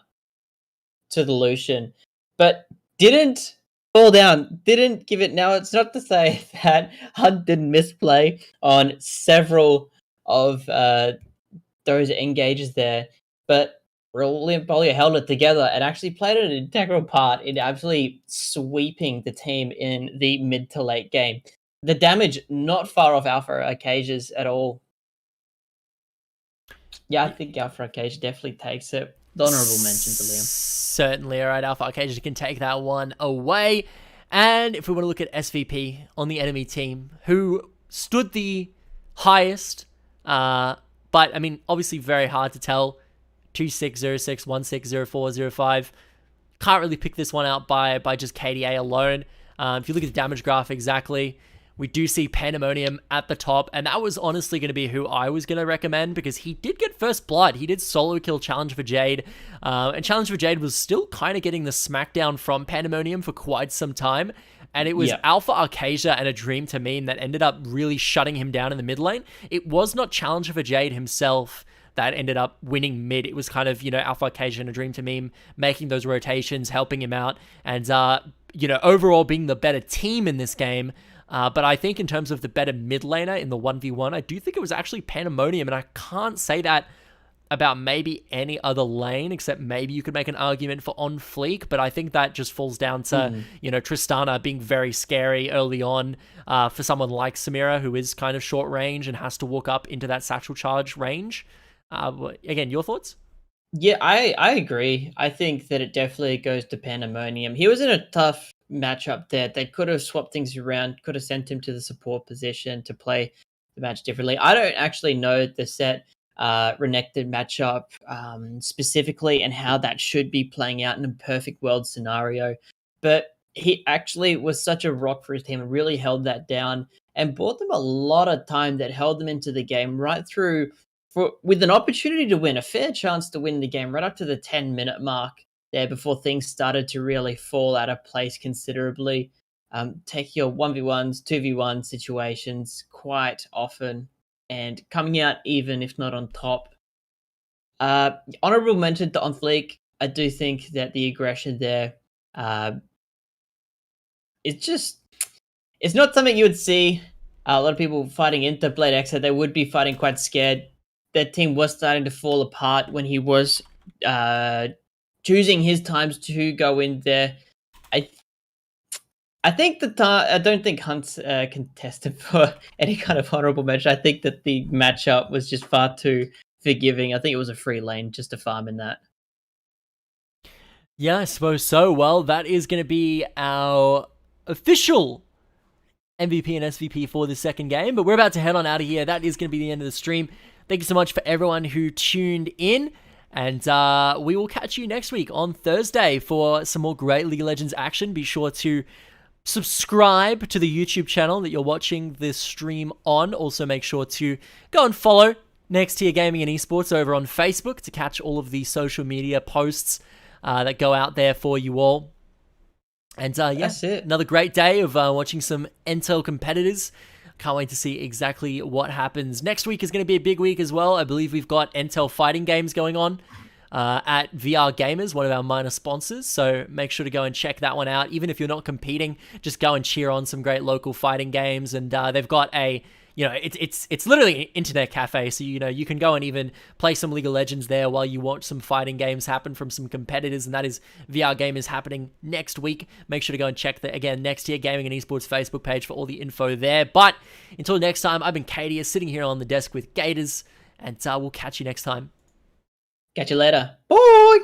to the Lucian, but didn't fall down, didn't give it. Now, it's not to say that Hunt didn't misplay on several of those engages there, but Brilliant Bollier held it together and actually played an integral part in absolutely sweeping the team in the mid to late game. The damage not far off Alpha Arcasia's at all. Yeah, I think Alpha Arcasia definitely takes it. The honorable mention to Liam. Certainly. All right, Alpha Arcasia can take that one away. And if we want to look at SVP on the enemy team, who stood the highest, but I mean, obviously very hard to tell. 2606, 160405. Can't really pick this one out by just KDA alone. If you look at the damage graph exactly, we do see Pandemonium at the top, and that was honestly going to be who I was going to recommend because he did get first blood. He did solo kill Challenge for Jade, and Challenge for Jade was still kind of getting the smackdown from Pandemonium for quite some time, and it was Alpha Arcasia and a Dream to Meme that ended up really shutting him down in the mid lane. It was not Challenge for Jade himself that ended up winning mid. It was kind of, Alpha Arcasia and a Dream to Meme making those rotations, helping him out, and, overall being the better team in this game. But I think in terms of the better mid laner in the 1v1, I do think it was actually Pandemonium, and I can't say that about maybe any other lane, except maybe you could make an argument for On Fleek, but I think that just falls down to, Tristana being very scary early on for someone like Samira, who is kind of short range and has to walk up into that satchel charge range. Again, your thoughts? Yeah, I agree. I think that it definitely goes to Pandemonium. He was in a tough matchup there. They could have swapped things around, could have sent him to the support position to play the match differently. I don't actually know the set Renekton matchup specifically and how that should be playing out in a perfect world scenario. But he actually was such a rock for his team and really held that down and bought them a lot of time that held them into the game right through with an opportunity to win, a fair chance to win the game right up to the 10-minute mark there before things started to really fall out of place considerably. Take your 1v1s, 2v1 situations quite often and coming out even if not on top. Honorable mention to On Fleek. I do think that the aggression there it's not something you would see a lot of people fighting into Blade X. They would be fighting quite scared. Their team was starting to fall apart when he was choosing his times to go in there. I think I don't think Hunt's contested for any kind of honorable mention. I think that the matchup was just far too forgiving. I think it was a free lane just to farm in that. Yeah, I suppose so. Well, that is going to be our official MVP and SVP for the second game, but we're about to head on out of here. That is going to be the end of the stream. Thank you so much for everyone who tuned in, and we will catch you next week on Thursday for some more great League of Legends action. Be sure to subscribe to the YouTube channel that you're watching this stream on. Also, make sure to go and follow Next Tier Gaming and Esports over on Facebook to catch all of the social media posts that go out there for you all. And That's it. Another great day of watching some NTEL competitors. Can't wait to see exactly what happens. Next week is going to be a big week as well. I believe we've got NTEL fighting games going on at VR Gamers, one of our minor sponsors. So make sure to go and check that one out. Even if you're not competing, just go and cheer on some great local fighting games. And they've got a, it's literally an internet cafe. So, you can go and even play some League of Legends there while you watch some fighting games happen from some competitors. And that is VR Gamers happening next week. Make sure to go and check the, again, Next Tier Gaming and Esports Facebook page for all the info there. But until next time, I've been Katie, sitting here on the desk with Gators. And we'll catch you next time. Catch you later. Bye!